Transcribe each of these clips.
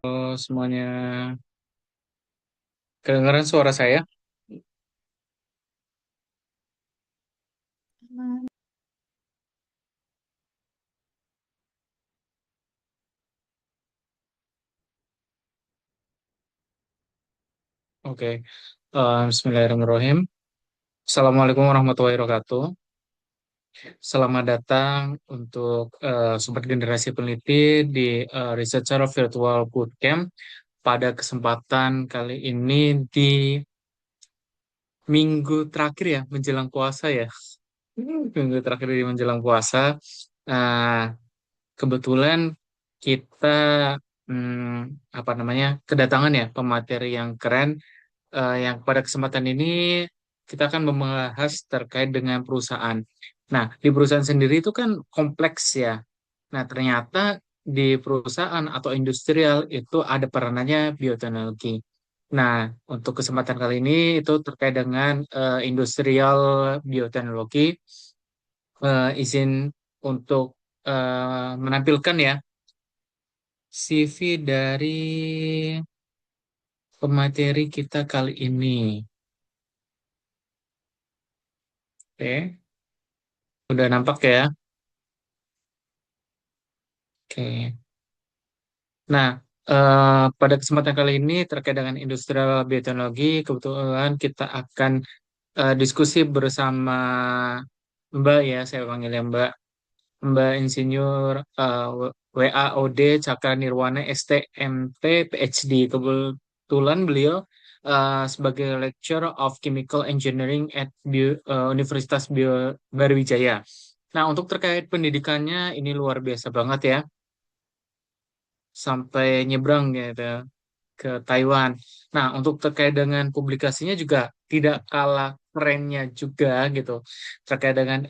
Halo semuanya, kedengaran suara saya? Oke. Bismillahirrahmanirrahim. Assalamualaikum warahmatullahi wabarakatuh. Selamat datang untuk Sobat Generasi Peneliti di Researcher Virtual Bootcamp pada kesempatan kali ini di minggu terakhir ya, menjelang puasa ya. Minggu terakhir di menjelang puasa. Nah, kebetulan kita apa namanya kedatangan ya pemateri yang keren yang pada kesempatan ini kita akan membahas terkait dengan perusahaan. Nah, di perusahaan sendiri itu kan kompleks ya. Nah, ternyata di perusahaan atau industrial itu ada peranannya bioteknologi. Nah, untuk kesempatan kali ini itu terkait dengan industrial bioteknologi. Izin untuk menampilkan ya CV dari pemateri kita kali ini. Oke. Udah nampak ya? Oke. Nah, pada kesempatan kali ini terkait dengan industrial bioteknologi, kebetulan kita akan diskusi bersama Mbak ya, saya panggilnya Mbak, Mbak Insinyur WAOD Cakra Nirwana STMT PhD. Kebetulan beliau sebagai Lecturer of Chemical Engineering at Universitas Barwijaya. Nah, untuk terkait pendidikannya ini luar biasa banget ya, sampai nyebrang gitu ke Taiwan. Nah, untuk terkait dengan publikasinya juga tidak kalah kerennya juga gitu, terkait dengan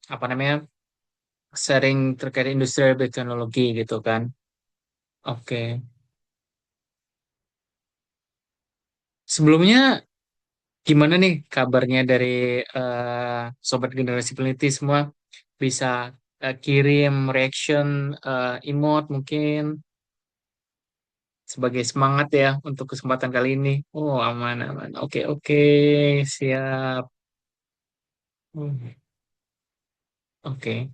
apa namanya sharing terkait industri teknologi gitu kan. Oke. Sebelumnya gimana nih kabarnya dari sobat generasi peneliti semua? Bisa kirim reaction emote mungkin sebagai semangat ya untuk kesempatan kali ini. Oh, aman, aman. Oke, oke, siap. Hmm, Oke.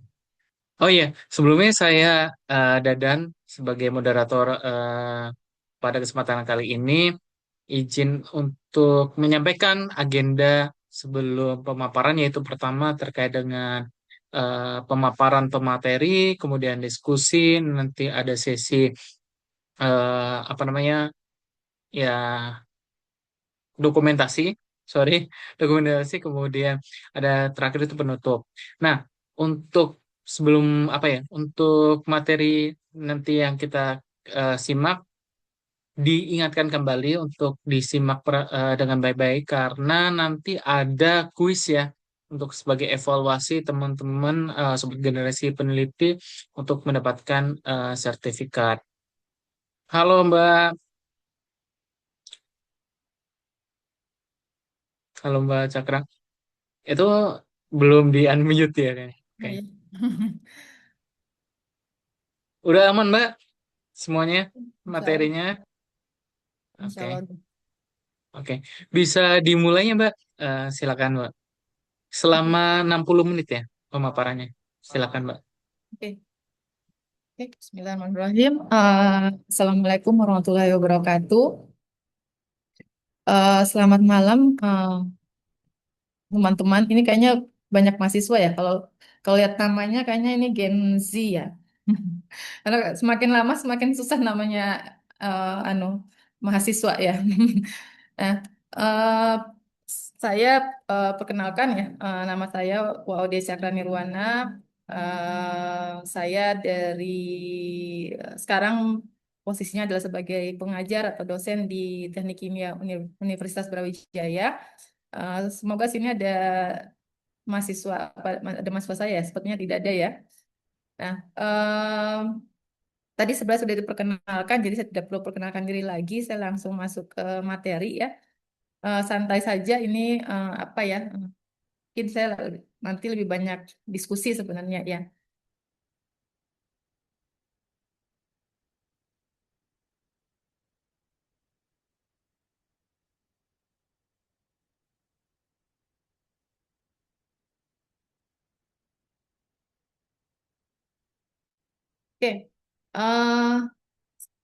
Oh iya, sebelumnya saya Dadan sebagai moderator pada kesempatan kali ini izin untuk menyampaikan agenda sebelum pemaparan, yaitu pertama terkait dengan pemaparan pemateri, kemudian diskusi, nanti ada sesi apa namanya ya dokumentasi, sorry, dokumentasi, kemudian ada terakhir itu penutup. Nah, untuk sebelum apa ya, untuk materi nanti yang kita simak, diingatkan kembali untuk disimak dengan baik-baik karena nanti ada kuis ya untuk sebagai evaluasi teman-teman sobat generasi peneliti untuk mendapatkan sertifikat. Halo Mbak, halo Mbak Cakra. Itu belum di unmute ya kayaknya. Oh, Oke. iya. Udah aman Mbak semuanya Insya Allah, materinya? Insya Oke. Allah. Oke. Bisa dimulainya Mbak. Silakan Mbak. Oke, Selama 60 menit ya pemaparannya. Silakan Mbak. oke, oke. Bismillahirrahmanirrahim. Assalamualaikum warahmatullahi wabarakatuh. Selamat malam, teman-teman. Ini kayaknya banyak mahasiswa ya. Kalau kalau lihat namanya kayaknya ini Gen Z ya. Karena semakin lama semakin susah namanya anu mahasiswa ya. Nah, eh, saya perkenalkan ya, nama saya Waude Cakra Nirwana. Saya dari sekarang posisinya adalah sebagai pengajar atau dosen di Teknik Kimia Universitas Brawijaya. Semoga sini ada mahasiswa, ada mahasiswa saya, sepertinya tidak ada ya. Nah, tadi sebenarnya sudah diperkenalkan, jadi saya tidak perlu perkenalkan diri lagi. Saya langsung masuk ke materi ya. Santai saja ini, apa ya? Mungkin saya nanti lebih banyak diskusi sebenarnya ya. Oke. Eh,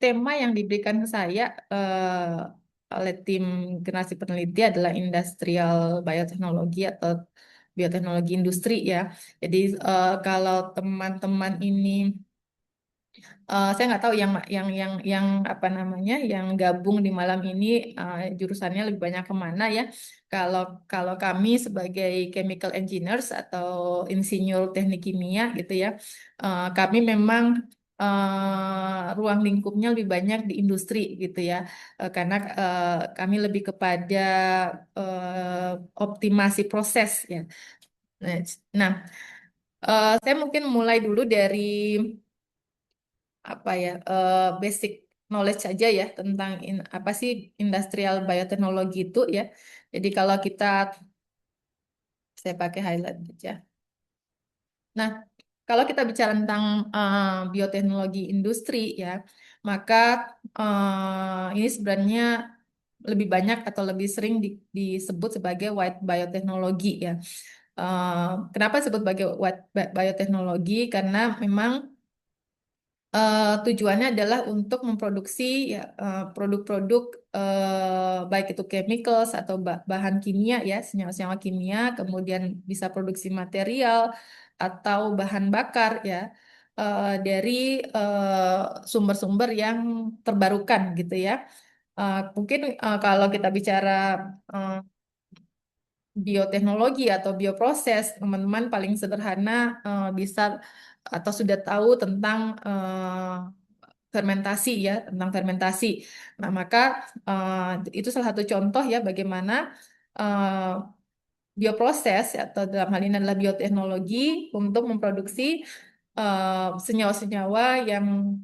Tema yang diberikan ke saya oleh tim generasi peneliti adalah industrial bioteknologi atau bioteknologi industri ya. Jadi kalau teman-teman ini saya nggak tahu yang apa namanya yang gabung di malam ini jurusannya lebih banyak kemana ya. Kalau kalau kami sebagai chemical engineers atau insinyur teknik kimia gitu ya, kami memang ruang lingkupnya lebih banyak di industri gitu ya. Karena kami lebih kepada optimasi proses ya. Nah, saya mungkin mulai dulu dari apa ya basic knowledge saja ya tentang apa sih industrial bioteknologi itu ya. Jadi kalau kita saya pakai highlight aja. Nah, kalau kita bicara tentang bioteknologi industri ya, maka ini sebenarnya lebih banyak atau lebih sering disebut sebagai white bioteknologi ya. Kenapa disebut sebagai white bioteknologi? Karena memang tujuannya adalah untuk memproduksi ya, produk-produk baik itu chemicals atau bahan kimia ya, senyawa-senyawa kimia, kemudian bisa produksi material atau bahan bakar ya dari sumber-sumber yang terbarukan gitu ya. Mungkin kalau kita bicara eh, bioteknologi atau bioproses, teman-teman paling sederhana bisa atau sudah tahu tentang fermentasi ya, tentang fermentasi. Nah, maka itu salah satu contoh ya bagaimana eh, bioproses atau dalam hal ini adalah bioteknologi untuk memproduksi senyawa-senyawa yang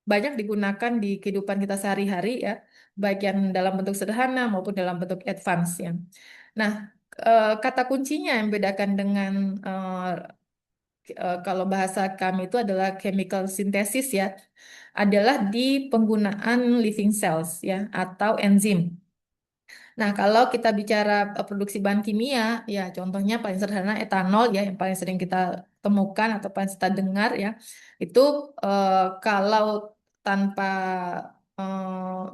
banyak digunakan di kehidupan kita sehari-hari ya, baik yang dalam bentuk sederhana maupun dalam bentuk advance ya. Nah, kata kuncinya yang membedakan dengan kalau bahasa kami itu adalah chemical synthesis ya, adalah di penggunaan living cells ya atau enzim. Nah, kalau kita bicara produksi bahan kimia, ya contohnya paling sederhana etanol ya, yang paling sering kita temukan atau paling kita dengar ya, itu kalau tanpa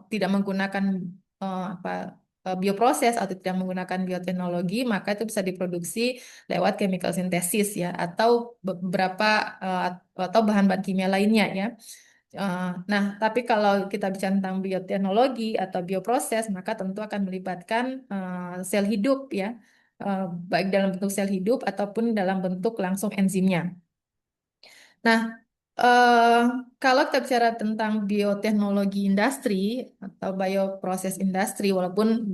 tidak menggunakan apa bioproses atau tidak menggunakan bioteknologi, maka itu bisa diproduksi lewat chemical synthesis ya, atau beberapa eh, atau bahan-bahan kimia lainnya ya. Nah, tapi kalau kita bicara tentang bioteknologi atau bioproses, maka tentu akan melibatkan sel hidup ya, baik dalam bentuk sel hidup ataupun dalam bentuk langsung enzimnya. Nah, eh, kalau kita bicara tentang bioteknologi industri atau bioproses industri, walaupun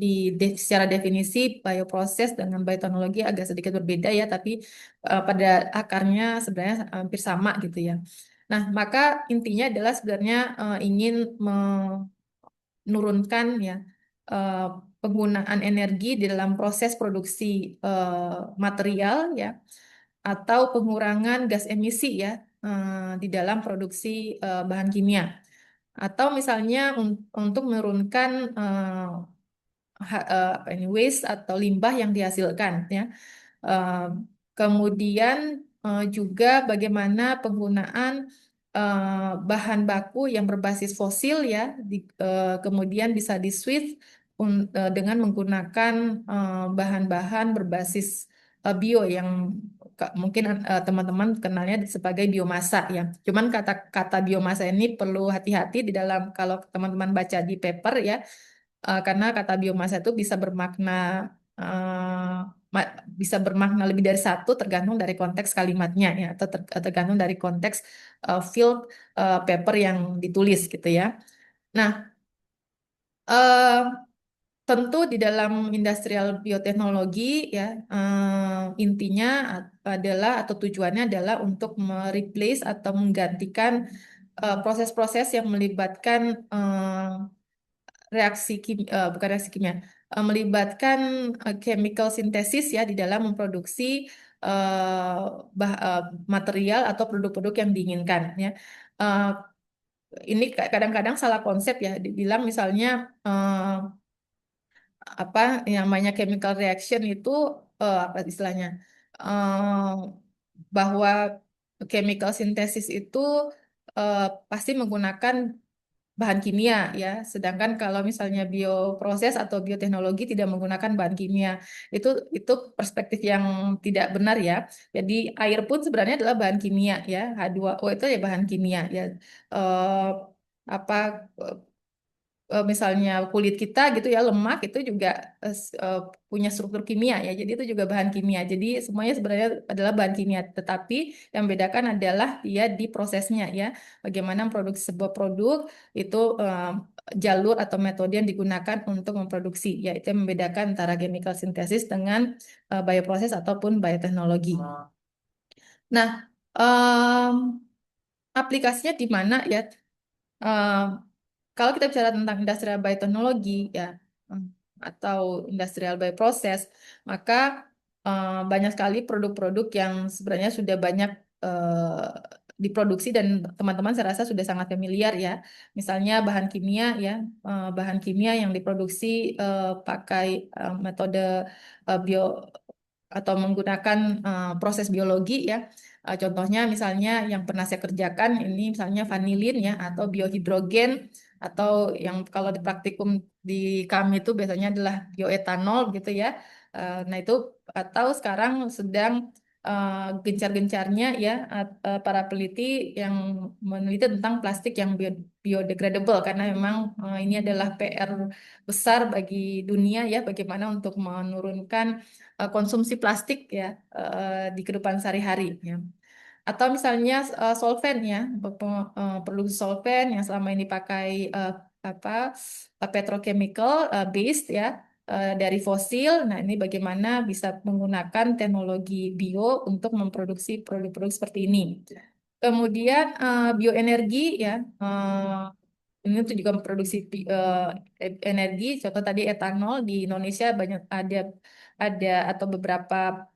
secara definisi bioproses dengan bioteknologi agak sedikit berbeda ya, tapi pada akarnya sebenarnya hampir sama gitu ya. Nah, maka intinya adalah sebenarnya ingin menurunkan ya eh, penggunaan energi di dalam proses produksi material ya atau pengurangan gas emisi ya di dalam produksi bahan kimia atau misalnya untuk menurunkan apa ini waste atau limbah yang dihasilkan ya. Eh, Kemudian juga bagaimana penggunaan bahan baku yang berbasis fosil ya, kemudian bisa di-switch dengan menggunakan bahan-bahan berbasis bio yang mungkin teman-teman kenalnya sebagai biomasa ya. Cuman kata-kata biomasa ini perlu hati-hati di dalam kalau teman-teman baca di paper ya, karena kata biomasa itu bisa bermakna eh, bisa bermakna lebih dari satu tergantung dari konteks kalimatnya ya atau tergantung dari konteks field paper yang ditulis gitu ya. Nah, eh, tentu di dalam industrial bioteknologi ya intinya adalah atau tujuannya adalah untuk mereplace atau menggantikan proses-proses yang melibatkan bukan reaksi kimia, melibatkan chemical synthesis ya di dalam memproduksi eh, material atau produk-produk yang diinginkan ya. Eh, ini kadang-kadang salah konsep ya, dibilang misalnya apa yang namanya chemical reaction itu apa istilahnya bahwa chemical synthesis itu pasti menggunakan bahan kimia ya. Sedangkan kalau misalnya bioproses atau bioteknologi tidak menggunakan bahan kimia, itu itu perspektif yang tidak benar ya. Jadi air pun sebenarnya adalah bahan kimia ya. H2O itu ya bahan kimia ya. Eh, apa Misalnya kulit kita gitu ya, lemak itu juga punya struktur kimia ya. Jadi itu juga bahan kimia. Jadi semuanya sebenarnya adalah bahan kimia. Tetapi yang membedakan adalah dia di prosesnya ya. Bagaimana memproduksi sebuah produk itu, jalur atau metode yang digunakan untuk memproduksi. Ya itu yang membedakan antara chemical synthesis dengan bioproses ataupun bioteknologi. Nah, em, aplikasinya di mana ya? Em, Kalau kita bicara tentang industrial bioteknologi ya, hmm, atau industrial bioprocess, maka banyak sekali produk-produk yang sebenarnya sudah banyak diproduksi dan teman-teman saya rasa sudah sangat familiar ya. Misalnya bahan kimia ya, bahan kimia yang diproduksi pakai metode bio atau menggunakan proses biologi ya. Contohnya misalnya yang pernah saya kerjakan ini misalnya vanilin ya atau biohidrogen, atau yang kalau di praktikum di kami itu biasanya adalah bioetanol gitu ya. Nah itu, atau sekarang sedang gencar-gencarnya ya, para peneliti yang meneliti tentang plastik yang biodegradable, karena memang ini adalah PR besar bagi dunia ya, bagaimana untuk menurunkan konsumsi plastik ya di kehidupan sehari-hari ya. Atau misalnya solvent ya, produksi solvent yang selama ini pakai apa petrochemical based ya, dari fosil. Nah, ini bagaimana bisa menggunakan teknologi bio untuk memproduksi produk-produk seperti ini. Kemudian bioenergi ya, ini tuh juga memproduksi energi. Contoh tadi etanol di Indonesia banyak ada atau beberapa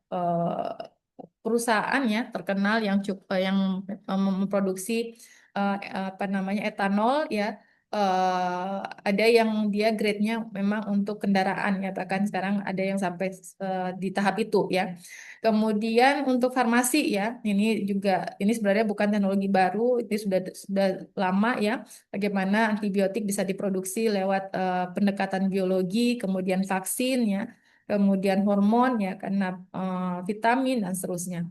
perusahaan ya terkenal yang yang memproduksi apa namanya etanol ya. Ada yang dia grade-nya memang untuk kendaraan ya, bahkan sekarang ada yang sampai di tahap itu ya. Kemudian untuk farmasi ya, ini sebenarnya bukan teknologi baru, ini sudah lama ya. Bagaimana antibiotik bisa diproduksi lewat pendekatan biologi, kemudian vaksin ya, kemudian hormon ya karena vitamin dan seterusnya.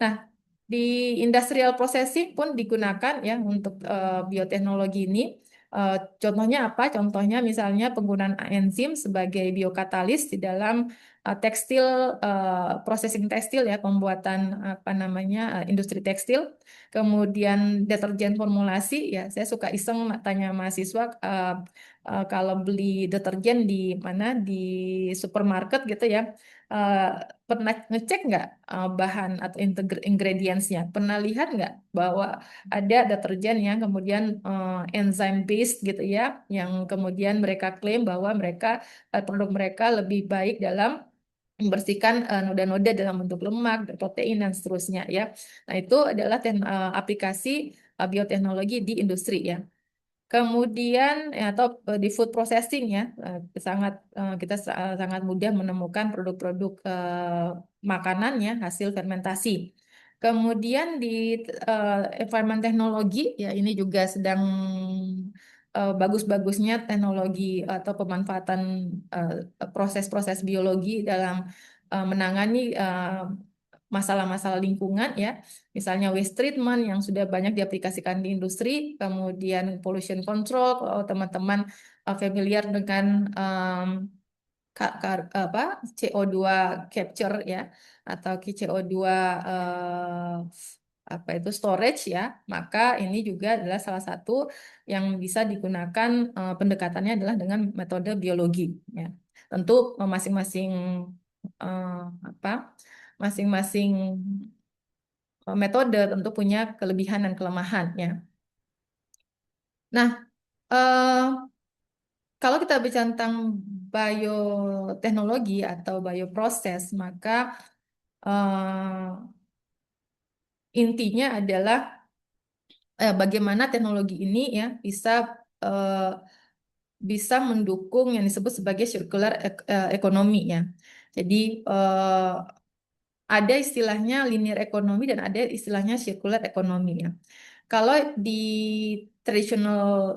Nah, di industrial processing pun digunakan ya untuk bioteknologi ini. Eh, Contohnya apa? Contohnya misalnya penggunaan enzim sebagai biokatalis di dalam tekstil, processing tekstil ya, pembuatan apa namanya industri tekstil. Kemudian deterjen formulasi ya, saya suka iseng tanya mahasiswa, kalau beli deterjen di mana di supermarket gitu ya, eh, pernah ngecek nggak bahan atau ingredientsnya? Pernah lihat nggak bahwa ada deterjen yang kemudian enzyme based gitu ya, yang kemudian mereka klaim bahwa produk mereka lebih baik dalam membersihkan noda-noda dalam bentuk lemak, protein dan seterusnya ya. Nah, itu adalah aplikasi bioteknologi di industri ya. Kemudian atau di food processing ya, kita sangat mudah menemukan produk-produk makanan ya hasil fermentasi. Kemudian di environment teknologi ya, ini juga sedang bagus-bagusnya teknologi atau pemanfaatan proses-proses biologi dalam menangani masalah-masalah lingkungan ya. Misalnya waste treatment yang sudah banyak diaplikasikan di industri, kemudian pollution control. Kalau teman-teman familiar dengan apa CO2 capture ya, atau CO2 apa itu storage ya, maka ini juga adalah salah satu yang bisa digunakan, pendekatannya adalah dengan metode biologi ya. Tentu masing-masing eh, apa masing-masing metode tentu punya kelebihan dan kelemahan ya. Nah, eh, kalau kita bicara tentang bioteknologi atau bioproses, maka intinya adalah bagaimana teknologi ini ya eh, bisa mendukung yang disebut sebagai circular ekonomi ya. Jadi ada istilahnya linear ekonomi dan ada istilahnya circular ekonomi ya. Kalau di traditional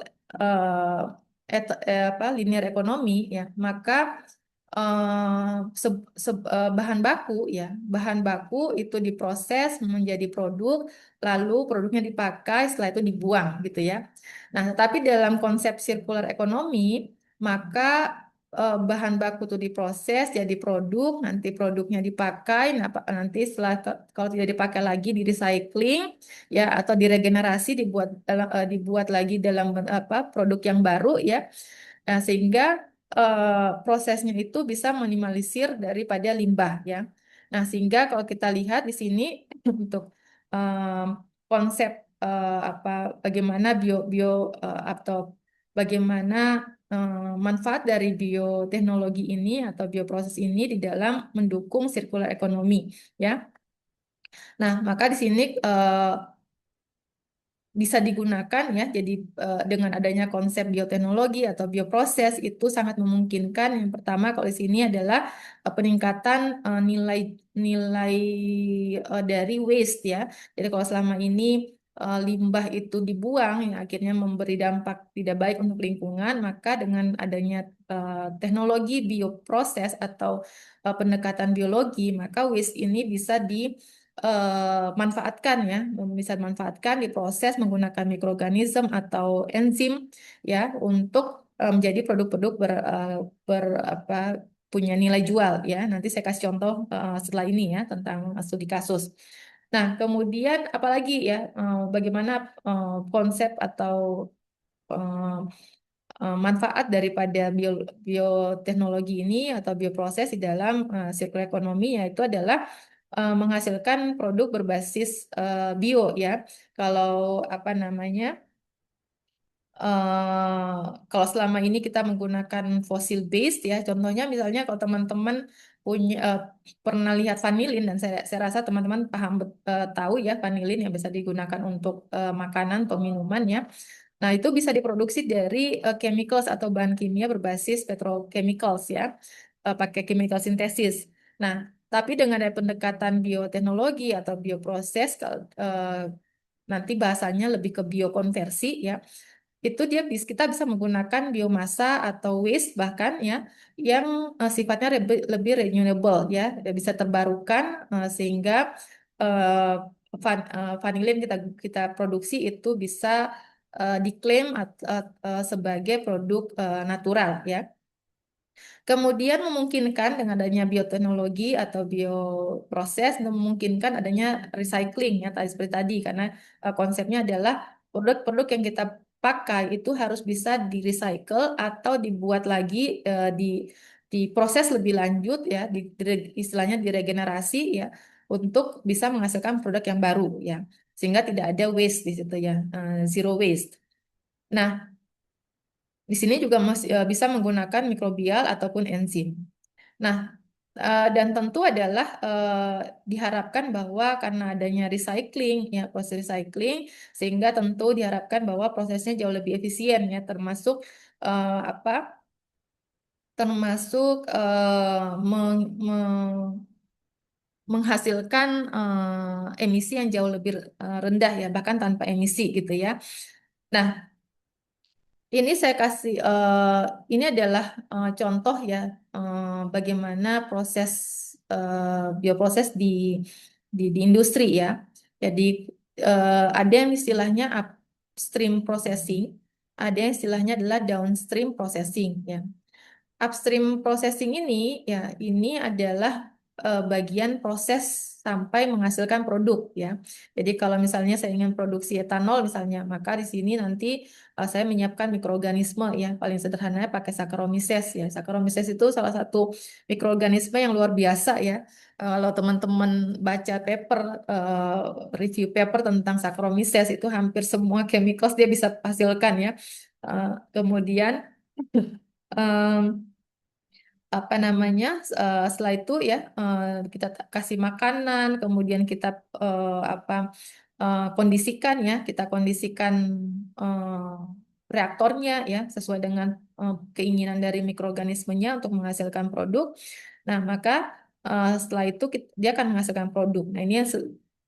linear ekonomi ya, maka bahan baku ya, bahan baku itu diproses menjadi produk, lalu produknya dipakai, setelah itu dibuang gitu ya. Nah, tapi dalam konsep circular ekonomi, maka bahan baku itu diproses jadi produk, nanti produknya dipakai, nah, nanti setelah kalau tidak dipakai lagi di recycling ya atau diregenerasi dibuat lagi dalam produk yang baru ya. Nah, sehingga prosesnya itu bisa minimalisir daripada limbah ya. Nah, sehingga kalau kita lihat di sini untuk em, konsep bagaimana bio bio atau bagaimana manfaat dari bioteknologi ini atau bioproses ini di dalam mendukung sirkular ekonomi ya. Nah, maka di sini bisa digunakan ya. Jadi dengan adanya konsep bioteknologi atau bioproses itu sangat memungkinkan. Yang pertama kalau di sini adalah peningkatan nilai nilai dari waste ya. Jadi kalau selama ini limbah itu dibuang yang akhirnya memberi dampak tidak baik untuk lingkungan, maka dengan adanya teknologi bioproses atau pendekatan biologi, maka waste ini bisa manfaatkan ya, bisa dimanfaatkan diproses menggunakan mikroorganisme atau enzim ya untuk menjadi produk-produk punya nilai jual ya. Nanti saya kasih contoh setelah ini ya tentang studi kasus. Nah, kemudian apalagi ya bagaimana konsep atau eh, manfaat daripada bioteknologi ini atau bioproses di dalam circular ekonomi yaitu adalah menghasilkan produk berbasis bio ya. Kalau apa namanya? Kalau selama ini kita menggunakan fossil based ya, contohnya misalnya kalau teman-teman punya pernah lihat vanilin dan saya rasa teman-teman tahu ya vanilin yang bisa digunakan untuk makanan atau minuman ya. Nah, itu bisa diproduksi dari chemicals atau bahan kimia berbasis petrochemicals ya, pakai chemical synthesis. Nah, tapi dengan ada pendekatan bioteknologi atau bioproses, nanti bahasanya lebih ke biokonversi ya, itu kita bisa menggunakan biomasa atau waste bahkan ya, yang sifatnya lebih renewable ya, bisa terbarukan sehingga eh, vanilin kita kita produksi itu bisa diklaim sebagai produk natural ya. Kemudian memungkinkan dengan adanya bioteknologi atau bioproses memungkinkan adanya recycling ya tadi seperti tadi karena konsepnya adalah produk-produk yang kita pakai itu harus bisa di-recycle atau dibuat lagi diproses lebih lanjut ya istilahnya diregenerasi ya untuk bisa menghasilkan produk yang baru ya sehingga tidak ada waste di situ ya zero waste. Nah, di sini juga masih bisa menggunakan mikrobial ataupun enzim. Nah, dan tentu adalah diharapkan bahwa karena adanya recycling, ya proses recycling, sehingga tentu diharapkan bahwa prosesnya jauh lebih efisien, ya termasuk eh, apa? Termasuk menghasilkan emisi yang jauh lebih rendah, ya bahkan tanpa emisi gitu ya. Nah, ini saya kasih, ini adalah contoh ya bagaimana proses bioproses di industri ya. Jadi ada yang istilahnya upstream processing, ada yang istilahnya adalah downstream processing ya. Upstream processing ini ya ini adalah bagian proses sampai menghasilkan produk ya. Jadi kalau misalnya saya ingin produksi etanol misalnya, maka di sini nanti saya menyiapkan mikroorganisme ya. Paling sederhananya pakai Saccharomyces ya. Saccharomyces itu salah satu mikroorganisme yang luar biasa ya. Kalau teman-teman baca review paper tentang Saccharomyces itu hampir semua chemicals dia bisa hasilkan ya. Kemudian apa namanya setelah itu ya kita kasih makanan kemudian kita kondisikan ya kita kondisikan reaktornya ya sesuai dengan keinginan dari mikroorganismenya untuk menghasilkan produk. Nah, maka setelah itu dia akan menghasilkan produk. Nah,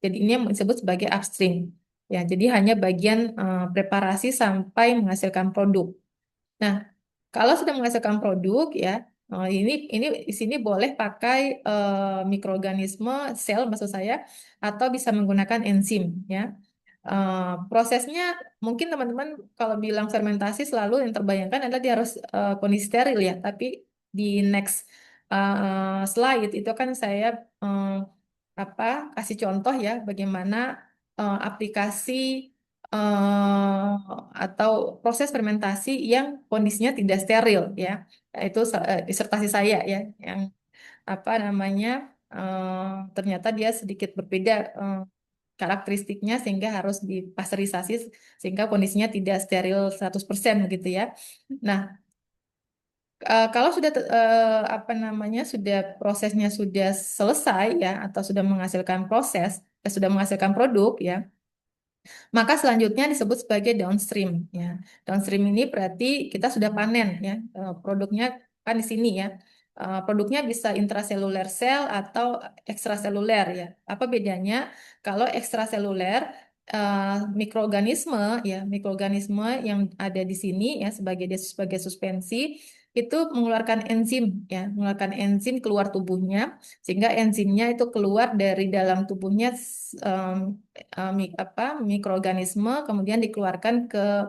jadi ini yang disebut sebagai upstream. Ya, jadi hanya bagian preparasi sampai menghasilkan produk. Nah, kalau sudah menghasilkan produk ya, ini di sini boleh pakai mikroorganisme sel maksud saya atau bisa menggunakan enzim ya. Prosesnya mungkin teman-teman kalau bilang fermentasi selalu yang terbayangkan adalah dia harus kondisi steril ya, tapi di next slide itu kan saya eh, apa kasih contoh ya bagaimana aplikasi eh, atau proses fermentasi yang kondisinya tidak steril ya. Itu disertasi saya ya yang apa namanya ternyata dia sedikit berbeda karakteristiknya sehingga harus dipasteurisasi sehingga kondisinya tidak steril 100% begitu ya. Nah, kalau sudah apa namanya sudah prosesnya sudah selesai ya atau sudah menghasilkan sudah menghasilkan produk ya, maka selanjutnya disebut sebagai downstream ya. Downstream ini berarti kita sudah panen ya. Produknya kan di sini ya. Produknya bisa intraseluler sel atau ekstraseluler ya. Apa bedanya? Kalau ekstraseluler mikroorganisme ya, mikroorganisme yang ada di sini ya sebagai suspensi itu mengeluarkan enzim ya, mengeluarkan enzim keluar tubuhnya sehingga enzimnya itu keluar dari dalam tubuhnya apa mikroorganisme kemudian dikeluarkan ke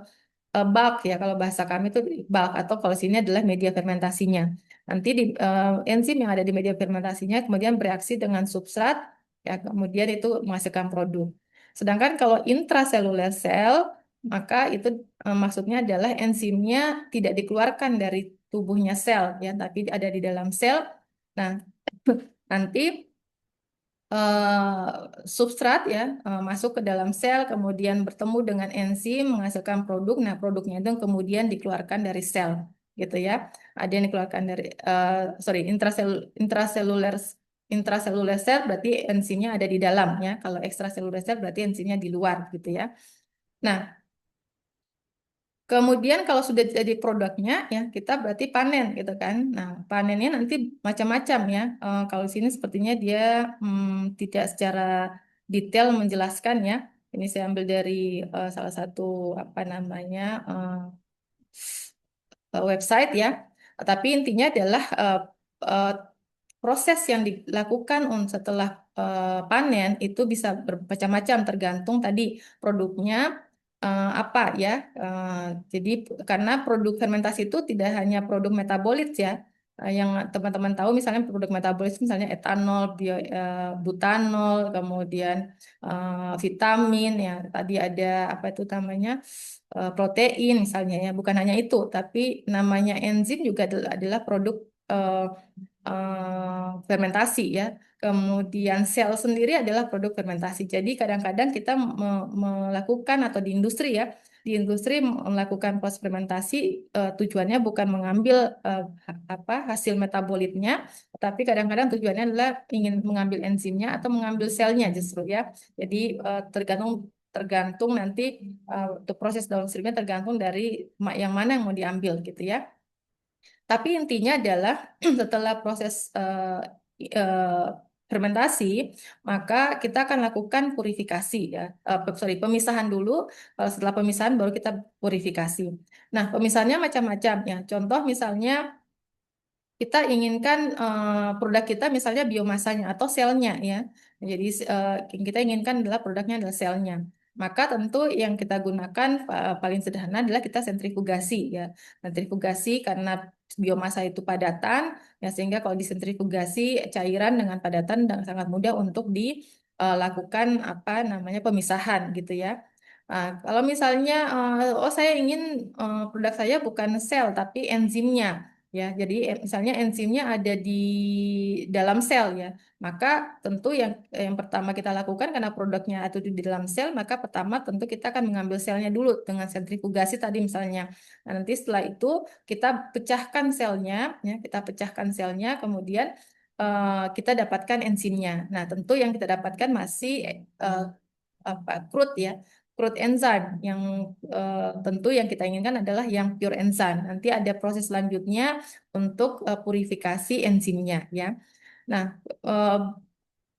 bulk ya kalau bahasa kami itu bulk atau kalau sini adalah media fermentasinya. Nanti enzim yang ada di media fermentasinya kemudian bereaksi dengan substrat ya kemudian itu menghasilkan produk. Sedangkan kalau intraseluler sel maka itu maksudnya adalah enzimnya tidak dikeluarkan dari tubuhnya sel ya tapi ada di dalam sel. Nah, nanti substrat ya masuk ke dalam sel kemudian bertemu dengan enzim menghasilkan produk. Nah, produknya itu kemudian dikeluarkan dari sel gitu ya. Ada yang dikeluarkan dari sorry intraseluler intraseluler sel berarti enzimnya ada di dalam ya. Kalau ekstraseluler sel berarti enzimnya di luar gitu ya. Nah, kemudian kalau sudah jadi produknya ya kita berarti panen gitu kan. Nah, panennya nanti macam-macam ya. Kalau sini sepertinya dia tidak secara detail menjelaskan ya. Ini saya ambil dari salah satu apa namanya website ya. Tapi intinya adalah eh, proses yang dilakukan setelah panen itu bisa bermacam-macam tergantung tadi produknya apa ya. Jadi karena produk fermentasi itu tidak hanya produk metabolit ya. Yang teman-teman tahu misalnya produk metabolit misalnya etanol, butanol, kemudian vitamin ya. Tadi ada apa itu namanya protein misalnya ya. Bukan hanya itu, tapi namanya enzim juga adalah produk eh, fermentasi ya. Kemudian sel sendiri adalah produk fermentasi. Jadi kadang-kadang kita melakukan atau di industri ya, di industri melakukan proses fermentasi tujuannya bukan mengambil apa hasil metabolitnya, tapi kadang-kadang tujuannya adalah ingin mengambil enzimnya atau mengambil selnya justru ya. Jadi tergantung tergantung nanti untuk proses downstreamnya tergantung dari yang mana yang mau diambil gitu ya. Tapi intinya adalah setelah proses eh, fermentasi, maka kita akan lakukan purifikasi ya. Sorry, pemisahan dulu. Setelah pemisahan baru kita purifikasi. Nah, pemisahannya macam-macam ya. Contoh misalnya kita inginkan produk kita misalnya biomasanya atau selnya ya. Jadi yang kita inginkan adalah produknya adalah selnya. Maka tentu yang kita gunakan paling sederhana adalah kita sentrifugasi ya. Sentrifugasi karena biomasa itu padatan ya sehingga kalau disentrifugasi cairan dengan padatan dan sangat mudah untuk dilakukan apa namanya pemisahan gitu ya. Nah, kalau misalnya oh saya ingin produk saya bukan sel tapi enzimnya. Ya, jadi misalnya enzimnya ada di dalam sel ya, maka tentu yang pertama kita lakukan karena produknya itu di dalam sel, maka pertama tentu kita akan mengambil selnya dulu dengan sentrifugasi tadi misalnya. Nah, nanti setelah itu kita pecahkan selnya, ya, kita pecahkan selnya, kemudian kita dapatkan enzimnya. Nah, tentu yang kita dapatkan masih eh, apa crude ya crude enzyme yang tentu yang kita inginkan adalah yang pure enzyme. Nanti ada proses selanjutnya untuk purifikasi enzimnya ya. Nah, eh,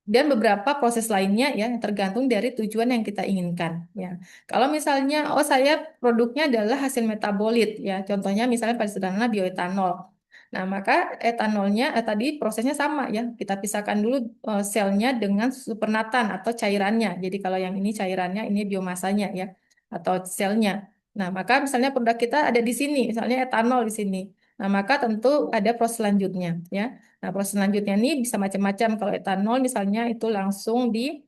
dan beberapa proses lainnya ya tergantung dari tujuan yang kita inginkan ya. Kalau misalnya oh saya produknya adalah hasil metabolit ya, contohnya misalnya pada sederhana bioetanol. Nah, maka etanolnya tadi prosesnya sama ya. Kita pisahkan dulu selnya dengan supernatan atau cairannya. Jadi kalau yang ini cairannya, ini biomasanya ya atau selnya. Nah, maka misalnya produk kita ada di sini, misalnya etanol di sini. Nah, maka tentu ada proses selanjutnya ya. Nah, proses selanjutnya ini bisa macam-macam. Kalau etanol misalnya itu langsung di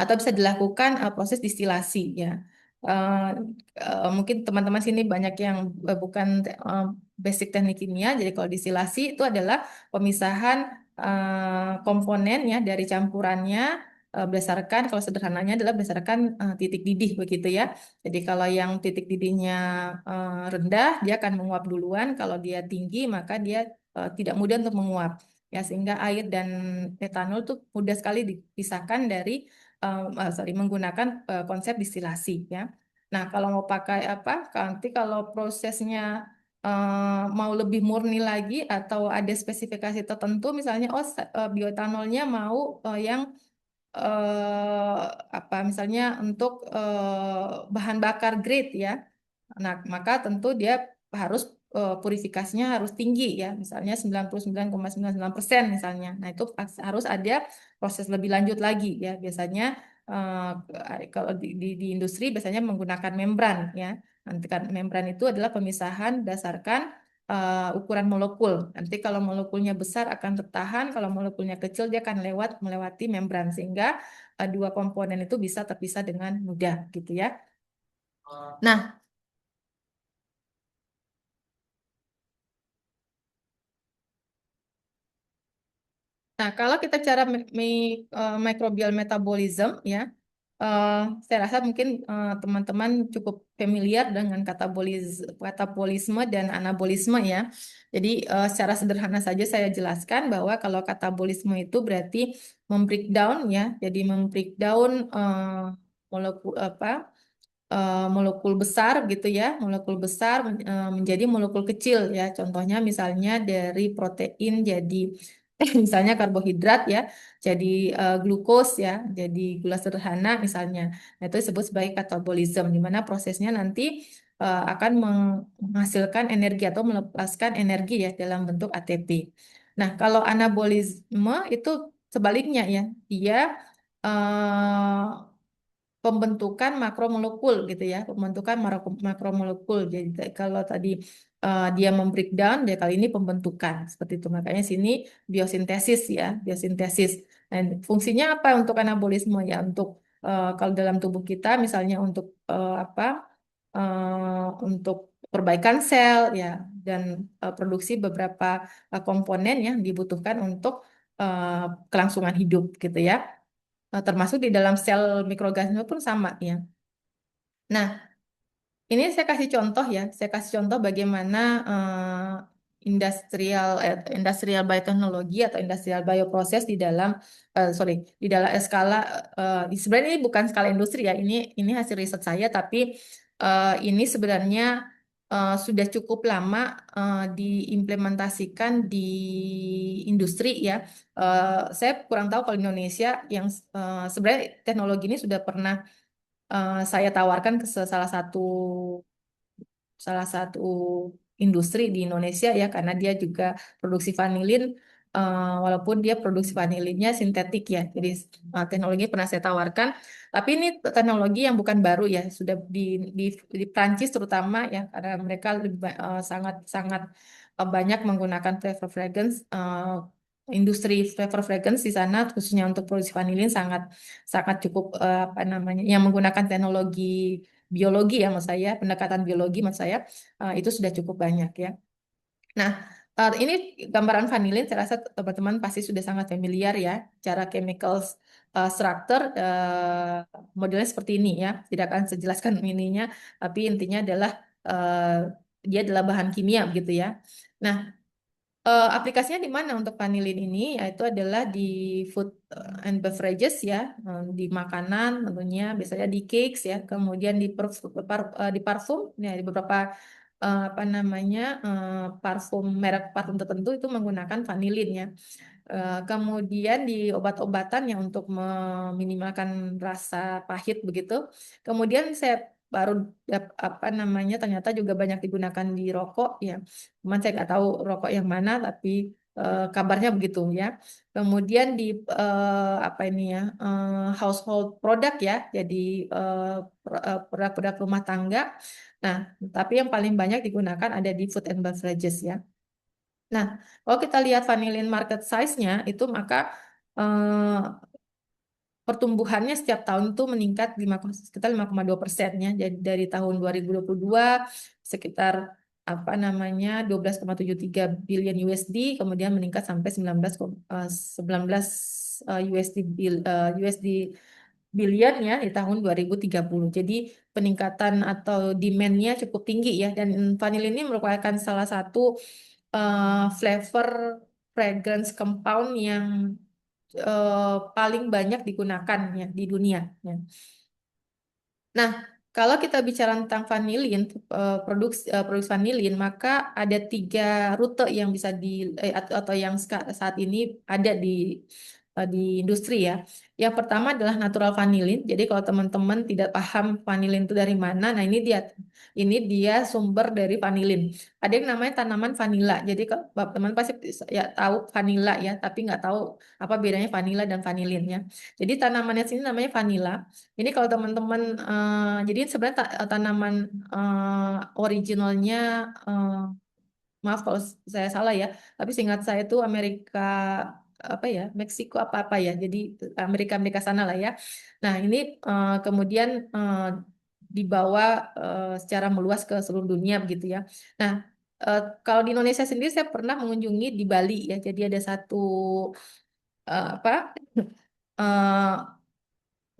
atau bisa dilakukan proses distilasi ya. Eh, Mungkin teman-teman sini banyak yang bukan basic teknik kimia. Jadi kalau distilasi itu adalah pemisahan komponen ya dari campurannya berdasarkan kalau sederhananya adalah berdasarkan titik didih begitu ya. Jadi kalau yang titik didihnya rendah dia akan menguap duluan. Kalau dia tinggi maka dia tidak mudah untuk menguap. Ya, sehingga air dan etanol tuh mudah sekali dipisahkan dari menggunakan konsep distilasi ya. Nah, kalau mau pakai apa? Nanti kalau prosesnya mau lebih murni lagi atau ada spesifikasi tertentu, misalnya oh bioetanolnya mau yang eh, apa? Misalnya untuk bahan bakar grade ya. Nah, maka tentu dia harus purifikasinya harus tinggi ya, misalnya 99,99% misalnya. Nah, itu harus ada proses lebih lanjut lagi ya. Biasanya kalau di industri biasanya menggunakan membran ya. Nanti kan membran itu adalah pemisahan berdasarkan ukuran molekul. Nanti kalau molekulnya besar akan tertahan, kalau molekulnya kecil dia akan melewati membran sehingga dua komponen itu bisa terpisah dengan mudah gitu ya. Nah, Nah, kalau kita cara microbial metabolism ya, eh, saya rasa mungkin teman-teman cukup familiar dengan katabolisme dan anabolisme ya. Jadi secara sederhana saja saya jelaskan bahwa kalau katabolisme itu berarti membreakdown ya, jadi membreakdown molekul apa molekul besar gitu ya, molekul besar menjadi molekul kecil ya. Contohnya misalnya dari protein jadi misalnya karbohidrat ya, jadi glukos ya, jadi gula sederhana misalnya. Nah, itu disebut sebagai katabolisme di mana prosesnya nanti akan menghasilkan energi atau melepaskan energi ya dalam bentuk ATP. Nah, kalau anabolisme itu sebaliknya ya, dia eh, pembentukan makromolekul gitu ya, pembentukan makromolekul. Jadi kalau tadi dia membreakdown, dia kali ini pembentukan seperti itu. Makanya sini biosintesis ya, biosintesis. Dan fungsinya apa untuk anabolisme ya? Untuk kalau dalam tubuh kita misalnya untuk apa? Untuk perbaikan sel ya dan produksi beberapa komponen yang dibutuhkan untuk kelangsungan hidup gitu ya. Termasuk di dalam sel mikroorganisme pun sama ya. Nah, ini saya kasih contoh ya. Saya kasih contoh bagaimana industrial bioteknologi atau industrial bioproses di dalam sorry di dalam skala sebenarnya ini bukan skala industri ya. Ini hasil riset saya tapi ini sebenarnya sudah cukup lama diimplementasikan di industri ya. Saya kurang tahu kalau di Indonesia yang sebenarnya teknologi ini sudah pernah saya tawarkan ke salah satu industri di Indonesia ya karena dia juga produksi vanilin walaupun dia produksi vanilinnya sintetik ya. Jadi teknologi pernah saya tawarkan, tapi ini teknologi yang bukan baru ya, sudah di Prancis terutama ya karena mereka sangat sangat banyak menggunakan flavor fragrance industri flavor fragrance di sana khususnya untuk produksi vanilin sangat sangat cukup apa namanya yang menggunakan teknologi biologi ya mas saya, pendekatan biologi mas saya itu sudah cukup banyak ya. Nah, ini gambaran vanilin saya rasa teman-teman pasti sudah sangat familiar ya, cara chemical structure modelnya seperti ini ya. Tidak akan saya jelaskan ininya, tapi intinya adalah dia adalah bahan kimia gitu ya. Nah, aplikasinya di mana untuk vanilin ini? Yaitu adalah di food and beverages ya, di makanan tentunya, biasanya di cakes ya, kemudian di parfum, ya di beberapa apa namanya parfum merek parfum tertentu itu menggunakan vanilin ya. Kemudian di obat-obatan yang untuk meminimalkan rasa pahit begitu. Kemudian saya baru apa namanya ternyata juga banyak digunakan di rokok ya. Cuman saya nggak tahu rokok yang mana tapi kabarnya begitu ya. Kemudian di apa ini ya household product ya. Jadi produk-produk rumah tangga. Nah, tapi yang paling banyak digunakan ada di food and beverages ya. Nah, kalau kita lihat vanillin market size-nya itu maka eh, pertumbuhannya setiap tahun itu meningkat sekitar 5,2% ya. Jadi dari tahun 2022 sekitar apa namanya 12,73 billion USD kemudian meningkat sampai 19 USD USD billion ya di tahun 2030. Jadi peningkatan atau demand-nya cukup tinggi ya dan vanillin ini merupakan salah satu flavor fragrance compound yang paling banyak digunakan ya di dunia. Ya. Nah, kalau kita bicara tentang vanilin, produksi vanilin, maka ada 3 rute yang bisa atau yang saat ini ada di industri ya. Yang pertama adalah natural vanilin. Jadi kalau teman-teman tidak paham vanilin itu dari mana, nah ini dia sumber dari vanilin. Ada yang namanya tanaman vanila. Jadi kalau teman pasti ya tahu vanila ya, tapi nggak tahu apa bedanya vanila dan vanilin ya. Jadi tanamannya sini namanya vanila. Ini kalau teman-teman, jadi sebenarnya tanaman originalnya, eh, maaf kalau saya salah ya, tapi seingat saya itu Amerika apa ya, Meksiko apa-apa ya, jadi Amerika Amerika sana lah ya. Nah ini kemudian dibawa secara meluas ke seluruh dunia begitu ya. Nah kalau di Indonesia sendiri saya pernah mengunjungi di Bali ya, jadi ada satu apa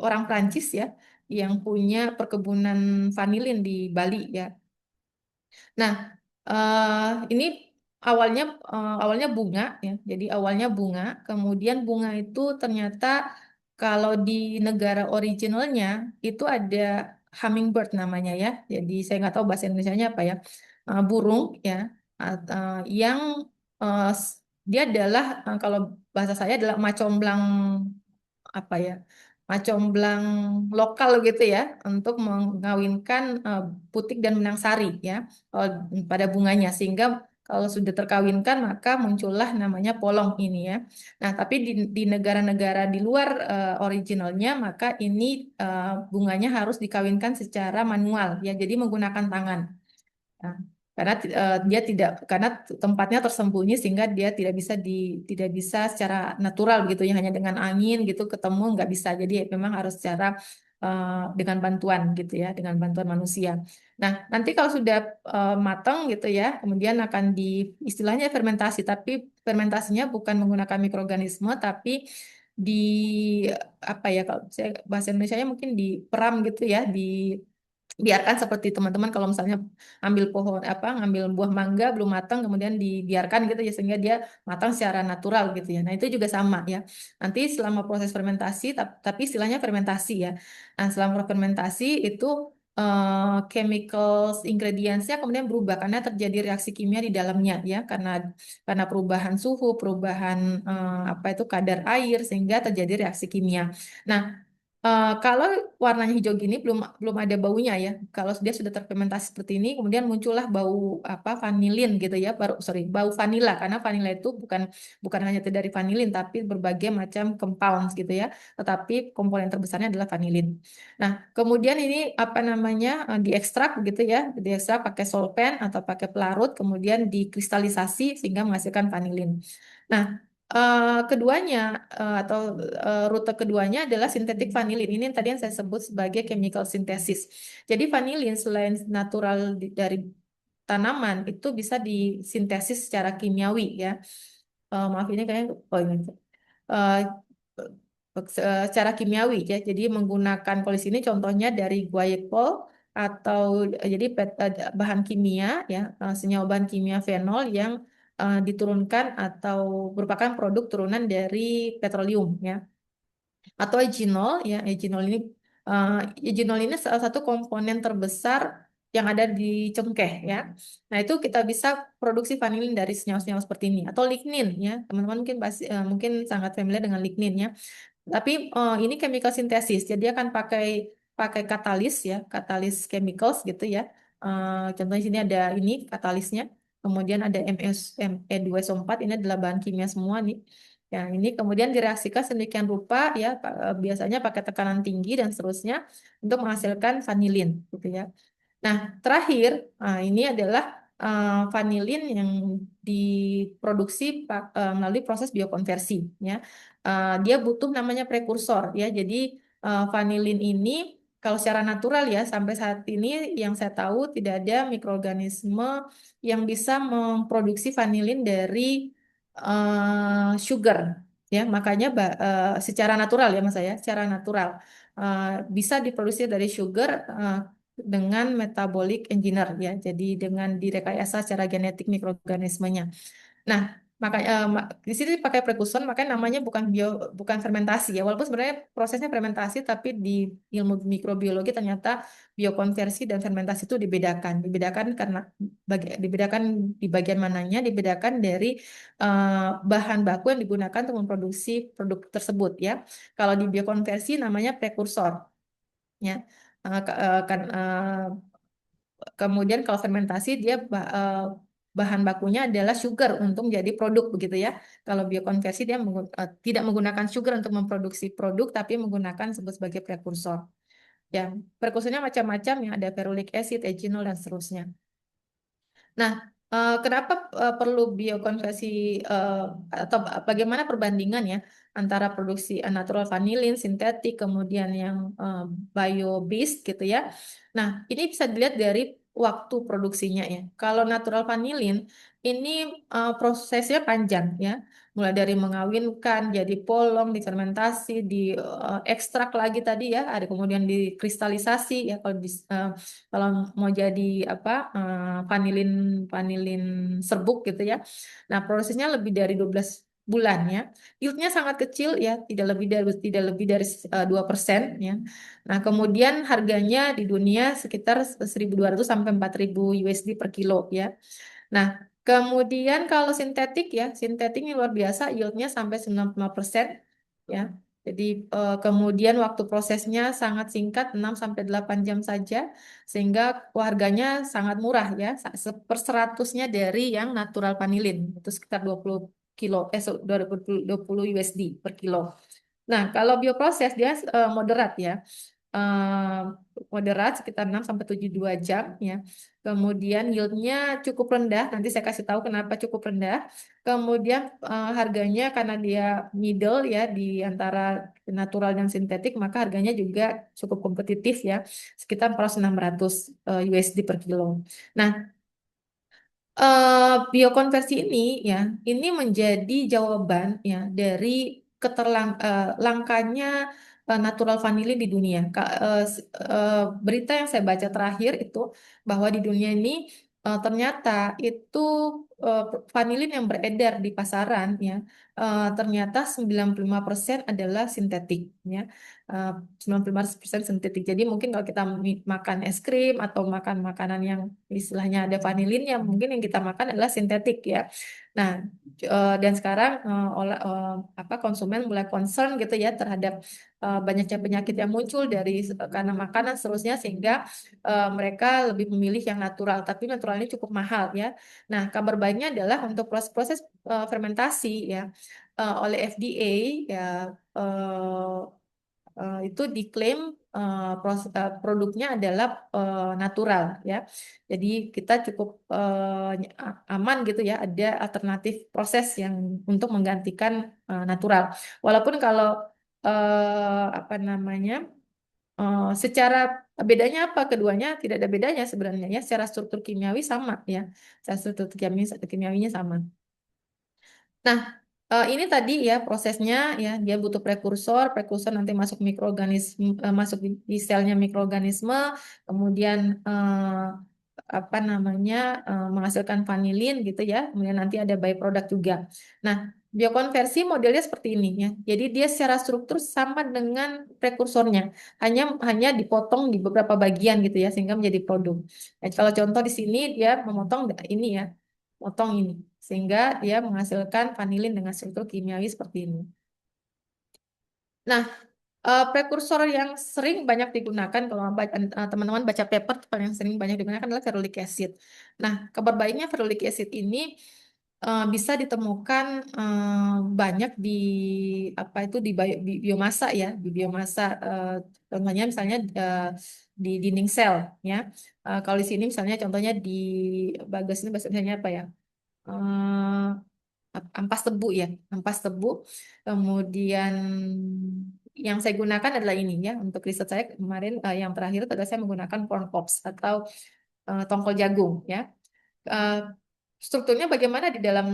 orang Prancis ya yang punya perkebunan vanilin di Bali ya. Nah, ini awalnya awalnya bunga ya. Jadi awalnya bunga, kemudian bunga itu ternyata kalau di negara originalnya itu ada hummingbird namanya ya. Jadi saya nggak tahu bahasa Indonesianya apa ya. Burung ya, yang dia adalah kalau bahasa saya adalah macomblang apa ya macomblang lokal gitu ya untuk mengawinkan putik dan benang sari ya eh, pada bunganya sehingga kalau sudah terkawinkan maka muncullah namanya polong ini ya. Nah, tapi di negara-negara di luar originalnya maka ini bunganya harus dikawinkan secara manual ya, jadi menggunakan tangan. Nah, karena dia tidak karena tempatnya tersembunyi sehingga dia tidak bisa secara natural gitu ya hanya dengan angin gitu ketemu nggak bisa. Jadi memang harus secara dengan bantuan gitu ya dengan bantuan manusia. Nah, nanti kalau sudah matang gitu ya, kemudian akan istilahnya fermentasi, tapi fermentasinya bukan menggunakan mikroorganisme tapi di apa ya kalau saya bahasa Indonesianya mungkin di peram gitu ya, biarkan seperti teman-teman kalau misalnya ambil pohon apa ngambil buah mangga belum matang kemudian dibiarkan gitu ya sehingga dia matang secara natural gitu ya. Nah, itu juga sama ya. Nanti selama proses fermentasi tapi istilahnya fermentasi ya. Nah, selama fermentasi itu chemicals ingredientsnya kemudian berubah karena terjadi reaksi kimia di dalamnya ya karena perubahan suhu, perubahan apa itu kadar air sehingga terjadi reaksi kimia. Nah, kalau warnanya hijau gini belum belum ada baunya ya. Kalau dia sudah terfermentasi seperti ini, kemudian muncullah bau apa vanilin gitu ya. Bau vanila karena vanila itu bukan bukan hanya dari vanilin tapi berbagai macam compounds gitu ya. Tetapi komponen terbesarnya adalah vanilin. Nah, kemudian ini apa namanya diekstrak begitu ya, diekstrak pakai solvent atau pakai pelarut, kemudian dikristalisasi sehingga menghasilkan vanilin. Nah, keduanya atau rute keduanya adalah sintetik vanilin. Ini yang tadi yang saya sebut sebagai chemical synthesis. Jadi vanilin selain natural dari tanaman itu bisa disintesis secara kimiawi ya. Maaf ini kayaknya oh ini. Eh, Secara kimiawi ya. Jadi menggunakan kalau di sini contohnya dari guaiacol atau jadi bahan kimia ya senyawa bahan kimia fenol yang diturunkan atau merupakan produk turunan dari petroleum ya atau eugenol ya eugenol ini salah satu komponen terbesar yang ada di cengkeh ya. Nah, itu kita bisa produksi vanilin dari senyawa-senyawa seperti ini atau lignin ya. Teman-teman mungkin pasti mungkin sangat familiar dengan lignin ya. Tapi ini chemical synthesis, jadi dia akan pakai pakai katalis ya, katalis chemicals gitu ya. Contohnya sini ada ini katalisnya, kemudian ada Me2SO4, ini adalah bahan kimia semua nih. Ya, ini kemudian direaksikan sedemikian rupa ya, biasanya pakai tekanan tinggi dan seterusnya untuk menghasilkan vanilin gitu ya. Nah, terakhir, ini adalah vanilin yang diproduksi melalui proses biokonversi. Ya, dia butuh namanya prekursor. Ya, jadi vanilin ini kalau secara natural ya sampai saat ini yang saya tahu tidak ada mikroorganisme yang bisa memproduksi vanilin dari sugar. Ya, makanya secara natural ya mas saya, secara natural bisa diproduksi dari sugar dengan metabolic engineer ya. Jadi dengan direkayasa secara genetik mikroorganismenya. Nah, makanya di sini pakai prekuson makanya namanya bukan fermentasi ya. Walaupun sebenarnya prosesnya fermentasi tapi di ilmu mikrobiologi ternyata biokonversi dan fermentasi itu dibedakan. Dibedakan karena dibedakan di bagian mananya, dibedakan dari bahan baku yang digunakan untuk memproduksi produk tersebut ya. Kalau di biokonversi namanya prekursor ya. Kemudian kalau fermentasi dia bahan bakunya adalah sugar untuk menjadi produk begitu ya. Kalau biokonversi dia tidak menggunakan sugar untuk memproduksi produk tapi menggunakan sebut sebagai prekursor. Ya, prekursornya macam-macam yang ada ferulic acid, eugenol dan seterusnya. Nah, kenapa perlu biokonversi eh, atau bagaimana perbandingan ya antara produksi natural vanillin, sintetik, kemudian yang bio-based gitu ya. Nah, ini bisa dilihat dari waktu produksinya ya. Kalau natural vanillin ini prosesnya panjang ya. Mulai dari mengawinkan, jadi polong, difermentasi, ekstrak lagi tadi ya, ada kemudian dikristalisasi ya kalau mau jadi apa vanilin vanilin serbuk gitu ya. Nah, prosesnya lebih dari 12 bulan ya. Yieldnya sangat kecil ya, tidak lebih dari 2% ya. Nah, kemudian harganya di dunia sekitar 1.200 sampai 4.000 USD per kilo ya. Nah, kemudian kalau sintetik ya, sintetik ini luar biasa, yieldnya sampai 95% ya. Jadi kemudian waktu prosesnya sangat singkat, 6 sampai 8 jam saja, sehingga harganya sangat murah ya, seper 100-nya dari yang natural vanillin, itu sekitar 20 kilo, 20 USD per kilo. Nah, kalau bioproses dia moderat ya, eh, moderat sekitar 6 sampai 72 jam ya. Kemudian yieldnya cukup rendah. Nanti saya kasih tahu kenapa cukup rendah. Kemudian harganya karena dia middle ya di antara natural dan sintetik, maka harganya juga cukup kompetitif ya, sekitar 400-600 USD per kilo. Nah, biokonversi ini ya, ini menjadi jawaban ya dari langkanya natural vanillin di dunia. Berita yang saya baca terakhir itu bahwa di dunia ini ternyata itu uh, vanillin yang beredar di pasaran ya, ternyata 95% adalah sintetik ya. Uh, 95% sintetik. Jadi mungkin kalau kita makan es krim atau makan makanan yang istilahnya ada vanilinnya, mungkin yang kita makan adalah sintetik ya. Nah, dan sekarang apa konsumen mulai concern gitu ya terhadap banyaknya penyakit yang muncul karena makanan seterusnya, sehingga mereka lebih memilih yang natural. Tapi natural ini cukup mahal ya. Nah, kabar baiknya adalah untuk proses-proses fermentasi ya oleh FDA ya, eh, itu diklaim produknya adalah natural ya. Jadi kita cukup aman gitu ya, ada alternatif proses yang untuk menggantikan natural. Walaupun kalau apa namanya secara bedanya apa keduanya tidak ada bedanya sebenarnya ya, secara struktur kimiawi sama ya. Secara struktur kimiawinya sama. Nah, ini tadi ya prosesnya ya, dia butuh prekursor, prekursor nanti masuk mikroorganisme, masuk di selnya mikroorganisme, kemudian apa namanya menghasilkan vanilin gitu ya, kemudian nanti ada byproduct juga. Nah, Biokonversi modelnya seperti ini ya. Jadi dia secara struktur sama dengan prekursornya, hanya hanya dipotong di beberapa bagian gitu ya sehingga menjadi produk. Nah, kalau contoh di sini dia memotong ini ya, potong ini sehingga dia menghasilkan vanilin dengan struktur kimiawi seperti ini. Nah, prekursor yang sering banyak digunakan kalau teman-teman baca paper yang sering banyak digunakan adalah ferulic acid. Nah, kabar baiknya ferulic acid ini bisa ditemukan banyak di apa itu di biomasa ya, di biomasa contohnya misalnya di dinding sel ya. Kalau di sini misalnya contohnya di bagus ini misalnya apa ya? Eh, ampas tebu ya, ampas tebu. Kemudian yang saya gunakan adalah ini ya untuk riset saya kemarin yang terakhir itu adalah saya menggunakan corn cobs atau tongkol jagung ya. Eh, strukturnya bagaimana di dalam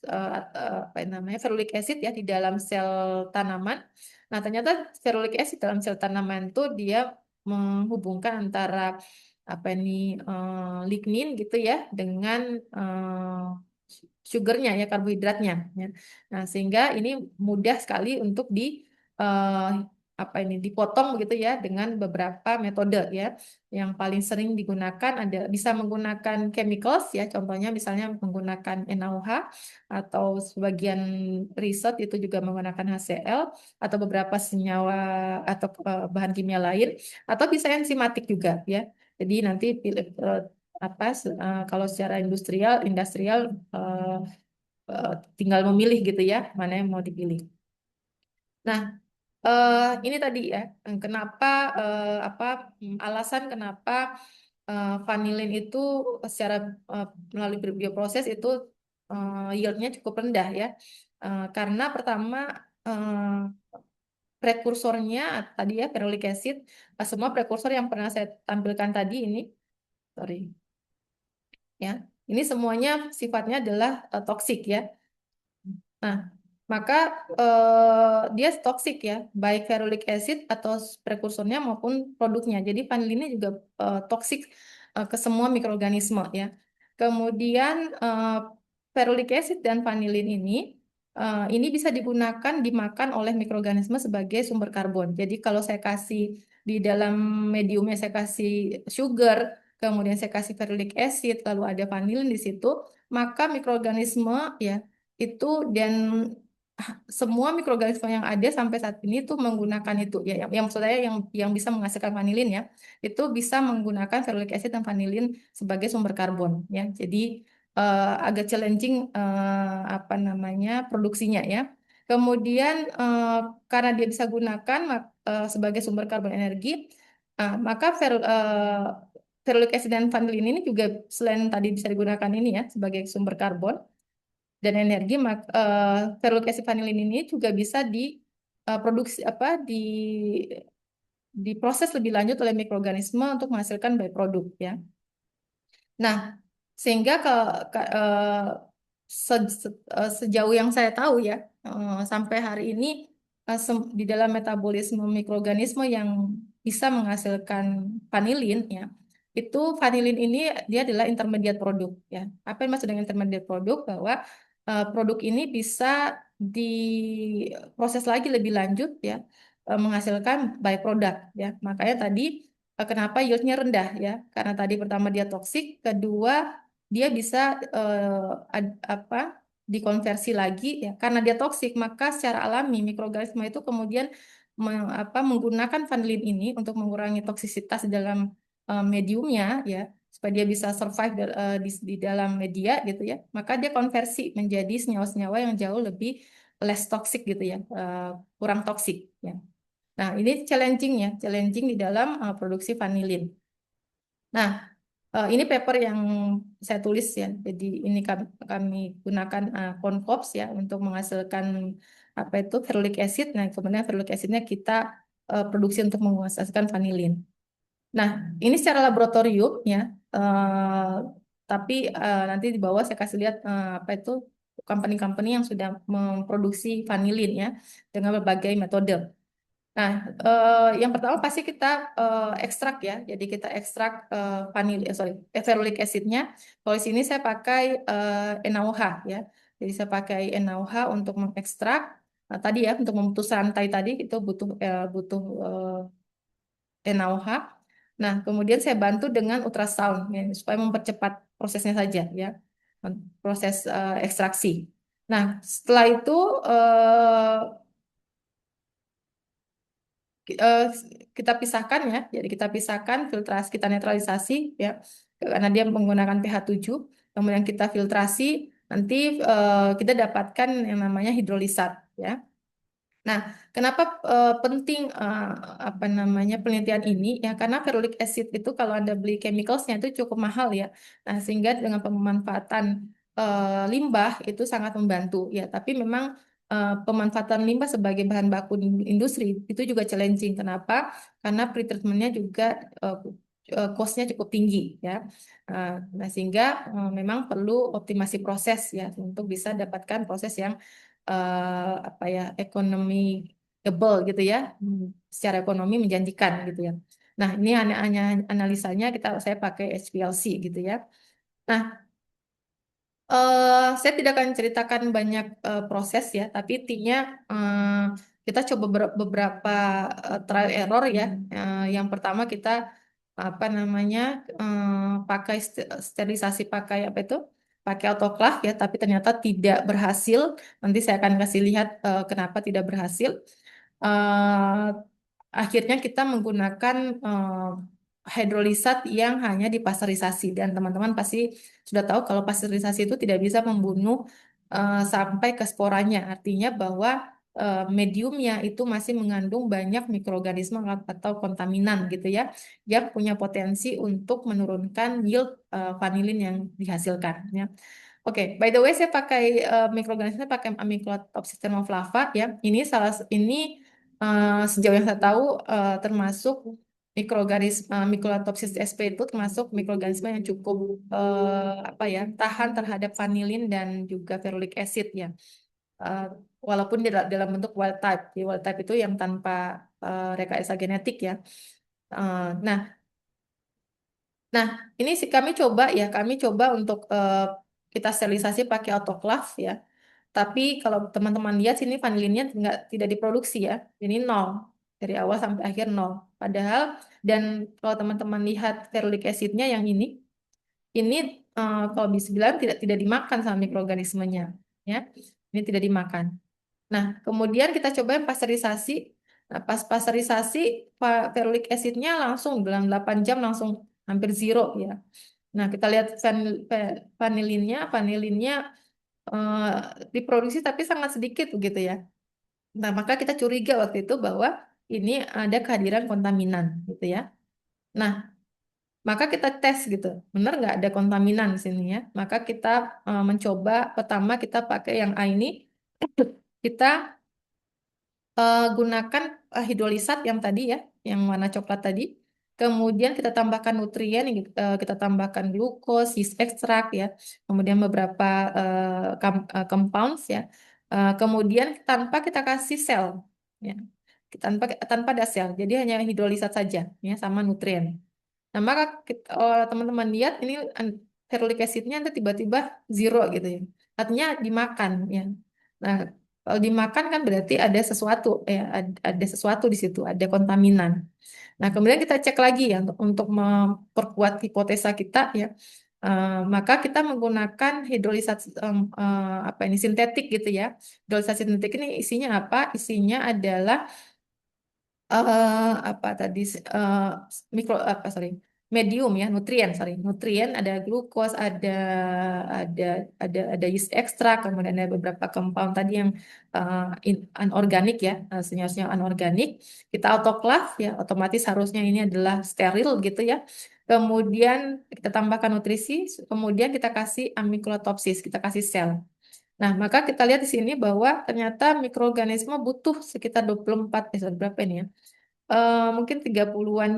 apa namanya ferulic acid ya di dalam sel tanaman. Nah, ternyata ferulic acid dalam sel tanaman itu dia menghubungkan antara apa ini lignin gitu ya dengan sugarnya ya karbohidratnya ya. Nah, sehingga ini mudah sekali untuk di eh, apa ini dipotong begitu ya dengan beberapa metode ya. Yang paling sering digunakan ada bisa menggunakan chemicals ya, contohnya misalnya menggunakan NaOH atau sebagian riset itu juga menggunakan HCl atau beberapa senyawa atau bahan kimia lain atau bisa enzimatik juga ya. Jadi nanti apa kalau secara industrial eh, tinggal memilih gitu ya mana yang mau dipilih. Nah, ini tadi ya, kenapa apa alasan kenapa vanilin itu secara melalui bioproses itu yieldnya cukup rendah ya. Karena pertama prekursornya tadi ya ferulic acid, semua prekursor yang pernah saya tampilkan tadi ini, sorry ya, ini semuanya sifatnya adalah toksik ya. Nah, maka dia toksik ya, baik ferulic acid atau prekursornya maupun produknya. Jadi vanilinnya juga toksik ke semua mikroorganisme ya. Kemudian ferulic acid dan vanilin ini bisa digunakan dimakan oleh mikroorganisme sebagai sumber karbon. Jadi kalau saya kasih di dalam mediumnya saya kasih sugar, kemudian saya kasih ferulic acid, lalu ada vanilin di situ, maka mikroorganisme ya itu dan semua mikroorganisme yang ada sampai saat ini tuh menggunakan itu ya yang maksud saya yang bisa menghasilkan vanilin ya itu bisa menggunakan ferulic acid dan vanilin sebagai sumber karbon ya jadi agak challenging apa namanya produksinya ya kemudian karena dia bisa gunakan sebagai sumber karbon energi maka ferulic acid dan vanilin ini juga selain tadi bisa digunakan ini ya sebagai sumber karbon dan energi, ferulic acid vanilin ini juga bisa diproduksi apa diproses lebih lanjut oleh mikroorganisme untuk menghasilkan byproduct ya. Nah, sehingga sejauh yang saya tahu ya, sampai hari ini di dalam metabolisme mikroorganisme yang bisa menghasilkan vanilin ya, itu vanilin ini dia adalah intermediate produk ya. Apa yang maksud dengan intermediate produk? Bahwa produk ini bisa diproses lagi lebih lanjut ya, menghasilkan byproduct ya. Makanya tadi kenapa yieldnya rendah ya? Karena tadi pertama dia toksik, kedua dia bisa apa dikonversi lagi ya. Karena dia toksik, maka secara alami mikroorganisme itu kemudian menggunakan vanillin ini untuk mengurangi toksisitas di dalam mediumnya ya, supaya dia bisa survive di dalam media gitu ya. Maka dia konversi menjadi senyawa-senyawa yang jauh lebih less toxic gitu ya, kurang toksik ya. Nah, ini challenging di dalam produksi vanilin. Nah, ini paper yang saya tulis ya. Jadi ini kami gunakan Concops ya untuk menghasilkan apa itu ferulic acid. Nah, kemudian ferulic acidnya kita produksi untuk menghasilkan vanilin. Nah, ini secara laboratorium ya. eh, tapi nanti di bawah saya kasih lihat apa itu company-company yang sudah memproduksi vanilin ya dengan berbagai metode. Nah, yang pertama pasti kita ekstrak ya. Jadi kita ekstrak ferulic acidnya. Kalau di sini saya pakai NaOH ya. Jadi saya pakai NaOH untuk mengekstrak. Nah, tadi ya untuk memutus rantai tadi itu butuh NaOH. Nah, kemudian saya bantu dengan ultrasound ya, supaya mempercepat prosesnya saja ya, proses ekstraksi. Nah, setelah itu eh, eh, kita pisahkan ya. Jadi kita pisahkan, filtrasi, kita netralisasi ya, karena dia menggunakan pH 7. Kemudian kita filtrasi, nanti kita dapatkan yang namanya hidrolisat ya. Nah, kenapa penting apa namanya penelitian ini ya? Karena ferulic acid itu kalau Anda beli chemicalsnya itu cukup mahal ya. Nah, sehingga dengan pemanfaatan limbah itu sangat membantu ya. Tapi memang pemanfaatan limbah sebagai bahan baku di industri itu juga challenging. Kenapa? Karena pretreatmentnya juga uh, cost-nya cukup tinggi ya. Nah, sehingga memang perlu optimasi proses ya untuk bisa dapatkan proses yang apa ya ekonomi gitu ya. Secara ekonomi menjanjikan gitu ya. Nah, ini hanya analisanya saya pakai HPLC gitu ya. Nah, saya tidak akan ceritakan banyak proses ya, tapi intinya kita coba beberapa trial error ya. Yang pertama kita apa namanya pakai sterilisasi pakai apa itu? Pakai autoclave ya, tapi ternyata tidak berhasil. Nanti saya akan kasih lihat kenapa tidak berhasil. Eh, Akhirnya kita menggunakan hidrolisat yang hanya dipasterisasi dan teman-teman pasti sudah tahu kalau pasteurisasi itu tidak bisa membunuh sampai ke sporanya. Artinya bahwa mediumnya itu masih mengandung banyak mikroorganisme atau kontaminan gitu ya, yang punya potensi untuk menurunkan yield vanilin yang dihasilkan. Ya. Oke, by the way, saya pakai mikroorganisme pakai Amiclotopsis thermoflava ya. Ini sejauh yang saya tahu termasuk mikroorganisme Mycolothopsis sp itu termasuk mikroorganisme yang cukup apa ya tahan terhadap vanilin dan juga ferulic acid ya. Eh, Walaupun dalam bentuk wild type. Jadi wild type itu yang tanpa rekayasa genetik ya. Nah, Nah, ini sih kami coba untuk kita sterilisasi pakai autoclave ya. Tapi kalau teman-teman lihat sini vanilinnya tidak diproduksi ya. Ini nol dari awal sampai akhir nol. Padahal dan kalau teman-teman lihat ferulic acidnya yang ini kalau bisa bilang tidak dimakan sama mikroorganismenya ya. Ini tidak dimakan. Nah, kemudian kita coba yang pasteurisasi. Nah, pas pasteurisasi, ferulic acidnya langsung dalam 8 jam langsung hampir zero ya. Nah, kita lihat vanilinnya eh, diproduksi tapi sangat sedikit begitu ya. Nah, maka kita curiga waktu itu bahwa ini ada kehadiran kontaminan gitu ya. Nah, maka kita tes gitu, benar nggak ada kontaminan di sini ya. Maka kita mencoba pertama kita pakai yang A ini, kita gunakan hidrolisat yang tadi ya, yang warna coklat tadi. Kemudian kita tambahkan nutrien, kita tambahkan glukos, yeast extract ya, kemudian beberapa compounds ya. Kemudian tanpa kita kasih sel, ya, tanpa ada sel, jadi hanya hidrolisat saja ya sama nutrien. Nah, maka teman-teman lihat ini ferulic acidnya nanti tiba-tiba zero gitu ya. Artinya dimakan ya. Nah, kalau dimakan kan berarti ada sesuatu ya, ada sesuatu di situ, ada kontaminan. Nah, kemudian kita cek lagi ya untuk memperkuat hipotesa kita ya. Maka kita menggunakan hidrolisat apa ini sintetik gitu ya. Hidrolisat sintetik ini isinya apa? Isinya adalah apa tadi eh, mikro apa sorry medium ya nutrien nutrien ada glukos ada ada yeast extract kemudian ada beberapa compound tadi yang anorganik ya senyawa anorganik kita autoclave ya otomatis harusnya ini adalah steril gitu ya kemudian kita tambahkan nutrisi kemudian kita kasih amikulotopsis kita kasih sel. Nah, maka kita lihat di sini bahwa ternyata mikroorganisme butuh sekitar 24, berapa ini ya? Mungkin 30-an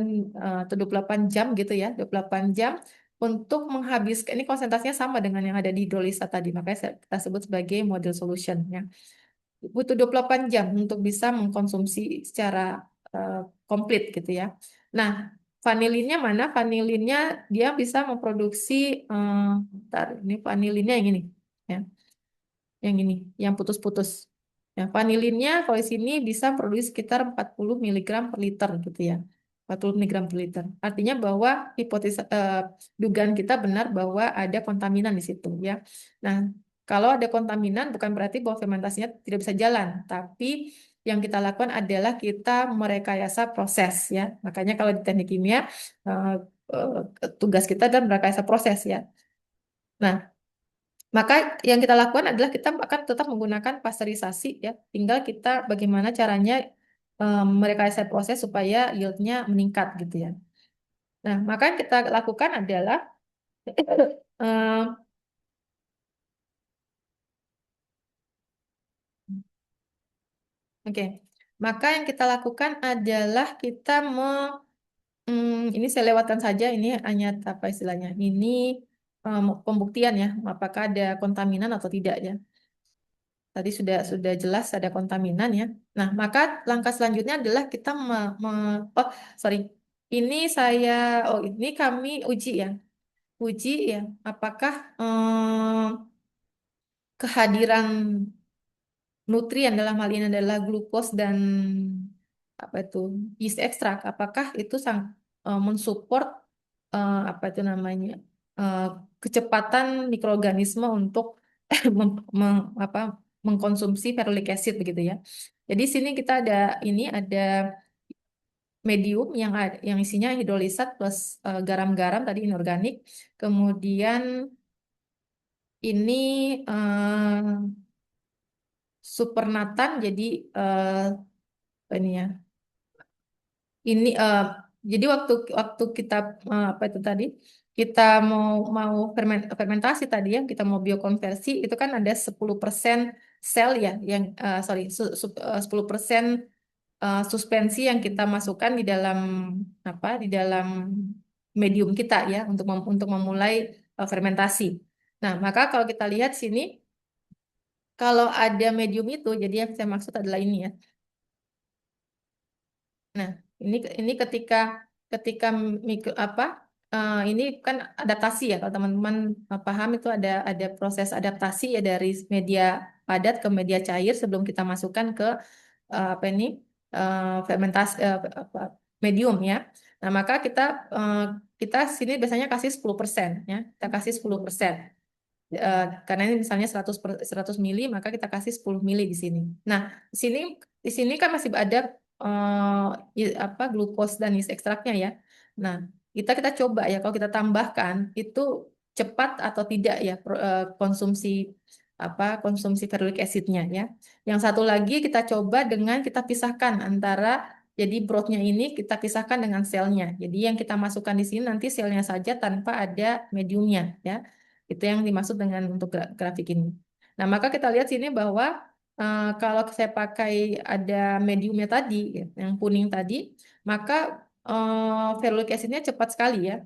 atau 28 jam gitu ya, 28 jam untuk menghabiskan ini konsentrasinya sama dengan yang ada di hidrolisa tadi, makanya kita sebut sebagai model solution ya. Butuh 28 jam untuk bisa mengkonsumsi secara eh, komplit gitu ya. Nah, vanilinnya mana? Vanilinnya dia bisa memproduksi bentar, ini vanilinnya yang ini ya. yang ini, yang putus-putus. Ya, vanilinnya kalau di sini bisa produksi sekitar 40 miligram per liter gitu ya. 40 miligram per liter. Artinya bahwa dugaan kita benar bahwa ada kontaminan di situ ya. Nah, kalau ada kontaminan bukan berarti bahwa fermentasinya tidak bisa jalan, tapi yang kita lakukan adalah kita merekayasa proses ya. Makanya kalau di teknik kimia eh, tugas kita adalah merekayasa proses ya. Nah, maka yang kita lakukan adalah kita akan tetap menggunakan pasteurisasi ya. Tinggal kita bagaimana caranya merekayasa proses supaya yieldnya meningkat gitu ya. Nah, maka yang kita lakukan adalah eh, oke. Maka yang kita lakukan adalah kita ini saya lewatkan saja ini hanya apa istilahnya. Ini pembuktian ya, apakah ada kontaminan atau tidak ya. Tadi sudah jelas ada kontaminan ya. Nah, maka langkah selanjutnya adalah kita oh sorry, ini saya ini kami uji ya, uji ya, apakah kehadiran nutrien dalam hal ini adalah glukos dan apa itu yeast extract, apakah itu mensupport apa itu namanya eh, kecepatan mikroorganisme untuk apa mengkonsumsi ferulic acid begitu ya. Jadi sini kita ada medium yang isinya hidrolisat plus garam-garam tadi inorganik. Kemudian ini supernatan jadi eh, apa ini ya. Ini jadi waktu waktu kita apa itu tadi kita mau mau fermentasi tadi ya kita mau biokonversi itu kan ada 10% sel ya yang 10% suspensi yang kita masukkan di dalam apa di dalam medium kita ya untuk memulai fermentasi. Nah, maka kalau kita lihat sini kalau ada medium itu jadi yang saya maksud adalah ini ya. Nah, ini ketika ketika apa ini kan adaptasi ya kalau teman-teman paham itu ada proses adaptasi ya dari media padat ke media cair sebelum kita masukkan ke apa ini fermentasi apa, medium ya. Nah, maka eh, kita sini biasanya kasih 10% ya. Kita kasih 10%. Karena ini misalnya 100 mili, maka kita kasih 10 mili di sini. Nah, di sini kan masih ada apa glukos dan yeast ekstraknya ya. Nah, kita coba ya kalau kita tambahkan itu cepat atau tidak ya konsumsi konsumsi ferulic acidnya ya. Yang satu lagi kita coba dengan kita pisahkan antara jadi brothnya ini kita pisahkan dengan selnya. Jadi yang kita masukkan di sini nanti selnya saja tanpa ada mediumnya ya. Itu yang dimaksud dengan untuk grafik ini. Nah, maka kita lihat sini bahwa kalau saya pakai ada mediumnya tadi, ya, yang kuning tadi, maka ferulic acidnya cepat sekali ya.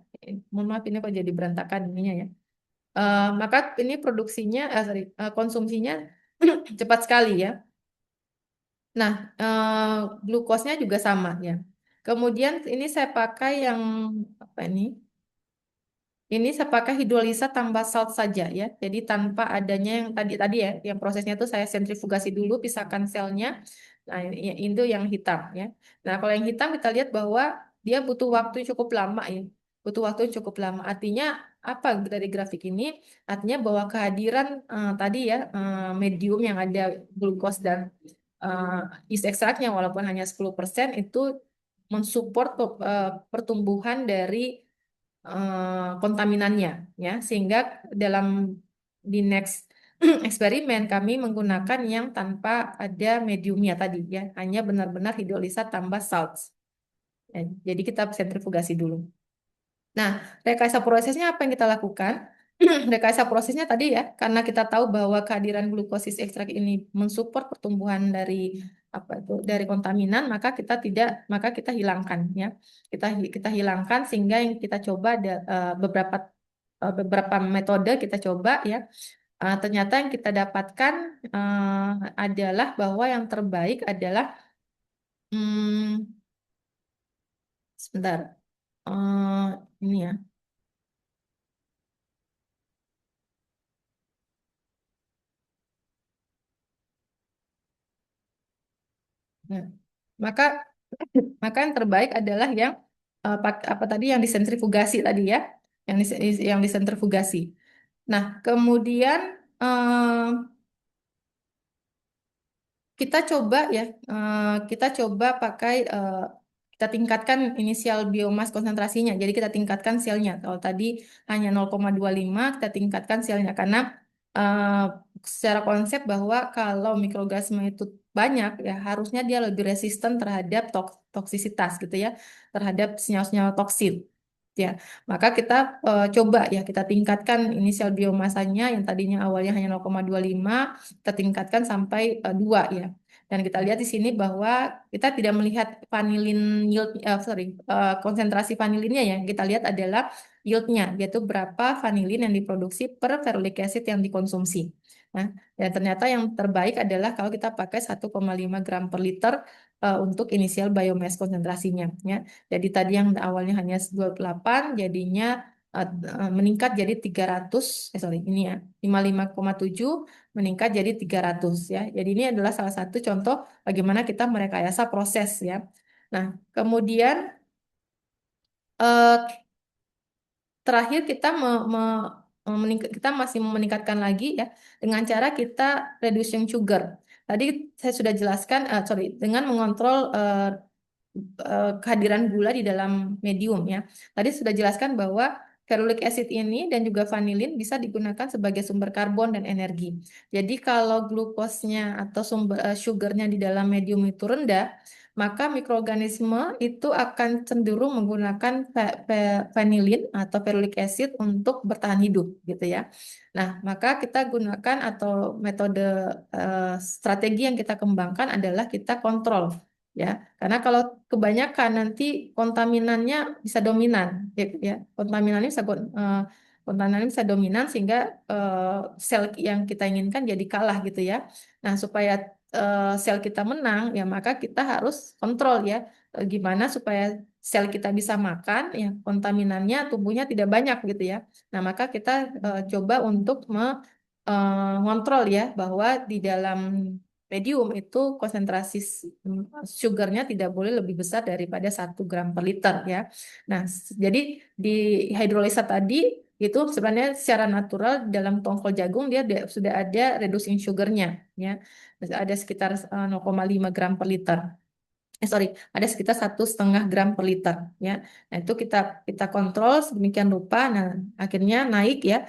Mohon maaf ini kok jadi berantakan ininya ya. Maka ini produksinya, konsumsinya cepat sekali ya. Nah, glukosnya juga sama ya. Kemudian ini saya pakai yang apa ini? Ini saya pakai hidrolisa tambah salt saja ya. Jadi tanpa adanya yang tadi tadi ya, yang prosesnya itu saya sentrifugasi dulu, pisahkan selnya. Nah, itu yang hitam ya. Nah, kalau yang hitam kita lihat bahwa dia butuh waktu yang cukup lama ya. Butuh waktu yang cukup lama. Artinya apa dari grafik ini? Artinya bahwa kehadiran tadi ya medium yang ada glukos dan yeast ekstraknya walaupun hanya 10% itu mensupport pertumbuhan dari kontaminannya ya sehingga dalam di next eksperimen kami menggunakan yang tanpa ada mediumnya tadi ya hanya benar-benar hidrolisa tambah salts. Ya, jadi kita sentrifugasi dulu. Nah, rekayasa prosesnya apa yang kita lakukan? Rekayasa prosesnya tadi ya, karena kita tahu bahwa kehadiran glukosis ekstrak ini mensupport pertumbuhan dari apa itu dari kontaminan, maka kita hilangkan ya. Kita hilangkan sehingga yang kita coba ada beberapa metode kita coba ya. Ternyata yang kita dapatkan adalah bahwa yang terbaik adalah hmm, sebentar. Ini ya. Nah, maka maka yang terbaik adalah yang apa tadi yang disentrifugasi tadi ya, yang disentrifugasi. Nah, kemudian kita coba ya, kita coba pakai kita tingkatkan inisial biomas konsentrasinya. Jadi kita tingkatkan selnya. Kalau tadi hanya 0,25, kita tingkatkan selnya karena eh, secara konsep bahwa kalau mikroorganisme itu banyak ya harusnya dia lebih resisten terhadap toksisitas gitu ya, terhadap senyawa-senyawa toksin. Ya, maka kita coba ya kita tingkatkan inisial biomasanya yang tadinya awalnya hanya 0,25 kita tingkatkan sampai 2 ya. Dan kita lihat di sini bahwa kita tidak melihat vanilin yield, konsentrasi vanilinnya ya. Yang kita lihat adalah yieldnya, yaitu berapa vanilin yang diproduksi per ferulic acid yang dikonsumsi. Nah, dan ternyata yang terbaik adalah kalau kita pakai 1,5 gram per liter untuk inisial biomass konsentrasinya. Ya. Jadi tadi yang awalnya hanya 28, jadinya meningkat jadi 300, ini ya, 55,7 meningkat jadi 300 ya. Jadi ini adalah salah satu contoh bagaimana kita merekayasa proses ya. Nah, kemudian eh, terakhir kita kita masih meningkatkan lagi ya dengan cara kita reducing sugar. Tadi saya sudah jelaskan, sorry, dengan mengontrol kehadiran gula di dalam medium ya. Tadi sudah jelaskan bahwa ferulic acid ini dan juga vanilin bisa digunakan sebagai sumber karbon dan energi. Jadi kalau glukosnya atau sumber sugarnya di dalam medium itu rendah, maka mikroorganisme itu akan cenderung menggunakan vanilin atau ferulic acid untuk bertahan hidup gitu ya. Nah, maka kita gunakan atau metode strategi yang kita kembangkan adalah kita kontrol ya. Karena kalau kebanyakan nanti kontaminannya bisa dominan, ya. Kontaminannya kontaminannya bisa dominan sehingga sel yang kita inginkan jadi kalah gitu ya. Nah, supaya sel kita menang, ya maka kita harus kontrol ya, gimana supaya sel kita bisa makan, ya kontaminannya tumbuhnya tidak banyak gitu ya. Nah, maka kita coba untuk mengontrol ya bahwa di dalam medium itu konsentrasi sugarnya tidak boleh lebih besar daripada 1 gram per liter ya. Nah, jadi di hidrolisa tadi itu sebenarnya secara natural dalam tongkol jagung sudah ada reducing sugarnya ya. Ada sekitar 0,5 gram per liter. Sorry, ada sekitar 1,5 gram per liter ya. Nah itu kita kontrol sedemikian rupa. Nah akhirnya naik ya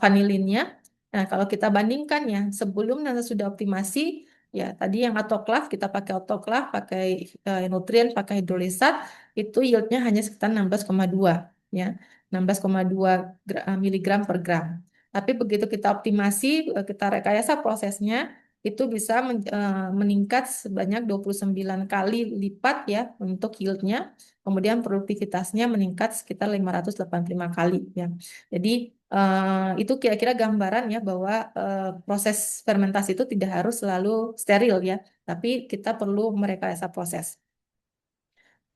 vanilinnya. Nah kalau kita bandingkan ya sebelum dan sudah optimasi ya tadi yang autoclave kita pakai autoclave, pakai nutrien, pakai hidrolisat itu yieldnya hanya sekitar 16,2 ya, 16,2 miligram per gram. Tapi begitu kita optimasi, kita rekayasa prosesnya itu bisa meningkat sebanyak 29 kali lipat ya untuk yieldnya. Kemudian produktivitasnya meningkat sekitar 585 kali ya. Jadi itu kira-kira gambaran ya bahwa proses fermentasi itu tidak harus selalu steril ya, tapi kita perlu merekayasa proses.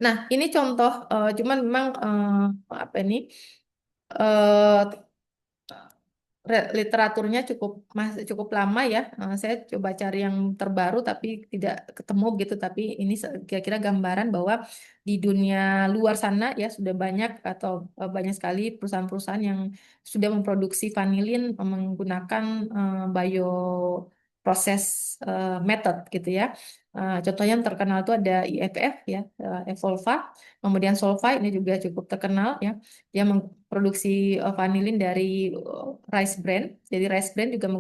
Nah, ini contoh, cuman memang apa ini? eh, literaturnya cukup lama ya. Saya coba cari yang terbaru tapi tidak ketemu gitu. Tapi ini kira-kira gambaran bahwa di dunia luar sana ya sudah banyak atau banyak sekali perusahaan-perusahaan yang sudah memproduksi vanilin menggunakan bioproses method gitu ya. Contohnya yang terkenal itu ada IFF ya, Evolva. Kemudian Solvay ini juga cukup terkenal ya. Dia memproduksi vanilin dari rice bran. Jadi rice bran juga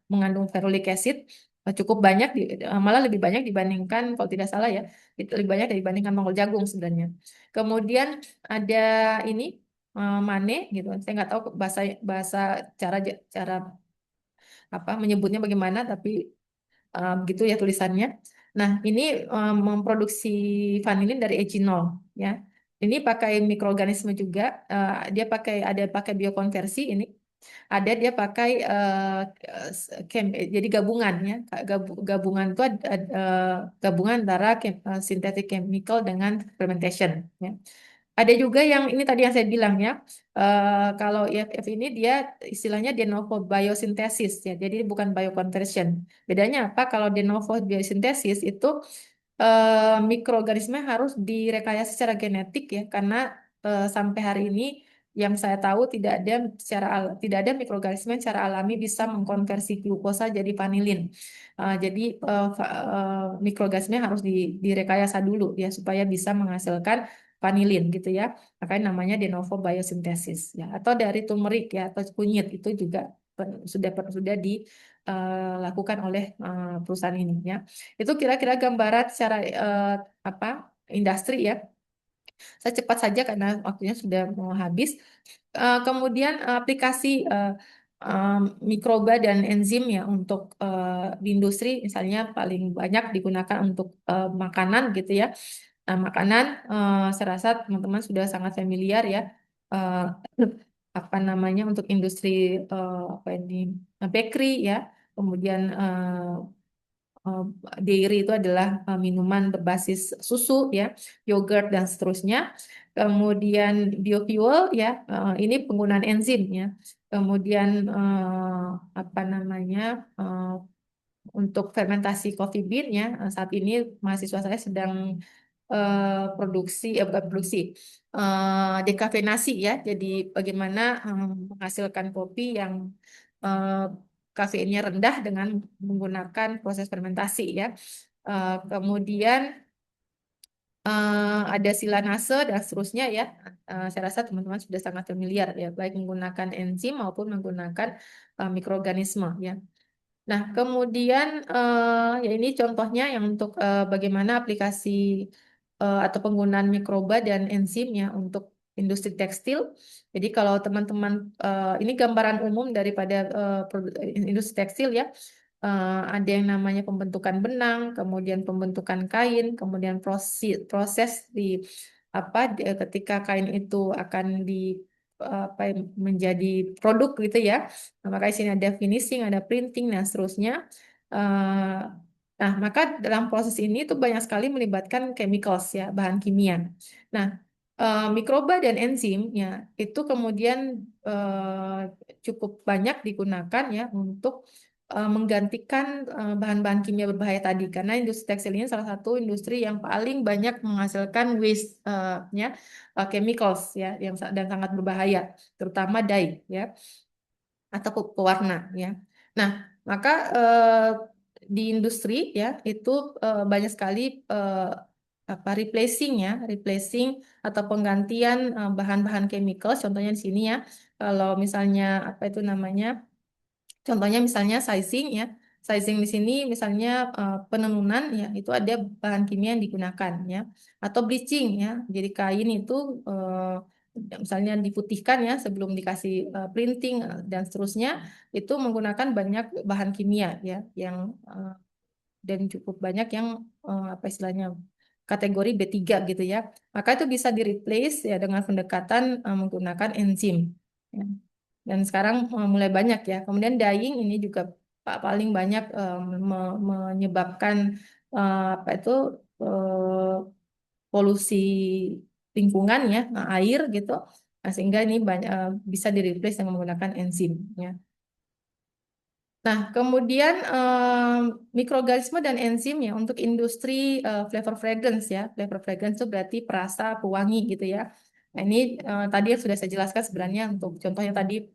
mengandung ferulic acid cukup banyak, malah lebih banyak dibandingkan kalau tidak salah ya, itu lebih banyak dibandingkan mangkok jagung sebenarnya. Kemudian ada ini mane gitu. Saya nggak tahu bahasa bahasa cara cara apa menyebutnya bagaimana, tapi begitu ya tulisannya. Nah, ini memproduksi vanilin dari eginol ya. Ini pakai mikroorganisme juga. Dia pakai biokonversi ini. Ada dia pakai jadi gabungan ya. Gabungan itu gabungan antara synthetic chemical dengan fermentation ya. Ada juga yang ini tadi yang saya bilang ya, kalau EFF ini dia istilahnya de novo biosintesis ya, jadi bukan bioconversion. Bedanya apa? Kalau de novo biosintesis itu mikroorganisme harus direkayasa secara genetik ya, karena sampai hari ini yang saya tahu tidak ada mikroorganisme yang secara alami bisa mengkonversi glukosa jadi vanilin. Jadi mikroorganisme harus direkayasa dulu ya supaya bisa menghasilkan vanilin gitu ya. Makanya namanya de novo biosintesis ya. Atau dari turmeric ya atau kunyit itu juga sudah dilakukan oleh perusahaan ini ya. Itu kira-kira gambaran secara apa industri ya. Saya cepat saja karena waktunya sudah mau habis. Kemudian aplikasi eh, mikroba dan enzim ya untuk di industri misalnya paling banyak digunakan untuk makanan gitu ya. Nah, makanan saya rasa teman-teman sudah sangat familiar ya. Eh, apa namanya untuk industri apa ini bakery ya. Kemudian eh, dairy itu adalah minuman berbasis susu ya, yogurt dan seterusnya. Kemudian biofuel ya, ini penggunaan enzim ya. Kemudian apa namanya untuk fermentasi coffee bean ya, saat ini mahasiswa saya sedang bukan produksi, dekafeinasi ya. Jadi bagaimana menghasilkan kopi yang eh, kafeinnya rendah dengan menggunakan proses fermentasi ya. Kemudian ada silanase dan seterusnya ya. Saya rasa teman-teman sudah sangat familiar ya, baik menggunakan enzim maupun menggunakan mikroorganisme ya. Nah, kemudian ya ini contohnya yang untuk bagaimana aplikasi atau penggunaan mikroba dan enzimnya untuk industri tekstil. Jadi kalau teman-teman ini gambaran umum daripada industri tekstil ya. Ada yang namanya pembentukan benang, kemudian pembentukan kain, kemudian proses di ketika kain itu akan di apa menjadi produk gitu ya. Nah, maka di sini ada finishing, ada printing, dan seterusnya. Eh, Nah, maka dalam proses ini itu banyak sekali melibatkan chemicals ya, bahan kimia. Nah, mikroba dan enzim ya itu kemudian cukup banyak digugakan ya untuk menggantikan bahan-bahan kimia berbahaya tadi karena industri tekstil ini salah satu industri yang paling banyak menghasilkan waste-nya chemicals ya dan sangat berbahaya terutama dye ya atau pewarna ya. Nah, maka di industri ya itu banyak sekali replacing atau penggantian bahan-bahan chemical. Contohnya di sini ya, kalau misalnya apa itu namanya, contohnya misalnya sizing ya, sizing di sini misalnya penenunan ya itu ada bahan kimia yang digunakan ya, atau bleaching ya. Jadi kain itu misalnya diputihkan ya sebelum dikasih printing dan seterusnya itu menggunakan banyak bahan kimia ya yang dan cukup banyak yang apa istilahnya kategori B3 gitu ya. Maka itu bisa di replace ya dengan pendekatan menggunakan enzim. Ya. Dan sekarang mulai banyak ya. Kemudian dyeing ini juga paling banyak menyebabkan apa itu polusi lingkungan ya, air gitu. Nah, sehingga ini banyak, bisa di replace dengan menggunakan enzim ya. Nah, kemudian mikroorganisme dan enzim ya untuk industri flavor fragrance ya. Flavor fragrance itu berarti perasa, pewangi gitu ya. Nah, ini tadi yang sudah saya jelaskan sebenarnya untuk contohnya tadi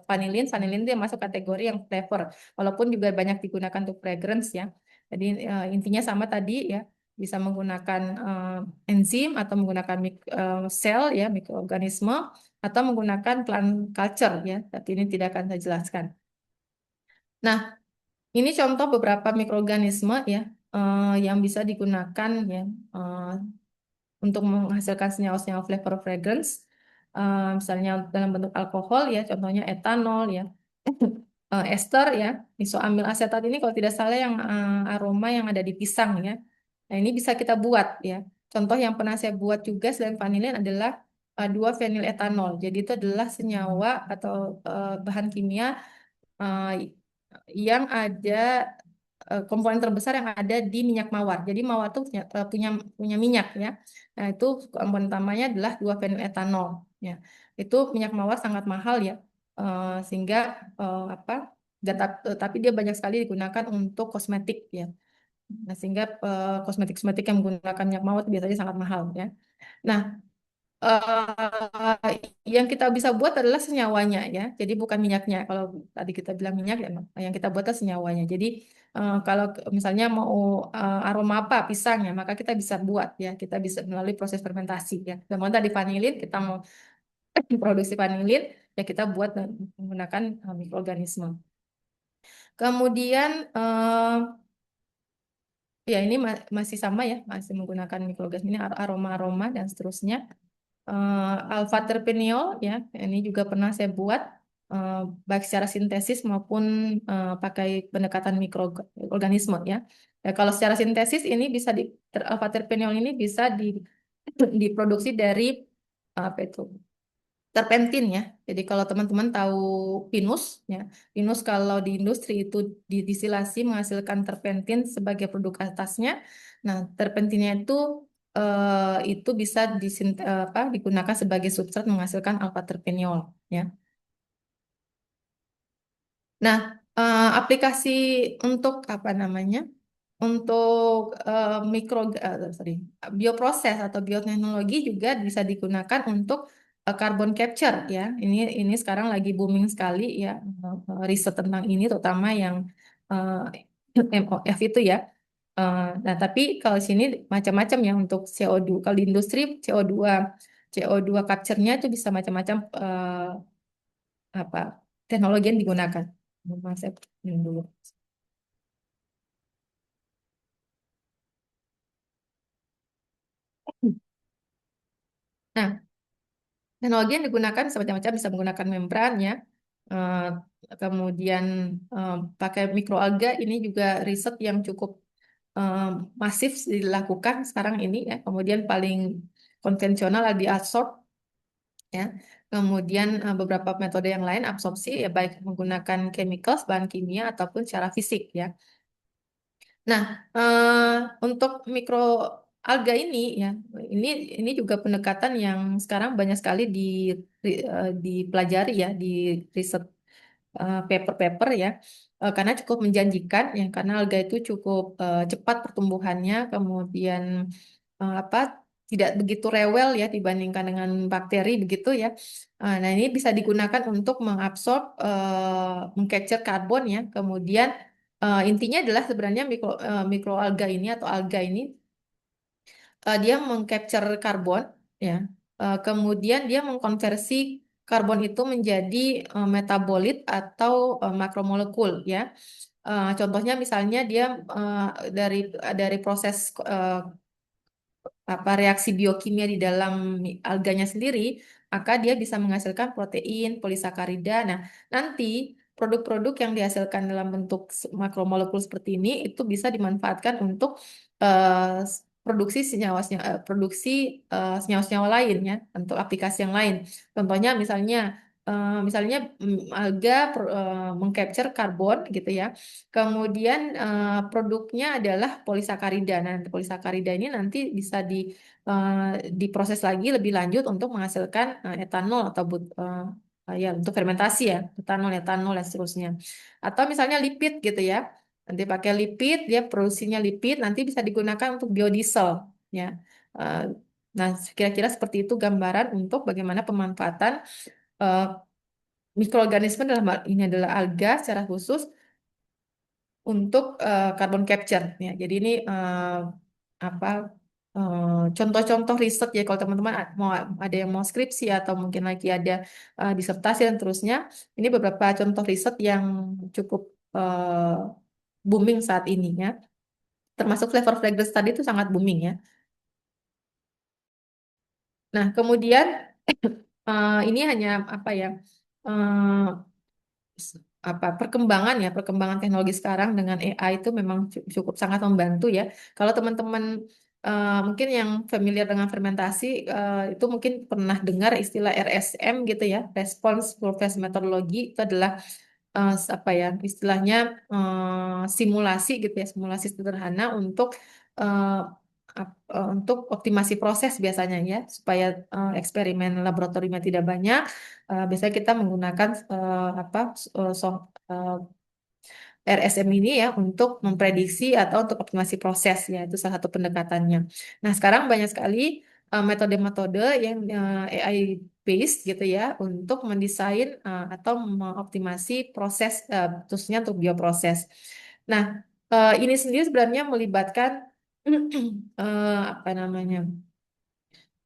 vanilin, vanilin itu yang masuk kategori yang flavor, walaupun juga banyak digunakan untuk fragrance ya. Jadi intinya sama tadi ya, bisa menggunakan enzim atau menggunakan sel ya, mikroorganisme atau menggunakan plant culture ya. Tapi ini tidak akan saya jelaskan. Nah, ini contoh beberapa mikroorganisme ya yang bisa digunakan ya eh, untuk menghasilkan senyawa-senyawa flavor fragrance. Misalnya dalam bentuk alkohol ya, contohnya etanol ya, ester ya, isoamil asetat ini kalau tidak salah yang aroma yang ada di pisang ya. Nah, ini bisa kita buat ya. Contoh yang pernah saya buat juga selain vanilin adalah 2-feniletanol. Jadi itu adalah senyawa atau bahan kimia eh, yang ada komponen terbesar yang ada di minyak mawar. Jadi mawar itu punya punya minyak ya. Nah, itu komponen utamanya adalah 2-fenil etanol ya. Itu minyak mawar sangat mahal ya. Sehingga apa? Tapi dia banyak sekali digunakan untuk kosmetik ya. Nah, sehingga kosmetik-kosmetik yang menggunakan minyak mawar itu biasanya sangat mahal ya. Nah, yang kita bisa buat adalah senyawanya ya. Jadi bukan minyaknya. Kalau tadi kita bilang minyak ya, yang kita buat adalah senyawanya. Jadi kalau misalnya mau aroma apa pisang ya, maka kita bisa buat ya. Kita bisa melalui proses fermentasi ya. Kemudian tadi vanilin, kita mau produksi vanilin ya kita buat menggunakan mikroorganisme. Kemudian ya ini masih sama ya, masih menggunakan mikroorganisme ini aroma-aroma dan seterusnya. Alpha terpineol ya ini juga pernah saya buat eh, baik secara sintesis maupun pakai pendekatan mikroorganisme ya. Ya, kalau secara sintesis ini bisa alpha terpineol ini bisa diproduksi dari apa itu terpentin ya. Jadi kalau teman-teman tahu pinus ya, pinus kalau di industri itu distilasi menghasilkan terpentin sebagai produk atasnya. Nah, terpentinnya itu bisa digunakan sebagai substrat menghasilkan alfa terpeniol ya. Nah, aplikasi untuk apa namanya? Untuk sorry, bioproses atau bioteknologi juga bisa digunakan untuk carbon capture ya. Ini sekarang lagi booming sekali ya riset tentang ini terutama yang MOF itu ya. Nah, tapi kalau sini macam-macam ya untuk CO2. Kalau di industri CO2 capture-nya itu bisa macam-macam apa teknologi yang digunakan. Saya minum dulu. Nah, teknologi yang digunakan bisa macam-macam, bisa menggunakan membran ya. Eh, Kemudian pakai mikroalga ini juga riset yang cukup eh, masif dilakukan sekarang ini ya. Kemudian paling konvensional adalah diadsorb ya. Kemudian beberapa metode yang lain absorpsi ya baik menggunakan chemicals bahan kimia ataupun secara fisik ya. Nah, untuk mikroalga ini ya, ini ini juga pendekatan yang sekarang banyak sekali dipelajari ya di riset paper-paper ya, karena cukup menjanjikan ya, karena alga itu cukup cepat pertumbuhannya, kemudian apa tidak begitu rewel ya dibandingkan dengan bakteri begitu ya. Nah, ini bisa digunakan untuk mengabsorb, mengcapture karbon ya, kemudian intinya adalah sebenarnya mikroalga ini atau alga ini dia mengcapture karbon ya. Kemudian dia mengkonversi karbon itu menjadi metabolit atau makromolekul ya. Contohnya misalnya dia dari proses reaksi biokimia di dalam alganya sendiri, maka dia bisa menghasilkan protein, polisakarida. Nah, nanti produk-produk yang dihasilkan dalam bentuk makromolekul seperti ini itu bisa dimanfaatkan untuk produksi senyawa-senyawa lain ya, untuk aplikasi yang lain. Contohnya misalnya alga mengcapture karbon gitu ya. Kemudian produknya adalah polisakarida. Nah, polisakarida ini nanti bisa diproses lagi lebih lanjut untuk menghasilkan etanol atau ya untuk fermentasi ya, etanol dan seterusnya. Atau misalnya lipid gitu ya. Nanti pakai lipid, dia produksinya lipid, nanti bisa digunakan untuk biodiesel ya. Eh, Nah, kira-kira seperti itu gambaran untuk bagaimana pemanfaatan eh, mikroorganisme dalam hal ini adalah alga secara khusus untuk carbon capture ya. Jadi ini apa contoh-contoh riset ya kalau teman-teman mau ada yang mau skripsi atau mungkin lagi ada disertasi dan terusnya. Ini beberapa contoh riset yang cukup booming saat ini ya. Termasuk flavor fragrance tadi itu sangat booming ya. Nah, kemudian ini hanya apa ya? eh, perkembangan teknologi sekarang dengan AI itu memang cukup sangat membantu ya. Kalau teman-teman mungkin yang familiar dengan fermentasi itu mungkin pernah dengar istilah RSM gitu ya, Response Process Methodology itu adalah apa ya istilahnya simulasi gitu ya, simulasi sederhana untuk eh, untuk optimasi proses biasanya ya, supaya eksperimen laboratoriumnya tidak banyak. Biasanya kita menggunakan apa RSM ini ya untuk memprediksi atau untuk optimasi proses ya, itu salah satu pendekatannya. Nah, sekarang banyak sekali metode-metode yang AI based gitu ya untuk mendesain atau mengoptimasi proses khususnya untuk bioproses. Nah, ini sendiri sebenarnya melibatkan apa namanya?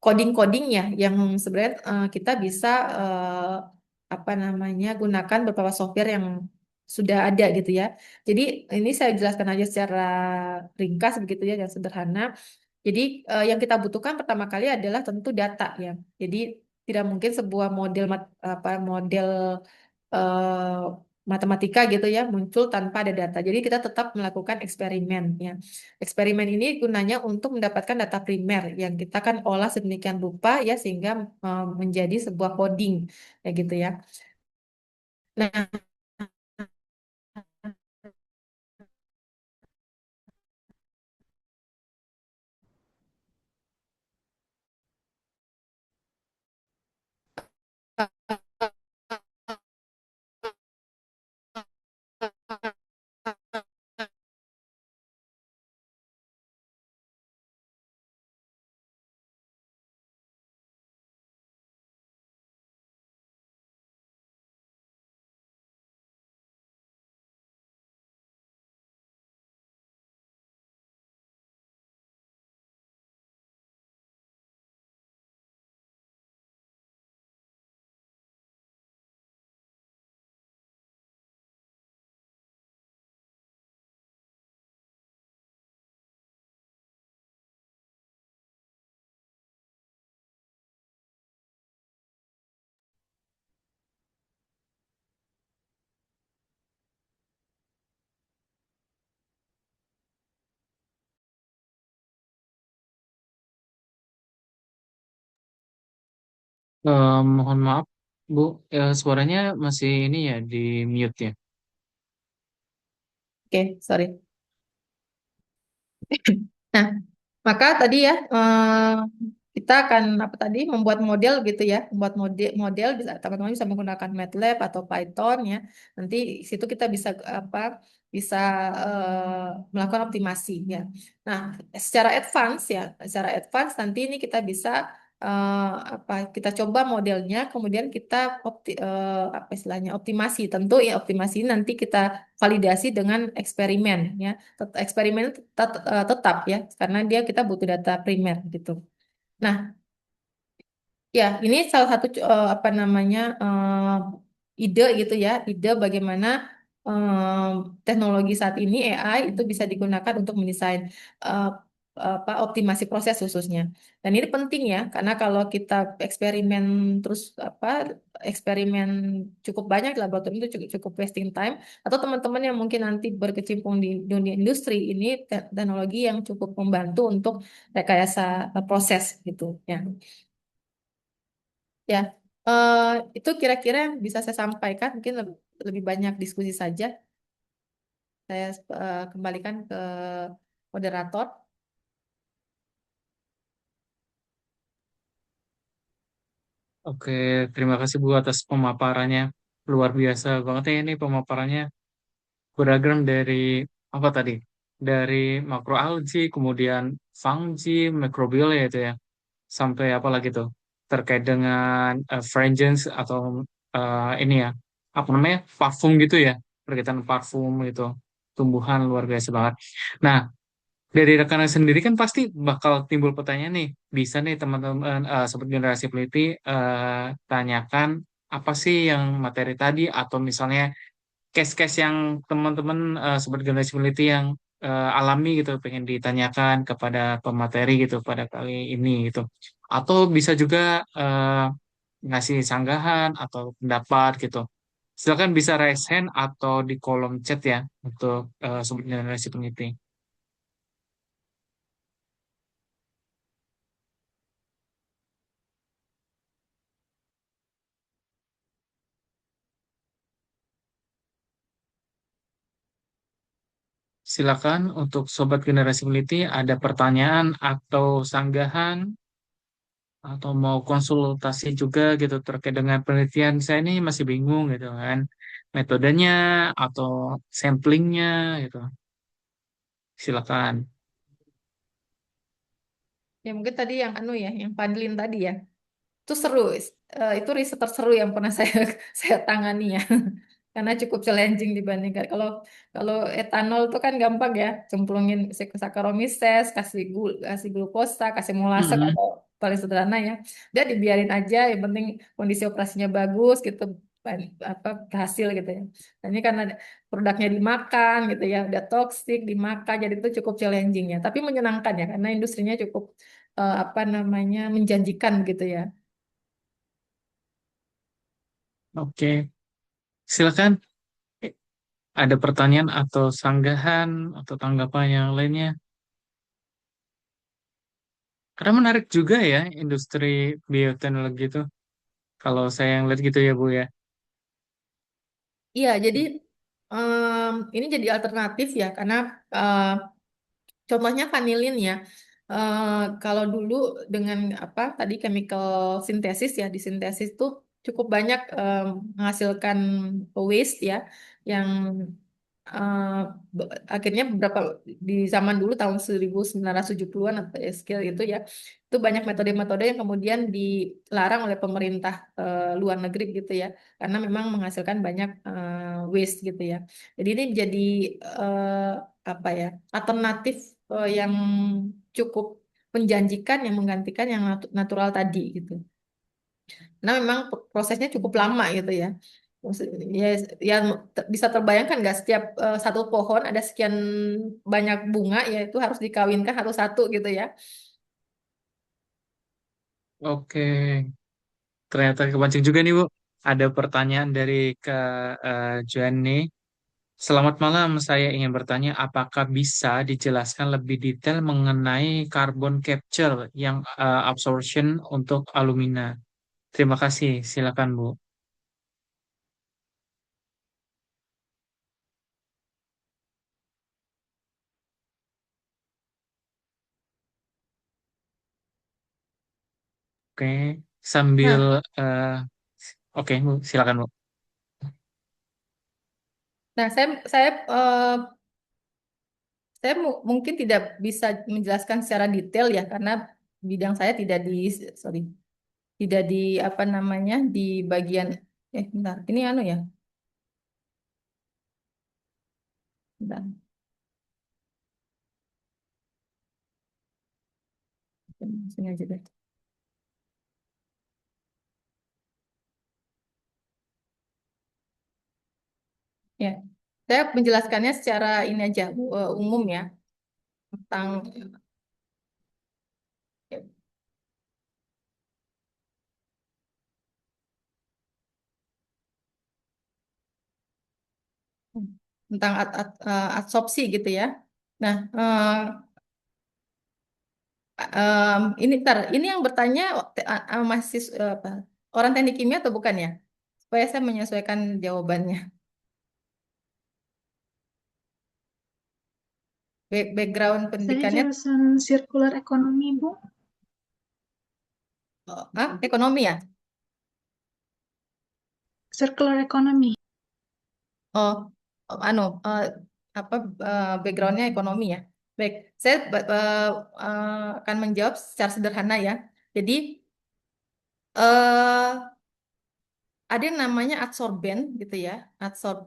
Coding-coding ya yang sebenarnya kita bisa apa namanya gunakan beberapa software yang sudah ada gitu ya. Jadi ini saya jelaskan aja secara ringkas begitu ya yang sederhana. Jadi yang kita butuhkan pertama kali adalah tentu data ya. Jadi tidak mungkin sebuah model apa model eh, matematika gitu ya muncul tanpa ada data. Jadi kita tetap melakukan eksperimen ya. Eksperimen ini gunanya untuk mendapatkan data primer yang kita kan olah sedemikian rupa ya sehingga menjadi sebuah coding ya gitu ya. Nah, Mohon maaf, Bu, suaranya masih ini ya di mute ya. oke, sorry. Nah, maka tadi ya kita akan apa tadi membuat model gitu ya, membuat model bisa teman-teman bisa menggunakan MATLAB atau Python ya. Nanti di situ kita bisa apa bisa melakukan optimasi ya. Nah, secara advance ya, secara advance nanti ini kita bisa apa kita coba modelnya, kemudian kita apa istilahnya optimasi. Tentu ya optimasi ini nanti kita validasi dengan eksperimen ya eksperimen tetap ya karena dia kita butuh data primer gitu. Nah, ya ini salah satu apa namanya ide gitu ya, ide bagaimana teknologi saat ini AI itu bisa digunakan untuk mendesain eh, apa optimasi proses khususnya. Dan ini penting ya karena kalau kita eksperimen terus apa eksperimen cukup banyak di laboratorium itu cukup, cukup wasting time atau teman-teman yang mungkin nanti berkecimpung di dunia industri ini teknologi yang cukup membantu untuk rekayasa proses gitu ya. Ya, eh, itu kira-kira yang bisa saya sampaikan. Mungkin lebih banyak diskusi saja. Saya kembalikan ke moderator. Oke, terima kasih Bu atas pemaparannya. Luar biasa banget ya ini pemaparannya. Beragam dari apa tadi? Dari makroalgae, kemudian fungi, mikrobiota itu ya. Sampai apa lagi tuh? Terkait dengan fragrance atau ini ya. Apa namanya? Parfum gitu ya. Berkaitan parfum gitu. Tumbuhan luar biasa banget. Nah, dari rekanan sendiri kan pasti bakal timbul pertanyaan nih. Bisa nih teman-teman sobat generasi peneliti tanyakan apa sih yang materi tadi atau misalnya case-case yang teman-teman sobat generasi peneliti yang alami gitu pengen ditanyakan kepada pemateri gitu pada kali ini gitu. Atau bisa juga ngasih sanggahan atau pendapat gitu. Silakan bisa raise hand atau di kolom chat ya untuk sobat generasi peneliti. silakan untuk Sobat Generasi Peneliti ada pertanyaan atau sanggahan atau mau konsultasi juga gitu terkait dengan penelitian saya ini masih bingung gitu kan metodenya atau samplingnya gitu. Silakan. Ya mungkin tadi yang anu ya, yang Fadlin tadi ya. Itu seru. Itu riset terseru yang pernah saya saya tangani ya. Karena cukup challenging dibandingkan kalau kalau etanol itu kan gampang ya, cemplungin Saccharomyces, kasih glukosa, kasih molase Mm-mm. atau paling sederhana ya. Udah dibiarin aja, yang penting kondisi operasinya bagus gitu, apa berhasil gitu ya. Dan ini karena produknya dimakan gitu ya, udah toksik dimakan, jadi itu cukup challenging ya. Tapi menyenangkan ya, karena industrinya cukup apa namanya menjanjikan gitu ya. Oke, silakan. Ada pertanyaan atau sanggahan atau tanggapan yang lainnya? Karena menarik juga ya industri bioteknologi itu. Kalau saya yang lihat gitu ya Bu ya. Iya, jadi ini jadi alternatif ya, karena eh, contohnya vanilin ya. Kalau dulu dengan apa tadi chemical sintesis ya, disintesis tuh cukup banyak menghasilkan waste ya, yang eh, akhirnya beberapa di zaman dulu tahun 1970-an atau skill itu ya, itu banyak metode-metode yang kemudian dilarang oleh pemerintah luar negeri gitu ya, karena memang menghasilkan banyak waste gitu ya. Jadi ini jadi eh, apa ya alternatif yang cukup menjanjikan yang menggantikan yang natural tadi gitu. Nah, memang prosesnya cukup lama gitu ya. Ya, ya bisa terbayangkan nggak setiap satu pohon ada sekian banyak bunga, ya itu harus dikawinkan harus satu gitu ya. Oke, ternyata kepancing juga nih Bu. Ada pertanyaan dari Kak Joanne. Selamat malam, saya ingin bertanya apakah bisa dijelaskan lebih detail mengenai carbon capture yang absorption untuk alumina. Terima kasih, silakan Bu. Oke, sambil Nah, eh, oke Bu, silakan Bu. nah, saya mungkin tidak bisa menjelaskan secara detail ya, karena bidang saya tidak di sorry tidak di apa namanya di bagian bentar ini anu ya, bentar, sini aja deh. Ya, saya menjelaskannya secara ini aja umum ya, tentang tentang adsorpsi gitu ya. Nah, ini ntar ini yang bertanya masih apa, orang teknik kimia atau bukan ya? Supaya saya menyesuaikan jawabannya. Background Saya pendidikannya jurusan sirkular ekonomi, Bu. ekonomi ya? Circular ekonomi. Oh, anu apa backgroundnya ekonomi ya? Baik, saya akan menjawab secara sederhana ya. Jadi ada yang namanya adsorben gitu ya.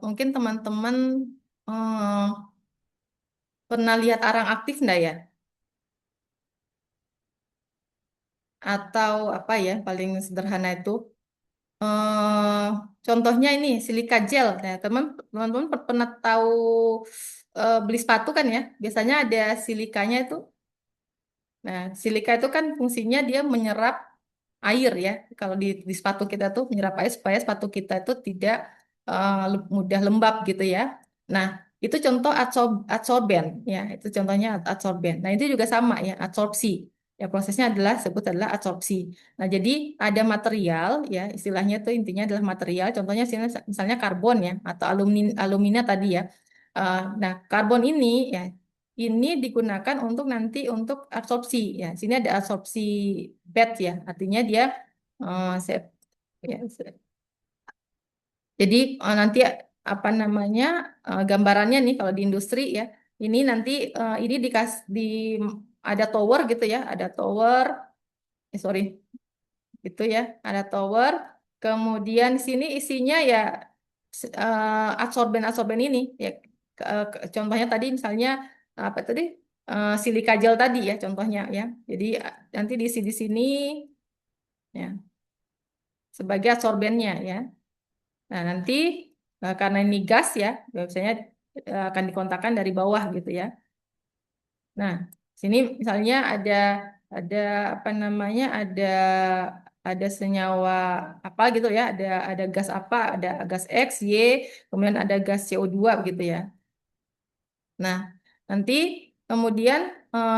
Mungkin teman-teman eh, pernah lihat arang aktif enggak ya? Atau apa ya paling sederhana itu? eh Contohnya ini silika gel. Nah, teman-teman pernah tahu beli sepatu kan ya? Biasanya ada silikanya itu. Nah, silika itu kan fungsinya dia menyerap air ya. Kalau di sepatu kita tuh menyerap air supaya sepatu kita itu tidak mudah lembab gitu ya. Nah, itu contoh adsorben ya. Itu contohnya adsorben. Nah, itu juga sama ya, adsorpsi. Ya, prosesnya sebut adalah adsorpsi. Nah, jadi ada material ya, istilahnya tuh intinya adalah material. Contohnya misalnya karbon ya atau alumina tadi ya. Nah, karbon ini ya, ini digunakan untuk nanti untuk absorpsi ya. Sini ada absorpsi bed ya, artinya dia ya, jadi nanti apa namanya gambarannya nih kalau di industri ya, ini nanti ini di ada tower gitu ya, ada tower, sorry, gitu ya, ada tower. Kemudian sini isinya ya adsorben-adsorben ini ya. Contohnya tadi misalnya apa tadi silika gel tadi ya contohnya ya. Jadi nanti diisi di sini ya sebagai adsorbennya ya. Nah, nanti karena ini gas ya, biasanya akan dikontakkan dari bawah gitu ya. Nah, sini misalnya ada apa namanya? Ada senyawa apa gitu ya, ada gas apa, ada gas X, Y, kemudian ada gas CO2 gitu ya. Nah, nanti kemudian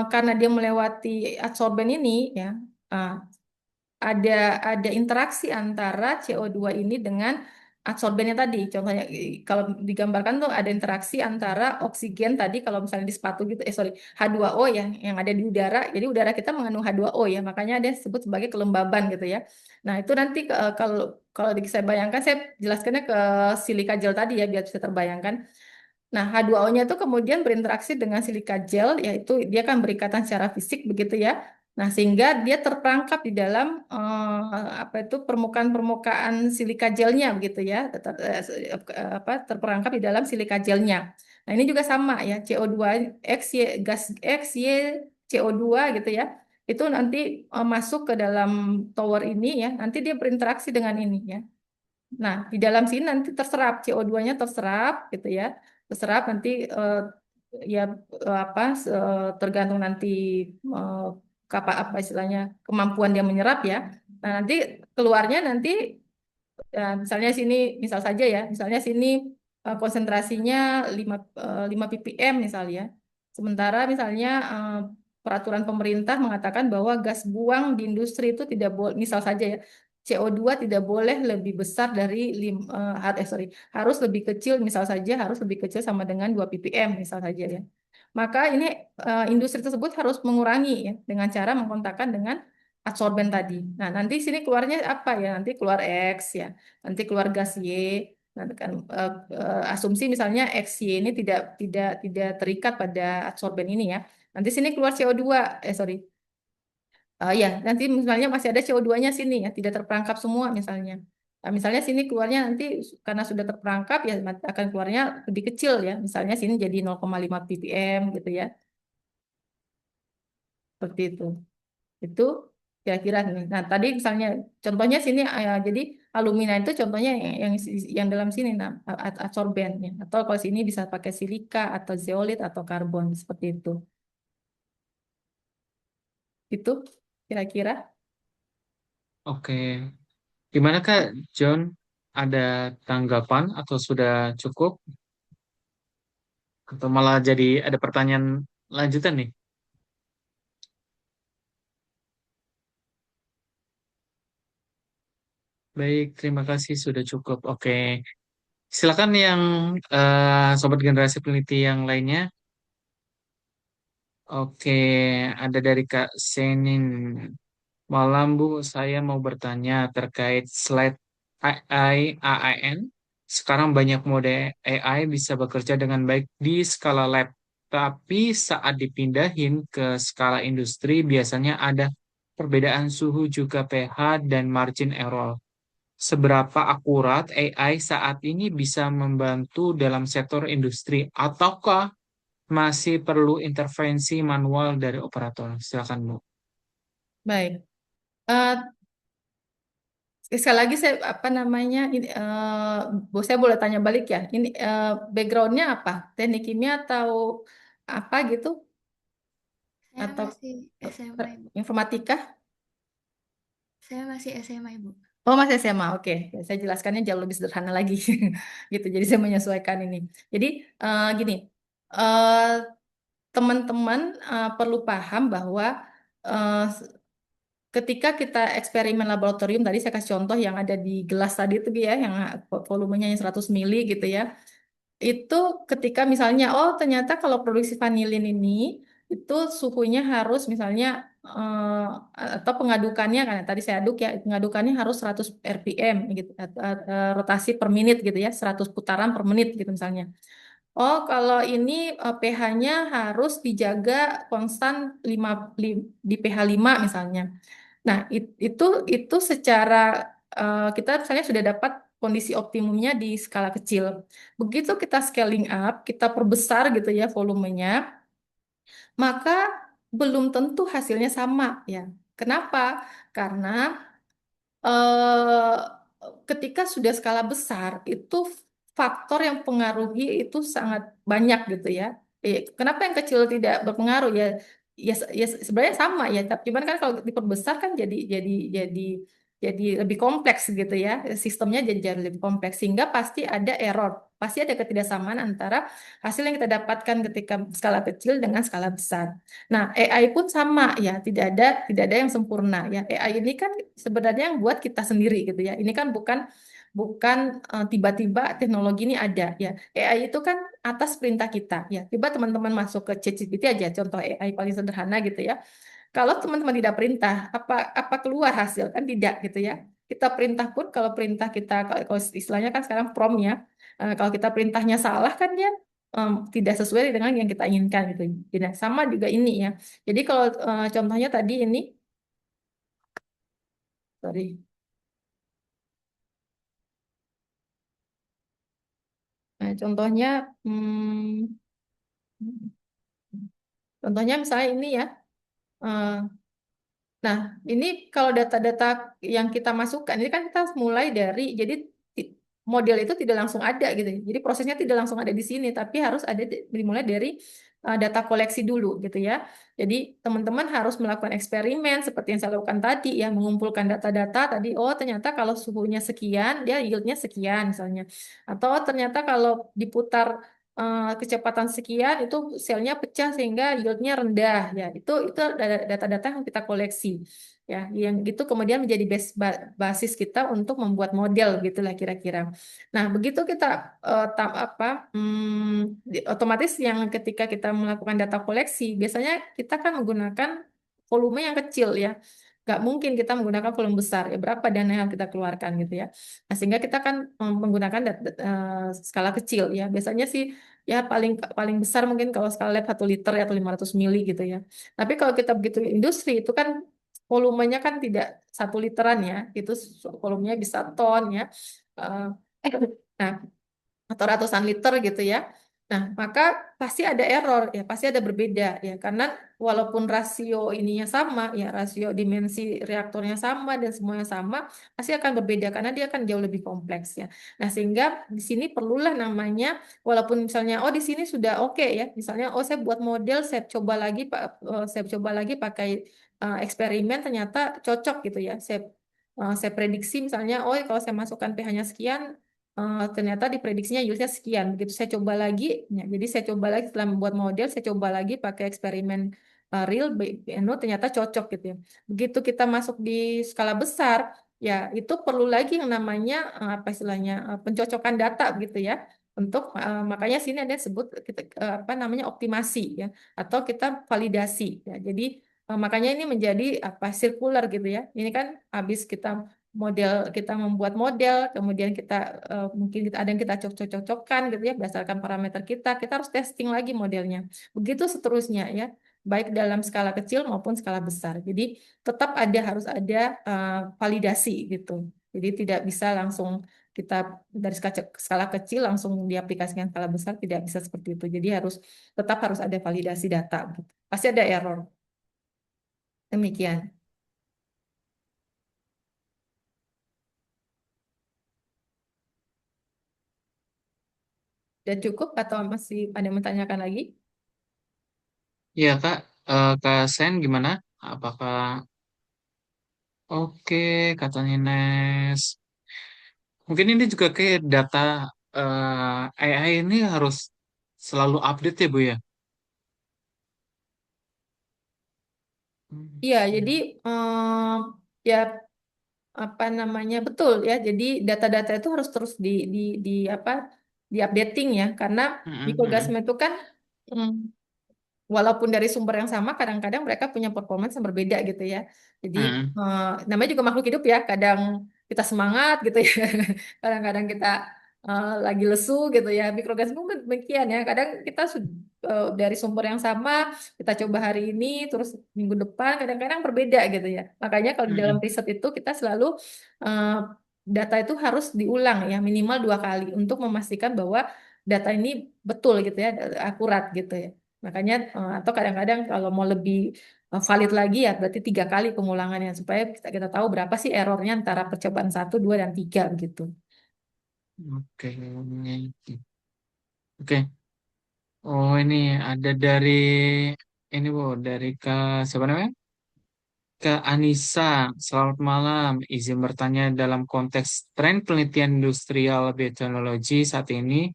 karena dia melewati adsorben ini ya, eh, ada ada interaksi antara CO2 ini dengan adsorbennya tadi. Contohnya kalau digambarkan tuh ada interaksi antara oksigen tadi kalau misalnya di sepatu gitu, sorry, H2O yang ada di udara. Jadi udara kita mengandung H2O ya, makanya ada disebut sebagai kelembaban gitu ya. Nah, itu nanti kalau kalau saya bayangkan saya jelaskannya ke silika gel tadi ya biar bisa terbayangkan. Nah, H2O-nya itu kemudian berinteraksi dengan silika gel, yaitu dia kan berikatan secara fisik begitu ya. Nah, sehingga dia terperangkap di dalam apa itu permukaan-permukaan silika gelnya begitu ya, apa terperangkap di dalam silika gelnya. Nah, ini juga sama ya, CO2 X Y gas X Y CO2 gitu ya. Itu nanti masuk ke dalam tower ini ya, nanti dia berinteraksi dengan ini ya. Nah, di dalam sini nanti terserap CO2-nya terserap gitu ya. Terserap nanti ya apa tergantung nanti eh, apa istilahnya kemampuan dia menyerap ya. Nah, nanti keluarnya nanti misalnya sini misal saja ya, misalnya sini konsentrasinya 5 ppm misalnya. Sementara misalnya peraturan pemerintah mengatakan bahwa gas buang di industri itu tidak boleh, misal saja ya, CO2 tidak boleh lebih besar dari sorry, harus lebih kecil, misal saja harus lebih kecil sama dengan 2 ppm misal saja ya. Maka ini industri tersebut harus mengurangi ya dengan cara mengkontakkan dengan adsorben tadi. Nah, nanti sini keluarnya apa ya? Nanti keluar X ya. Nanti keluar gas Y. Nanti kan asumsi misalnya X Y ini tidak terikat pada adsorben ini ya. Nanti sini keluar CO2, sorry. Ya, nanti misalnya masih ada CO2-nya sini ya, tidak terperangkap semua misalnya. Nah, misalnya sini keluarnya nanti karena sudah terperangkap ya akan keluarnya lebih kecil ya. Misalnya sini jadi 0,5 ppm gitu ya. Seperti itu. Itu kira-kira nih. Nah, tadi misalnya contohnya sini jadi alumina itu contohnya yang dalam sini nah adsorben ya. Atau kalau sini bisa pakai silika atau zeolit atau karbon seperti itu. Itu kira-kira. Oke. Gimana Kak John? Ada tanggapan atau sudah cukup? Atau malah jadi ada pertanyaan lanjutan nih? Baik, terima kasih sudah cukup. Oke. Silakan yang sobat generasi peneliti yang lainnya. Oke, ada dari Kak Senin. Malam Bu, saya mau bertanya terkait slide AIN. Sekarang banyak mode AI bisa bekerja dengan baik di skala lab, tapi saat dipindahin ke skala industri biasanya ada perbedaan suhu juga pH dan margin error. Seberapa akurat AI saat ini bisa membantu dalam sektor industri ataukah masih perlu intervensi manual dari operator? Silakan Bu. Baik. Eh, Sekali lagi saya apa namanya ini saya boleh tanya balik ya. Ini backgroundnya apa? Teknik kimia atau apa gitu? Saya Atau masih SMA, Ibu. informatika? Saya masih SMA, Ibu. Oh, masih SMA. Oke. Ya, saya jelaskannya jauh lebih sederhana lagi. Gitu. Jadi saya menyesuaikan ini. Jadi gini, eh, teman-teman perlu paham bahwa eh, ketika kita eksperimen laboratorium tadi saya kasih contoh yang ada di gelas tadi itu ya, yang volumenya 100 mili gitu ya. itu ketika misalnya, oh ternyata kalau produksi vanilin ini itu suhunya harus misalnya atau pengadukannya kan tadi saya aduk ya pengadukannya harus 100 rpm gitu rotasi per menit gitu ya 100 putaran per menit gitu misalnya. Oh kalau ini pH-nya harus dijaga konstan 5 di pH 5 misalnya. Nah, itu secara kita misalnya sudah dapat kondisi optimumnya di skala kecil. Begitu kita scaling up, kita perbesar gitu ya volumenya, maka belum tentu hasilnya sama ya. Kenapa? Karena eh, ketika sudah skala besar itu faktor yang pengaruhi itu sangat banyak gitu ya. Kenapa yang kecil tidak berpengaruh ya? Ya sebenarnya sama ya, tapi cuman kan kalau diperbesar kan jadi lebih kompleks gitu ya. Sistemnya jadi lebih kompleks sehingga pasti ada error, pasti ada ketidaksamaan antara hasil yang kita dapatkan ketika skala kecil dengan skala besar. Nah, AI pun sama ya, tidak ada yang sempurna ya. AI ini kan sebenarnya yang buat kita sendiri gitu ya. Ini kan bukan bukan tiba-tiba teknologi ini ada ya. AI itu kan atas perintah kita ya. Coba teman-teman masuk ke ChatGPT aja contoh AI paling sederhana gitu ya. Kalau teman-teman tidak perintah, apa keluar hasil kan tidak gitu ya. Kita perintah pun kalau perintah kita kalau istilahnya kan sekarang prompt ya. Kalau kita perintahnya salah kan dia tidak sesuai dengan yang kita inginkan gitu. Jadi sama juga ini ya. Jadi kalau contohnya tadi ini, sorry. Nah, contohnya misalnya ini ya. eh, Nah, ini kalau data-data yang kita masukkan, ini kan kita mulai dari, jadi model itu tidak langsung ada gitu. Jadi prosesnya tidak langsung ada di sini, tapi harus ada dimulai dari data koleksi dulu gitu ya. Jadi teman-teman harus melakukan eksperimen seperti yang saya lakukan tadi ya, mengumpulkan data-data tadi, oh ternyata kalau suhunya sekian, dia yieldnya sekian misalnya. Atau ternyata kalau diputar kecepatan sekian itu selnya pecah sehingga yieldnya rendah ya itu data-data yang kita koleksi ya yang itu kemudian menjadi basis kita untuk membuat model gitulah kira-kira. Nah begitu kita otomatis yang ketika kita melakukan data koleksi biasanya kita kan menggunakan volume yang kecil ya. Nggak mungkin kita menggunakan volume besar ya berapa dana yang kita keluarkan gitu ya. Nah, sehingga kita kan menggunakan skala kecil ya. Biasanya sih ya paling paling besar mungkin kalau skala lab 1 liter atau 500 mili gitu ya. Tapi kalau kita begitu industri itu kan volumenya kan tidak 1 literan ya. Itu volumenya bisa ton ya. Eh, nah, atau ratusan liter gitu ya. Nah, maka pasti ada error ya, pasti ada berbeda ya karena walaupun rasio ininya sama ya, rasio dimensi reaktornya sama dan semuanya sama, pasti akan berbeda karena dia akan jauh lebih kompleks ya. Nah, sehingga di sini perlulah namanya walaupun misalnya oh di sini sudah oke ya, misalnya oh saya buat model, saya coba lagi pakai eksperimen ternyata cocok gitu ya. Saya prediksi misalnya oh kalau saya masukkan pH-nya sekian ternyata diprediksinya yieldnya sekian. Begitu saya coba lagi, ya, jadi saya coba lagi setelah membuat model, saya coba lagi pakai eksperimen real, ternyata cocok gitu ya. Begitu kita masuk di skala besar, ya itu perlu lagi yang namanya apa istilahnya pencocokan data gitu ya. Untuk makanya sini ada disebut kita apa namanya optimasi ya atau kita validasi ya. Jadi makanya ini menjadi apa sirkular gitu ya. Ini kan habis kita membuat model, kemudian kita mungkin ada yang kita cocok-cocokkan gitu ya berdasarkan parameter kita harus testing lagi modelnya. Begitu seterusnya ya, baik dalam skala kecil maupun skala besar. Jadi tetap harus ada validasi gitu. Jadi tidak bisa langsung kita dari skala kecil langsung diaplikasikan skala besar tidak bisa seperti itu. Jadi tetap harus ada validasi data gitu. Pasti ada error. Demikian. Dan cukup atau masih ada yang menanyakan lagi? Iya Kak, Kak Sen gimana? Apakah oke katanya Nes? Mungkin ini juga kayak data AI ini harus selalu update ya Bu ya? Iya, jadi ya apa namanya betul ya. Jadi data-data itu harus terus di apa di updating ya, karena Mm-mm, mm-mm, mikroorganisme itu kan mm, walaupun dari sumber yang sama, kadang-kadang mereka punya performance yang berbeda gitu ya. Jadi mm-mm, namanya juga makhluk hidup ya. Kadang kita semangat gitu ya, kadang-kadang kita lagi lesu gitu ya. Mikroorganisme pun demikian ya. Kadang kita dari sumber yang sama, kita coba hari ini, terus minggu depan, kadang-kadang berbeda gitu ya. Makanya kalau di dalam mm-mm. riset itu kita selalu eh, data itu harus diulang ya, minimal 2 kali untuk memastikan bahwa data ini betul gitu ya, akurat gitu ya. Makanya atau kadang-kadang kalau mau lebih valid lagi ya berarti 3 kali pengulangannya supaya kita tahu berapa sih errornya antara percobaan 1, 2, dan 3 begitu. Oke, oke. Oh, ini ada dari ini Bu, dari Kak siapa namanya? Kak Anissa. Selamat malam. Izin bertanya dalam konteks tren penelitian industrial bioteknologi saat ini,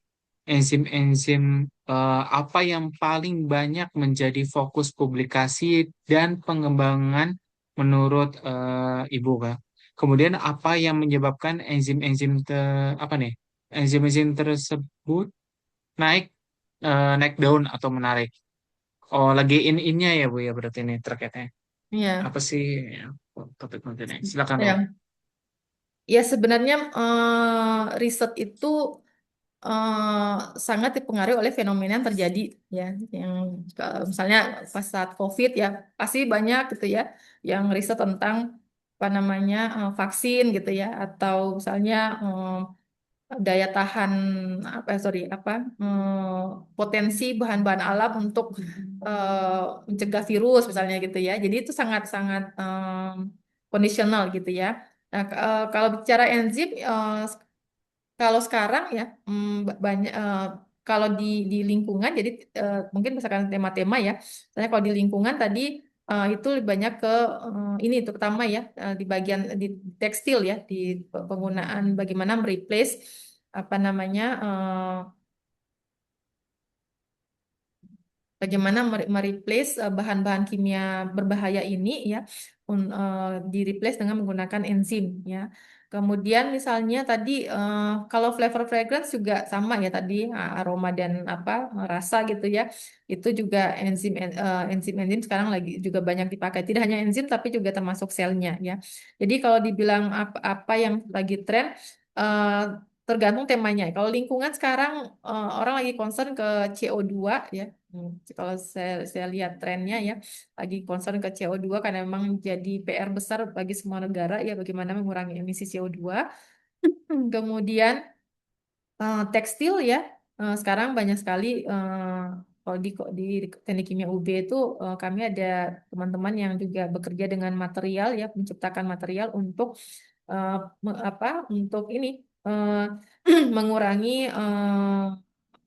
enzim-enzim apa yang paling banyak menjadi fokus publikasi dan pengembangan menurut Ibu Kak? Kemudian apa yang menyebabkan apa nih? Enzim-enzim tersebut naik naik daun atau menarik. Oh, lagi in-innya ya Bu ya berarti ini terkaitnya. Iya. Apa sih ya, topik kontennya? Silakan Bu. Ya, ya sebenarnya riset itu eh, sangat dipengaruhi oleh fenomena yang terjadi ya, yang misalnya pas saat COVID ya pasti banyak gitu ya, yang riset tentang apa namanya vaksin gitu ya, atau misalnya daya tahan apa sorry apa potensi bahan-bahan alam untuk mencegah virus misalnya gitu ya. Jadi itu sangat-sangat kondisional gitu ya. Nah, kalau bicara enzim kalau sekarang ya banyak kalau di lingkungan jadi mungkin misalkan tema-tema ya. Misalnya kalau di lingkungan tadi itu lebih banyak ke ini terutama ya di bagian di tekstil ya di penggunaan bagaimana mereplace apa namanya bagaimana mereplace bahan-bahan kimia berbahaya ini ya di replace dengan menggunakan enzim ya. Kemudian misalnya tadi kalau flavor fragrance juga sama ya tadi aroma dan apa rasa gitu ya. Itu juga enzim-enzim sekarang lagi juga banyak dipakai. Tidak hanya enzim tapi juga termasuk selnya ya. Jadi kalau dibilang apa yang lagi tren eh, tergantung temanya. Kalau lingkungan sekarang orang lagi concern ke CO2 ya. Kalau saya lihat trennya ya, lagi concern ke CO2 karena memang jadi PR besar bagi semua negara ya bagaimana mengurangi emisi CO2. Kemudian tekstil ya, sekarang banyak sekali kalau di Teknik Kimia UB itu kami ada teman-teman yang juga bekerja dengan material ya, menciptakan material untuk apa? Untuk ini eh, mengurangi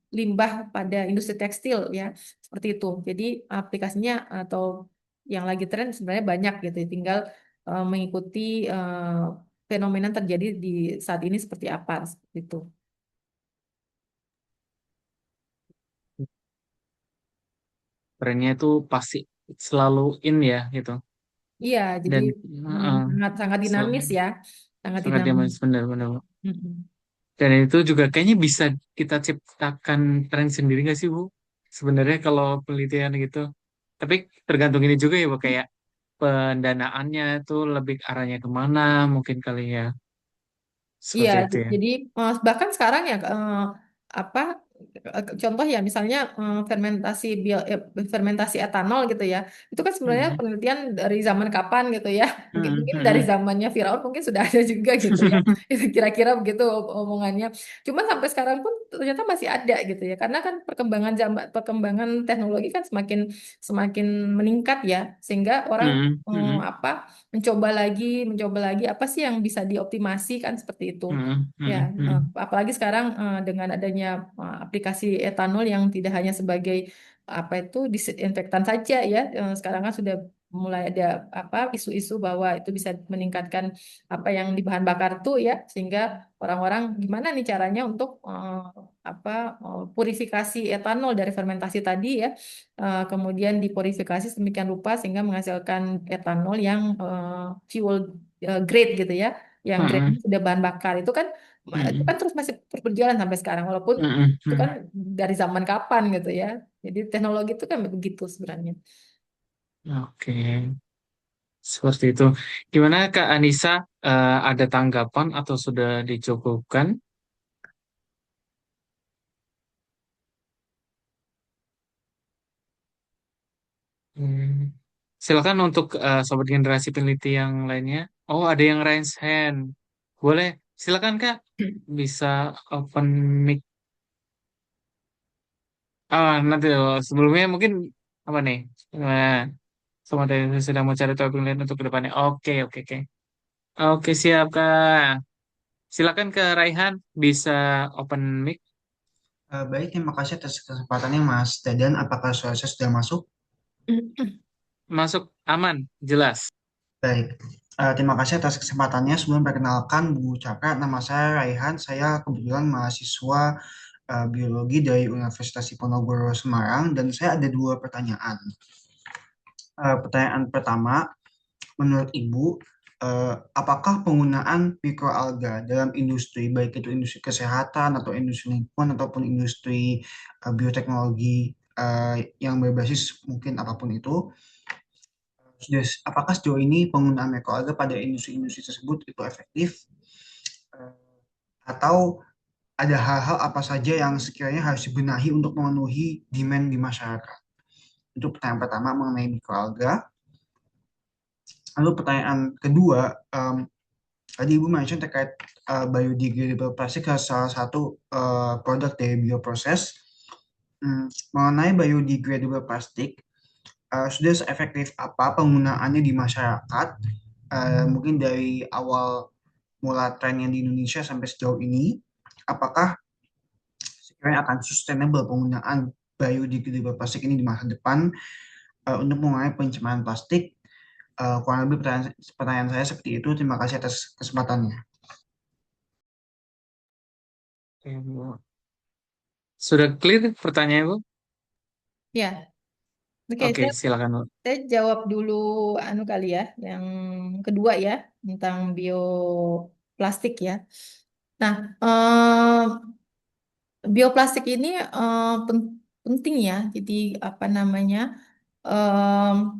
limbah pada industri tekstil ya seperti itu. Jadi aplikasinya atau yang lagi tren sebenarnya banyak gitu, tinggal mengikuti fenomena yang terjadi di saat ini seperti apa seperti itu. Trennya itu pasti selalu in ya gitu. Iya, jadi Dan sangat sangat dinamis selalu ya, sangat sangat dinamis. diaman benar-benar. Mm-mm. Dan itu juga kayaknya bisa kita ciptakan tren sendiri nggak sih Bu? Sebenarnya kalau penelitian gitu. Tapi tergantung ini juga ya Bu, kayak pendanaannya itu lebih arahnya kemana mungkin kali ya. Iya, Seperti itu ya. jadi bahkan sekarang ya apa contoh ya misalnya fermentasi etanol gitu ya. Itu kan sebenarnya Mhm. penelitian dari zaman kapan gitu ya. Mungkin Mhm, mungkin dari mhm. zamannya Firaun mungkin sudah ada juga gitu ya. Itu kira-kira begitu omongannya. Cuma sampai sekarang pun ternyata masih ada gitu ya. Karena kan perkembangan teknologi kan semakin semakin meningkat ya sehingga orang Mhm, mhm, mencoba lagi apa sih yang bisa dioptimasi kan seperti itu. mhm, Ya, mhm, mhm. apalagi sekarang dengan adanya aplikasi etanol yang tidak hanya sebagai apa itu disinfektan saja ya, sekarang kan sudah mulai ada apa isu-isu bahwa itu bisa meningkatkan apa yang di bahan bakar tuh ya, sehingga orang-orang gimana nih caranya untuk apa purifikasi etanol dari fermentasi tadi ya, kemudian dipurifikasi sedemikian rupa sehingga menghasilkan etanol yang fuel grade gitu ya, yang grade Mhm, sudah bahan bakar itu kan Itu Mm-mm. kan terus masih terus berjalan sampai sekarang, walaupun Mm-mm. itu kan Mm. dari zaman kapan gitu ya. Jadi teknologi itu kan begitu sebenarnya. Oke, seperti itu. Gimana Kak Anissa? Ada tanggapan atau sudah dicukupkan? Hmm. Silakan untuk sobat generasi peneliti yang lainnya. Oh, ada yang raise hand. Boleh, silakan Kak. Bisa open mic. Nanti sebelumnya mungkin apa nih? Nah, sama dari sedang mencari topik lain untuk kedepannya. Oke, oke, oke. Oke, siap Kak. Silakan ke Raihan, bisa open mic. Baik, terima kasih atas kesempatannya Mas Dadan. Apakah suara saya sudah masuk? Masuk aman, jelas. Baik, terima kasih atas kesempatannya. Sebelum perkenalkan Bu Cakra, nama saya Raihan. Saya kebetulan mahasiswa biologi dari Universitas Diponegoro Semarang dan saya ada dua pertanyaan. Pertanyaan pertama, menurut Ibu, apakah penggunaan mikroalga dalam industri, baik itu industri kesehatan atau industri lingkungan ataupun industri bioteknologi yang berbasis mungkin apapun itu, apakah sejauh ini penggunaan mikroalga pada industri-industri tersebut itu efektif eh, atau ada hal-hal apa saja yang sekiranya harus dibenahi untuk memenuhi demand di masyarakat? Itu pertanyaan pertama mengenai mikroalga. Lalu pertanyaan kedua, tadi Ibu mention terkait biodegradable plastik as salah satu produk dari bioproses. Mengenai biodegradable plastik, sudah seefektif apa penggunaannya di masyarakat? Mungkin dari awal mula trennya di Indonesia sampai sejauh ini, apakah sekiranya akan sustainable penggunaan biodegradable plastik ini di masa depan untuk mengurangi pencemaran plastik? Kurang lebih pertanyaan saya seperti itu. Terima kasih atas kesempatannya. Oke, Bu. Sudah clear pertanyaan Bu? Ya, oke, Oke, silakan Bu. saya jawab dulu anu kali ya, yang kedua ya, tentang bioplastik ya. Nah, bioplastik ini penting ya. Jadi apa namanya? em,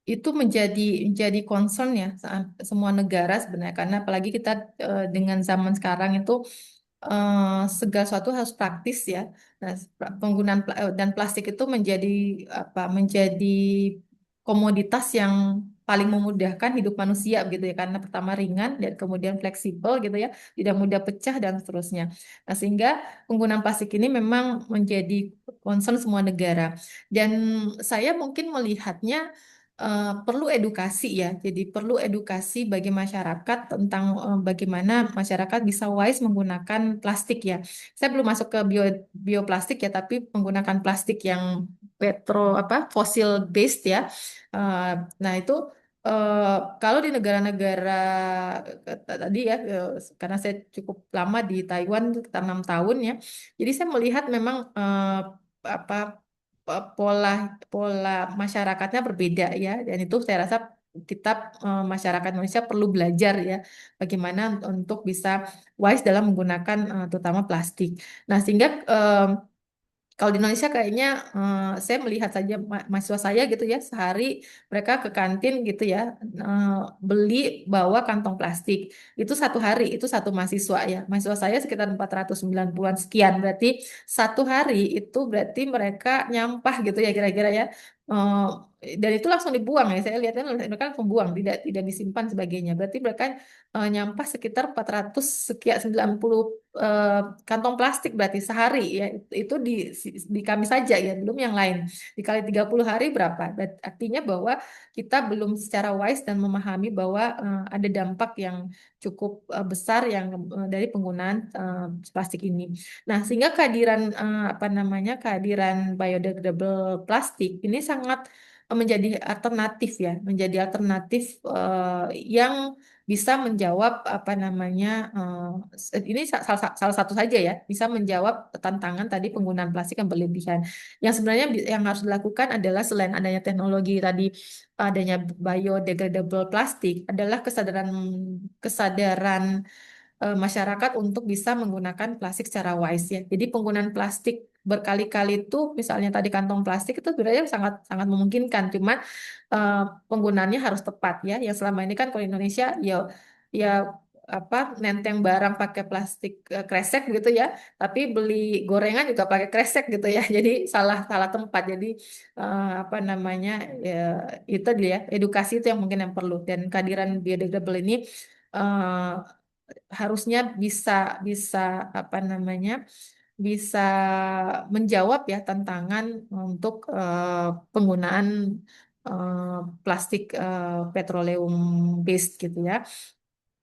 itu menjadi concern ya semua negara sebenarnya, karena apalagi kita dengan zaman sekarang itu segala sesuatu harus praktis ya. Nah, penggunaan dan plastik itu menjadi komoditas yang paling memudahkan hidup manusia gitu ya, karena pertama ringan dan kemudian fleksibel gitu ya, tidak mudah pecah dan seterusnya. Nah, sehingga penggunaan plastik ini memang menjadi concern semua negara. Dan saya mungkin melihatnya perlu edukasi ya. Jadi perlu edukasi bagi masyarakat tentang bagaimana masyarakat bisa wise menggunakan plastik ya. Saya belum masuk ke bioplastik ya, tapi menggunakan plastik yang fosil based ya. Eh, nah itu eh, kalau di negara-negara tadi ya, karena saya cukup lama di Taiwan sekitar 6 tahun ya. Jadi saya melihat memang apa pola pola masyarakatnya berbeda ya, dan itu saya rasa kita masyarakat Indonesia perlu belajar ya bagaimana untuk bisa wise dalam menggunakan terutama plastik. Nah, sehingga kalau di Indonesia kayaknya saya melihat saja mahasiswa saya gitu ya, sehari mereka ke kantin gitu ya, eh, beli bawa kantong plastik. Itu satu hari, itu satu mahasiswa ya. Mahasiswa saya sekitar 490-an sekian. Berarti satu hari itu berarti mereka nyampah gitu ya kira-kira ya. Eh, dan itu langsung dibuang ya. Saya lihatnya mereka langsung buang, tidak disimpan sebagainya. Berarti mereka nyampah sekitar 400 sekian 90 eh, kantong plastik berarti sehari ya, itu di kami saja ya, belum yang lain. Dikali 30 hari berapa? Artinya bahwa kita belum secara wise dan memahami bahwa ada dampak yang cukup besar yang dari penggunaan plastik ini. Nah, sehingga kehadiran kehadiran biodegradable plastik ini sangat menjadi alternatif ya, menjadi alternatif yang bisa menjawab apa namanya ini salah satu saja ya, bisa menjawab tantangan tadi penggunaan plastik yang berlebihan. Yang sebenarnya yang harus dilakukan adalah selain adanya teknologi tadi, adanya biodegradable plastik, adalah kesadaran kesadaran masyarakat untuk bisa menggunakan plastik secara wise ya. Jadi penggunaan plastik berkali-kali itu, misalnya tadi kantong plastik itu sebenarnya sangat sangat memungkinkan, cuma eh, penggunaannya harus tepat ya. Yang selama ini kan kalau Indonesia ya ya apa nenteng barang pakai plastik kresek gitu ya, tapi beli gorengan juga pakai kresek gitu ya. Jadi salah salah tempat. Jadi apa namanya ya, itu dia edukasi itu yang mungkin yang perlu, dan kehadiran biodegradable ini eh, harusnya bisa bisa apa namanya bisa menjawab ya tantangan untuk penggunaan eh, plastik petroleum based gitu ya.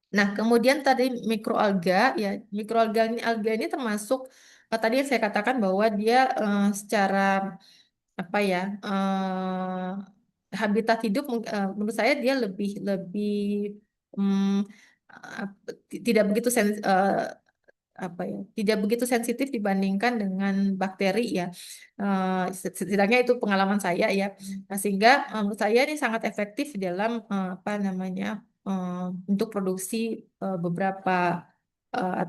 Nah, kemudian tadi mikroalga ya, mikroalga ini alga ini termasuk tadi yang saya katakan bahwa dia secara apa ya habitat hidup menurut saya dia lebih lebih mm, tidak begitu apa ya tidak begitu sensitif dibandingkan dengan bakteri ya. Setidaknya itu pengalaman saya ya. Nah, sehingga menurut saya ini sangat efektif dalam apa namanya untuk produksi beberapa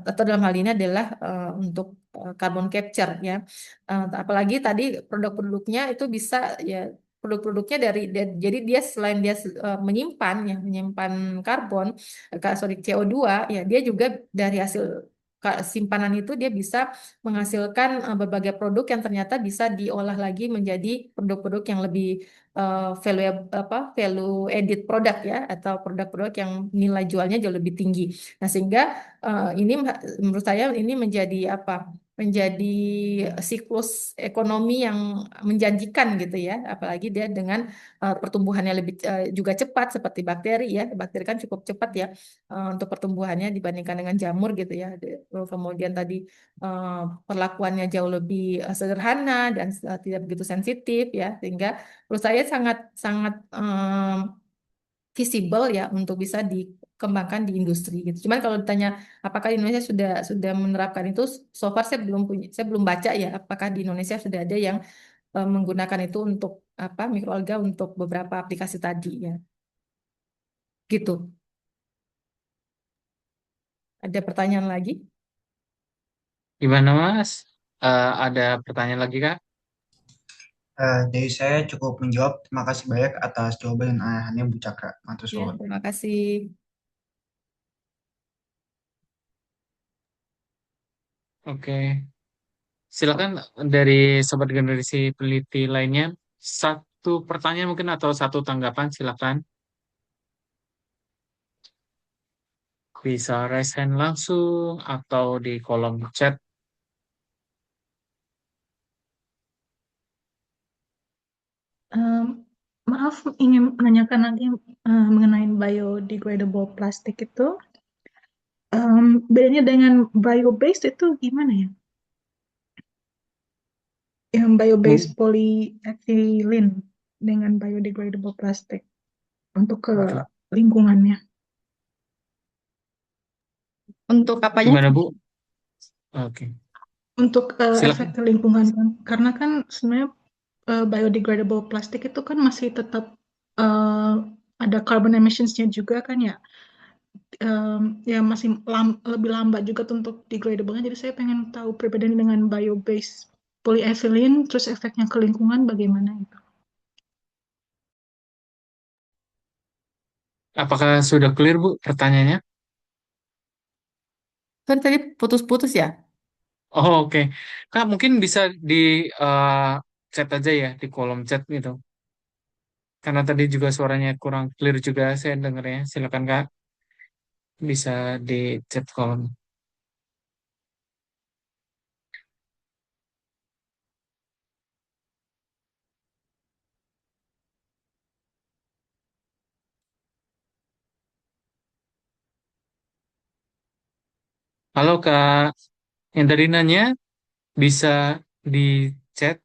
atau dalam hal ini adalah untuk carbon capture ya. Apalagi tadi produk-produknya itu bisa ya, produk-produknya jadi dia selain dia menyimpan ya, menyimpan karbon sorry CO2 ya, dia juga dari hasil simpanan itu dia bisa menghasilkan berbagai produk yang ternyata bisa diolah lagi menjadi produk-produk yang lebih value apa value added produk ya, atau produk-produk yang nilai jualnya jauh lebih tinggi. Nah, sehingga ini menurut saya ini menjadi apa? Menjadi siklus ekonomi yang menjanjikan gitu ya, apalagi dia dengan pertumbuhannya lebih juga cepat seperti bakteri ya. Bakteri kan cukup cepat ya untuk pertumbuhannya dibandingkan dengan jamur gitu ya. Kemudian tadi perlakuannya jauh lebih sederhana dan tidak begitu sensitif ya, sehingga menurut saya sangat sangat visible ya untuk bisa dikembangkan di industri gitu. Cuman kalau ditanya apakah di Indonesia sudah menerapkan itu, so far saya belum baca ya apakah di Indonesia sudah ada yang menggunakan itu untuk apa mikroalga untuk beberapa aplikasi tadi ya. Gitu. Ada pertanyaan lagi? Gimana Mas? Ada pertanyaan lagi Kak? Dari saya cukup menjawab. Terima kasih banyak atas jawaban dan arahannya Bu Cakra. Matur Ya, suwun. terima kasih. Oke. Silakan dari Sobat Generasi Peneliti lainnya, satu pertanyaan mungkin atau satu tanggapan silakan. Bisa raise hand langsung atau di kolom chat. Em, maaf, ingin menanyakan lagi mengenai biodegradable plastik itu. Bedanya dengan bio-based itu gimana ya? Yang bio-based Bu, polyethylene dengan biodegradable plastik untuk ke oke. lingkungannya. Untuk apanya? Gimana Bu? Oke. Untuk efek Silakan. ke lingkungan kan. Karena kan sebenarnya biodegradable plastik itu kan masih tetap eh, ada carbon emissionsnya juga kan ya. Ya masih lebih lambat juga tuh untuk degradable-nya. Jadi saya pengen tahu perbedaan dengan bio-based polyethylene, terus efeknya ke lingkungan bagaimana itu. Apakah sudah clear Bu pertanyaannya? Kan tadi putus-putus ya? Oh, oke. Kak, mungkin bisa di eh, chat aja ya, di kolom chat gitu. Karena tadi juga suaranya kurang clear juga saya dengarnya. Silakan Kak, bisa di chat kolom. Halo Kak, yang tadi nanya bisa di chat.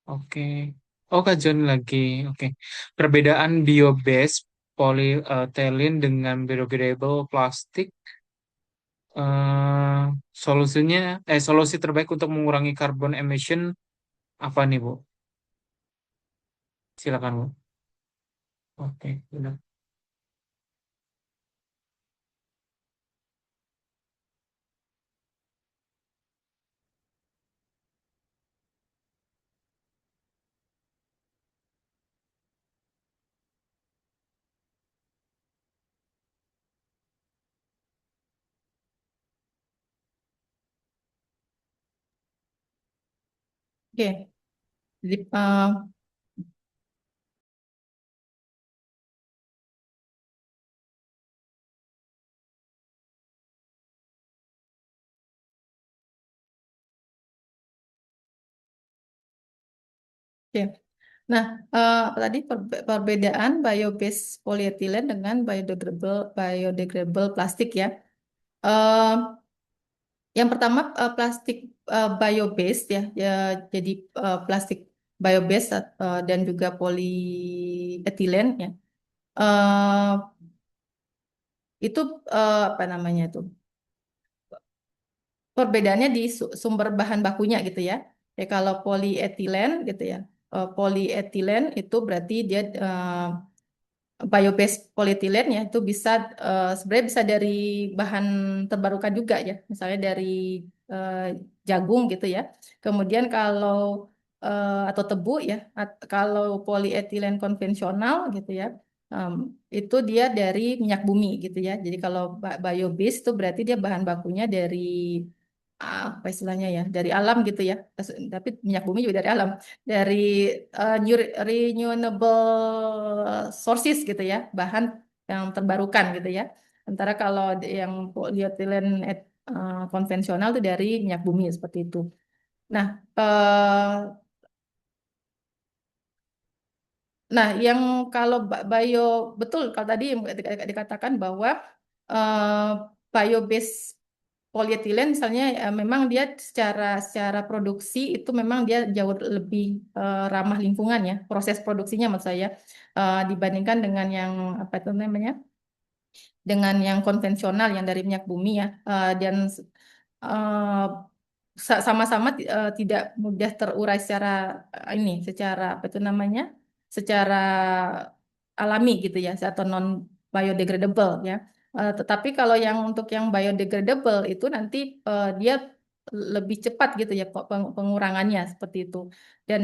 Oke. Oh, kajian lagi. Oke. Perbedaan bio-based polyethylene dengan biodegradable plastik. eh solusi terbaik untuk mengurangi carbon emission apa nih, Bu? Silakan, Bu. Oke, benar. Oke, jadi oke. Nah, apa tadi perbedaan bio-based polyethylene dengan biodegradable plastik ya. Eh, yang pertama plastik bio-based ya, ya jadi plastik bio-based dan juga polyethylene ya. Eh, itu apa namanya itu? Perbedaannya di sumber bahan bakunya gitu ya. Ya kalau polietilen gitu ya. Polietilen itu berarti dia biobased polyethylene ya itu bisa sebenarnya bisa dari bahan terbarukan juga ya. Misalnya dari eh, jagung gitu ya. Kemudian kalau atau tebu ya. Kalau polietilen konvensional gitu ya. em, itu dia dari minyak bumi gitu ya. Jadi kalau biobased itu berarti dia bahan bakunya dari apa istilahnya ya dari alam gitu ya. Tapi minyak bumi juga dari alam, dari renewable sources gitu ya, bahan yang terbarukan gitu ya. Sementara kalau yang polyethylene konvensional itu dari minyak bumi seperti itu. Nah, yang kalau bio betul kalau tadi yang dikatakan bahwa eh, bio based polyetilen misalnya memang dia secara produksi itu memang dia jauh lebih ramah lingkungan ya proses produksinya maksud saya dibandingkan dengan yang apa itu namanya dengan yang konvensional yang dari minyak bumi ya dan eh, sama-sama tidak mudah terurai secara secara apa itu namanya secara alami gitu ya atau non biodegradable ya. Tetapi kalau yang untuk yang biodegradable itu nanti dia lebih cepat gitu ya pengurangannya seperti itu. Dan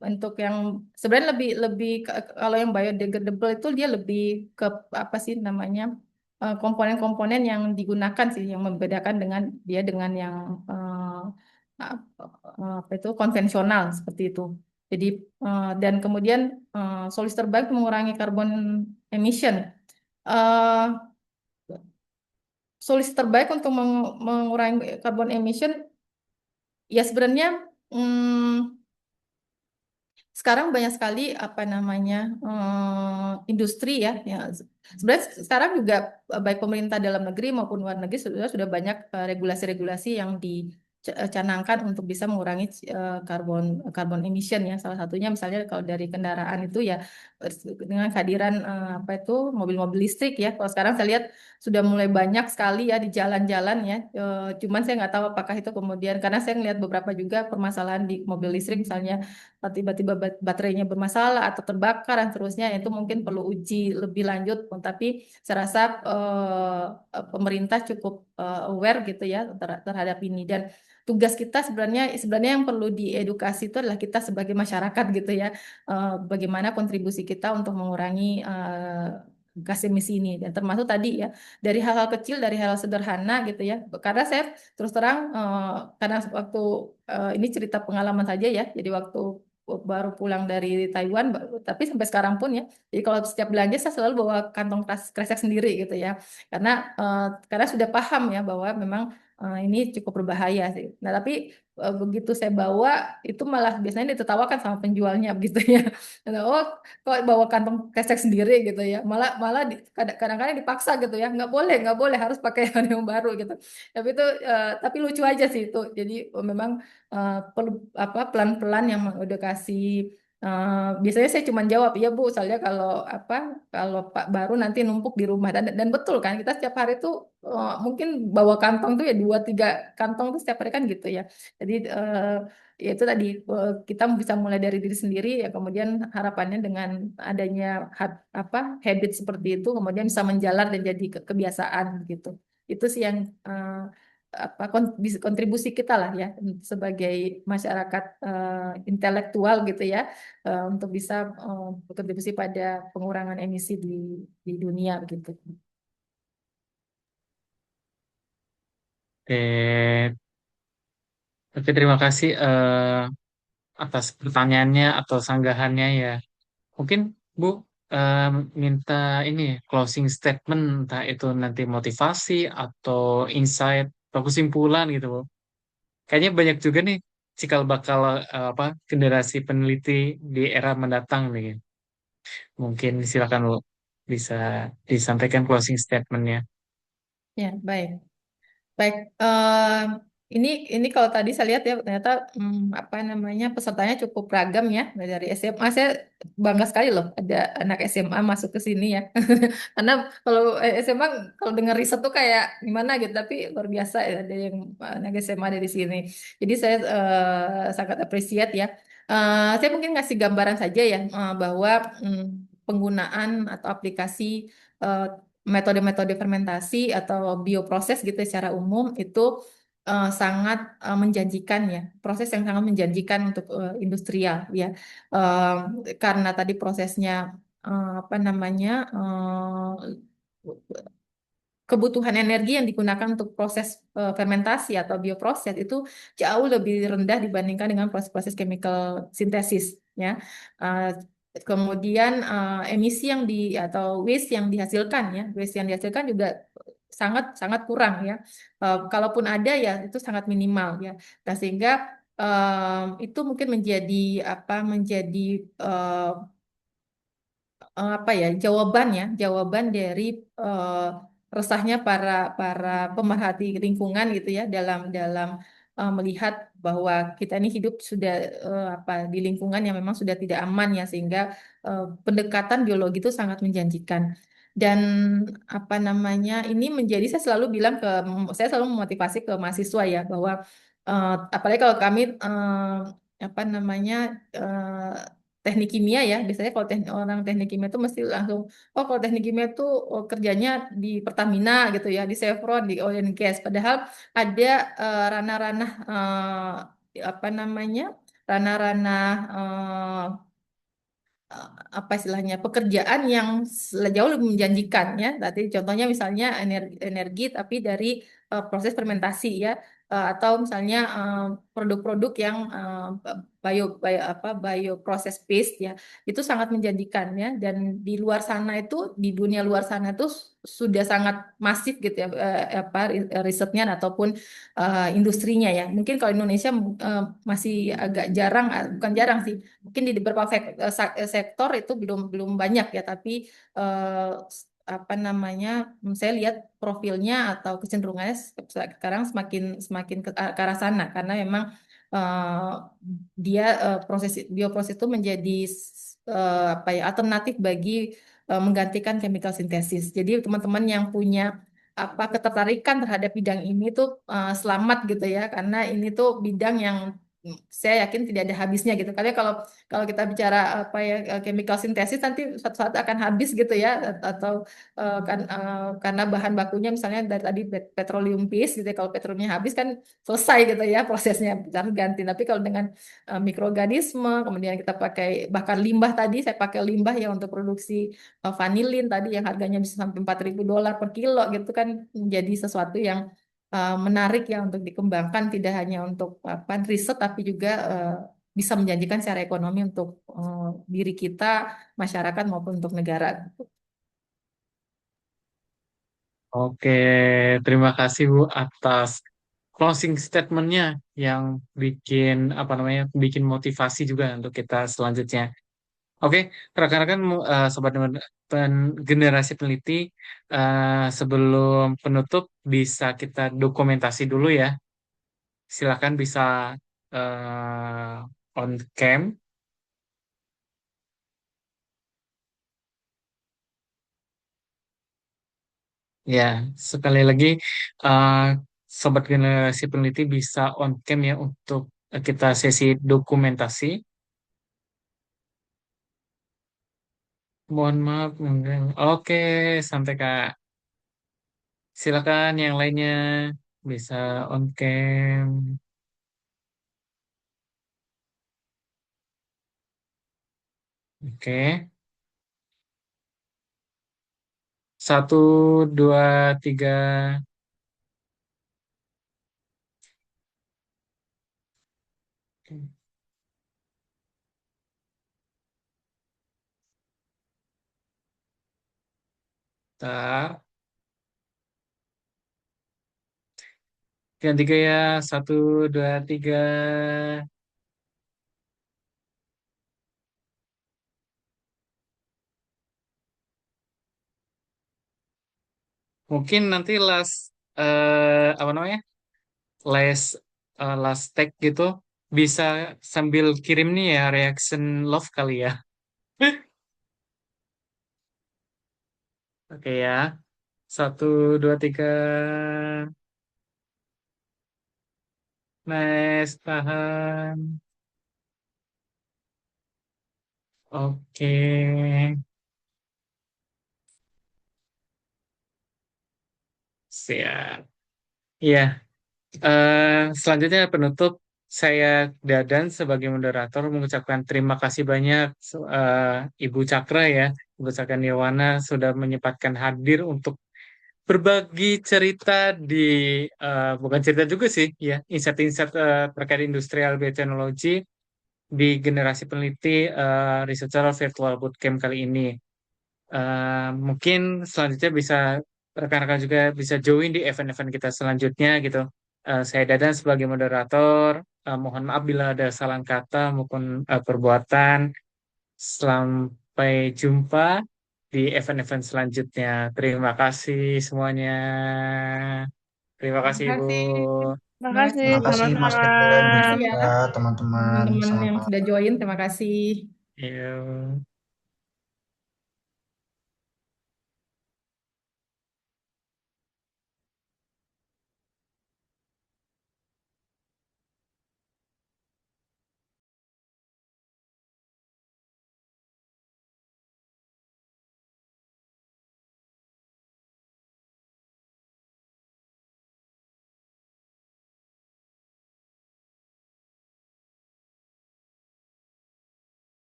untuk yang sebenarnya lebih lebih kalau yang biodegradable itu dia lebih ke apa sih namanya komponen-komponen yang digunakan sih yang membedakan dengan dia dengan yang apa itu konvensional seperti itu. Jadi dan kemudian solusi terbaik mengurangi carbon emission. Eh, Solusi terbaik untuk mengurangi carbon emission ya sebenarnya hmm, sekarang banyak sekali apa namanya industri ya, ya. Sebenarnya sekarang juga baik pemerintah dalam negeri maupun luar negeri sudah banyak regulasi-regulasi yang dicanangkan untuk bisa mengurangi karbon karbon emission ya. Salah satunya misalnya kalau dari kendaraan itu ya dengan kehadiran apa itu mobil-mobil listrik ya. Kalau sekarang saya lihat sudah mulai banyak sekali ya di jalan-jalan ya. Cuman saya nggak tahu apakah itu kemudian karena saya ngelihat beberapa juga permasalahan di mobil listrik misalnya tiba-tiba baterainya bermasalah atau terbakar dan seterusnya itu mungkin perlu uji lebih lanjut tapi saya rasa pemerintah cukup aware gitu ya terhadap ini dan tugas kita sebenarnya yang perlu diedukasi itu adalah kita sebagai masyarakat gitu ya bagaimana kontribusi kita untuk mengurangi gas emisi ini dan termasuk tadi ya dari hal-hal kecil dari hal sederhana gitu ya karena saya terus terang karena waktu ini cerita pengalaman saja ya jadi waktu baru pulang dari Taiwan, tapi sampai sekarang pun ya. Jadi kalau setiap belanja saya selalu bawa kantong kresek sendiri gitu ya, karena sudah paham ya bahwa memang ini cukup berbahaya sih. Nah tapi begitu saya bawa itu malah biasanya ditertawakan sama penjualnya begitu ya. Nah, oh kok bawa kantong kresek sendiri gitu ya, malah malah kadang-kadang dipaksa gitu ya, nggak boleh harus pakai yang baru gitu. Tapi itu tapi lucu aja sih itu. Jadi memang perlu apa pelan-pelan yang mengedukasi Biasanya saya cuma jawab, ya Bu, soalnya kalau Pak baru nanti numpuk di rumah dan betul kan kita setiap hari tuh mungkin bawa kantong tuh ya 2 3 kantong tuh setiap hari kan gitu ya. Jadi ya itu tadi kita bisa mulai dari diri sendiri ya, kemudian harapannya dengan adanya habit seperti itu kemudian bisa menjalar dan jadi kebiasaan gitu. Itu sih yang kontribusi kita lah ya sebagai masyarakat intelektual gitu ya, untuk bisa berkontribusi pada pengurangan emisi di dunia gitu. Oke, oke terima kasih atas pertanyaannya atau sanggahannya ya. Mungkin Bu eh, minta ini closing statement, entah itu nanti motivasi atau insight atau kesimpulan gitu Bu. Kayaknya banyak juga nih cikal bakal generasi peneliti di era mendatang nih. Mungkin silakan Bu bisa disampaikan closing statementnya. Ya, baik. Baik, ini kalau tadi saya lihat ya ternyata apa namanya pesertanya cukup ragam ya dari SMA. Saya bangga sekali loh ada anak SMA masuk ke sini ya. Karena kalau SMA kalau dengar riset tuh kayak gimana gitu, tapi luar biasa ya ada yang anak SMA ada di sini. Jadi saya sangat appreciate ya. Saya mungkin ngasih gambaran saja ya bahwa penggunaan atau aplikasi eh, metode-metode fermentasi atau bioproses gitu secara umum itu sangat menjanjikan ya, proses yang sangat menjanjikan untuk industrial ya. Karena tadi prosesnya apa namanya kebutuhan energi yang digunakan untuk proses fermentasi atau bioproses itu jauh lebih rendah dibandingkan dengan proses-proses chemical sintesis ya. Eh, Kemudian emisi yang atau waste yang dihasilkan ya, waste yang dihasilkan juga sangat sangat kurang ya. Kalaupun ada ya itu sangat minimal ya. Nah, sehingga itu mungkin menjadi eh, jawaban dari eh, resahnya para para pemerhati lingkungan gitu ya dalam dalam melihat bahwa kita ini hidup sudah di lingkungan yang memang sudah tidak aman ya, sehingga pendekatan biologi itu sangat menjanjikan. Dan apa namanya ini menjadi saya selalu memotivasi ke mahasiswa ya bahwa apalagi kalau kami apa namanya teknik kimia ya, biasanya kalau orang teknik kimia itu mesti langsung, oh kalau teknik kimia itu kerjanya di Pertamina gitu ya, di Chevron, di oil and gas. Padahal ada ranah-ranah apa namanya ranah-ranah apa istilahnya pekerjaan yang jauh lebih menjanjikan ya. Tadi contohnya misalnya energi tapi dari proses fermentasi ya. Atau misalnya produk-produk yang bio process based ya, itu sangat menjanjikan ya. Dan di luar sana itu di dunia luar sana itu sudah sangat masif gitu ya risetnya ataupun industrinya ya. Mungkin kalau Indonesia masih agak jarang, bukan jarang sih, mungkin di beberapa sektor itu belum belum banyak ya, tapi eh, apa namanya saya lihat profilnya atau kecenderungannya sekarang semakin semakin ke arah sana karena memang eh, dia proses bioproses itu menjadi alternatif bagi menggantikan chemical synthesis. Jadi teman-teman yang punya ketertarikan terhadap bidang ini tuh selamat gitu ya, karena ini tuh bidang yang saya yakin tidak ada habisnya gitu. Karena kalau kalau kita bicara chemical synthesis nanti suatu saat akan habis gitu ya, atau karena bahan bakunya misalnya dari tadi petroleum base gitu ya. Kalau petrolnya habis kan selesai gitu ya prosesnya, harus ganti. Tapi kalau dengan mikroorganisme kemudian kita pakai bahkan limbah, tadi saya pakai limbah ya untuk produksi vanilin tadi yang harganya bisa sampai $4.000 per kilo gitu kan, menjadi sesuatu yang menarik ya untuk dikembangkan, tidak hanya untuk riset tapi juga bisa menjanjikan secara ekonomi untuk diri kita, masyarakat maupun untuk negara. Oke, terima kasih Bu atas closing statementnya yang bikin bikin motivasi juga untuk kita selanjutnya. Oke, rekan-rekan sobat generasi peneliti, sebelum penutup bisa kita dokumentasi dulu ya. Silakan bisa on cam Ya, sekali lagi, uh, Sobat Generasi Peneliti bisa on cam ya untuk kita sesi dokumentasi. Mohon maaf. Oke, santai Kak. Silakan yang lainnya bisa on cam. Oke, satu, dua, tiga. Bentar. Yang tiga ya, satu, dua, tiga. Mungkin nanti apa namanya? Last last tag gitu bisa sambil kirim nih ya reaction love kali ya. Oke ya, satu, dua, tiga. Nice, tahan. Oke, siap. Iya, selanjutnya penutup, saya Dadan sebagai moderator mengucapkan terima kasih banyak Ibu Cakra ya, Ibu Cakra Nirwana sudah menyempatkan hadir untuk berbagi cerita di bukan cerita juga sih ya, insight-insight terkait industrial bioteknologi di generasi peneliti researcher virtual bootcamp kali ini. Mungkin selanjutnya bisa rekan-rekan juga bisa join di event-event kita selanjutnya gitu. Saya Dadan sebagai moderator. Mohon maaf bila ada salah kata maupun perbuatan. Sampai jumpa di event-event selanjutnya. Terima kasih semuanya. Terima Terima kasih Ibu. kasih. Terima Makasih, Terima kasih. kasih Mas sama-sama. Dadan Terima dan kasih ya juga teman-teman. teman-teman Selamat yang malam. sudah join. Terima kasih. Iya.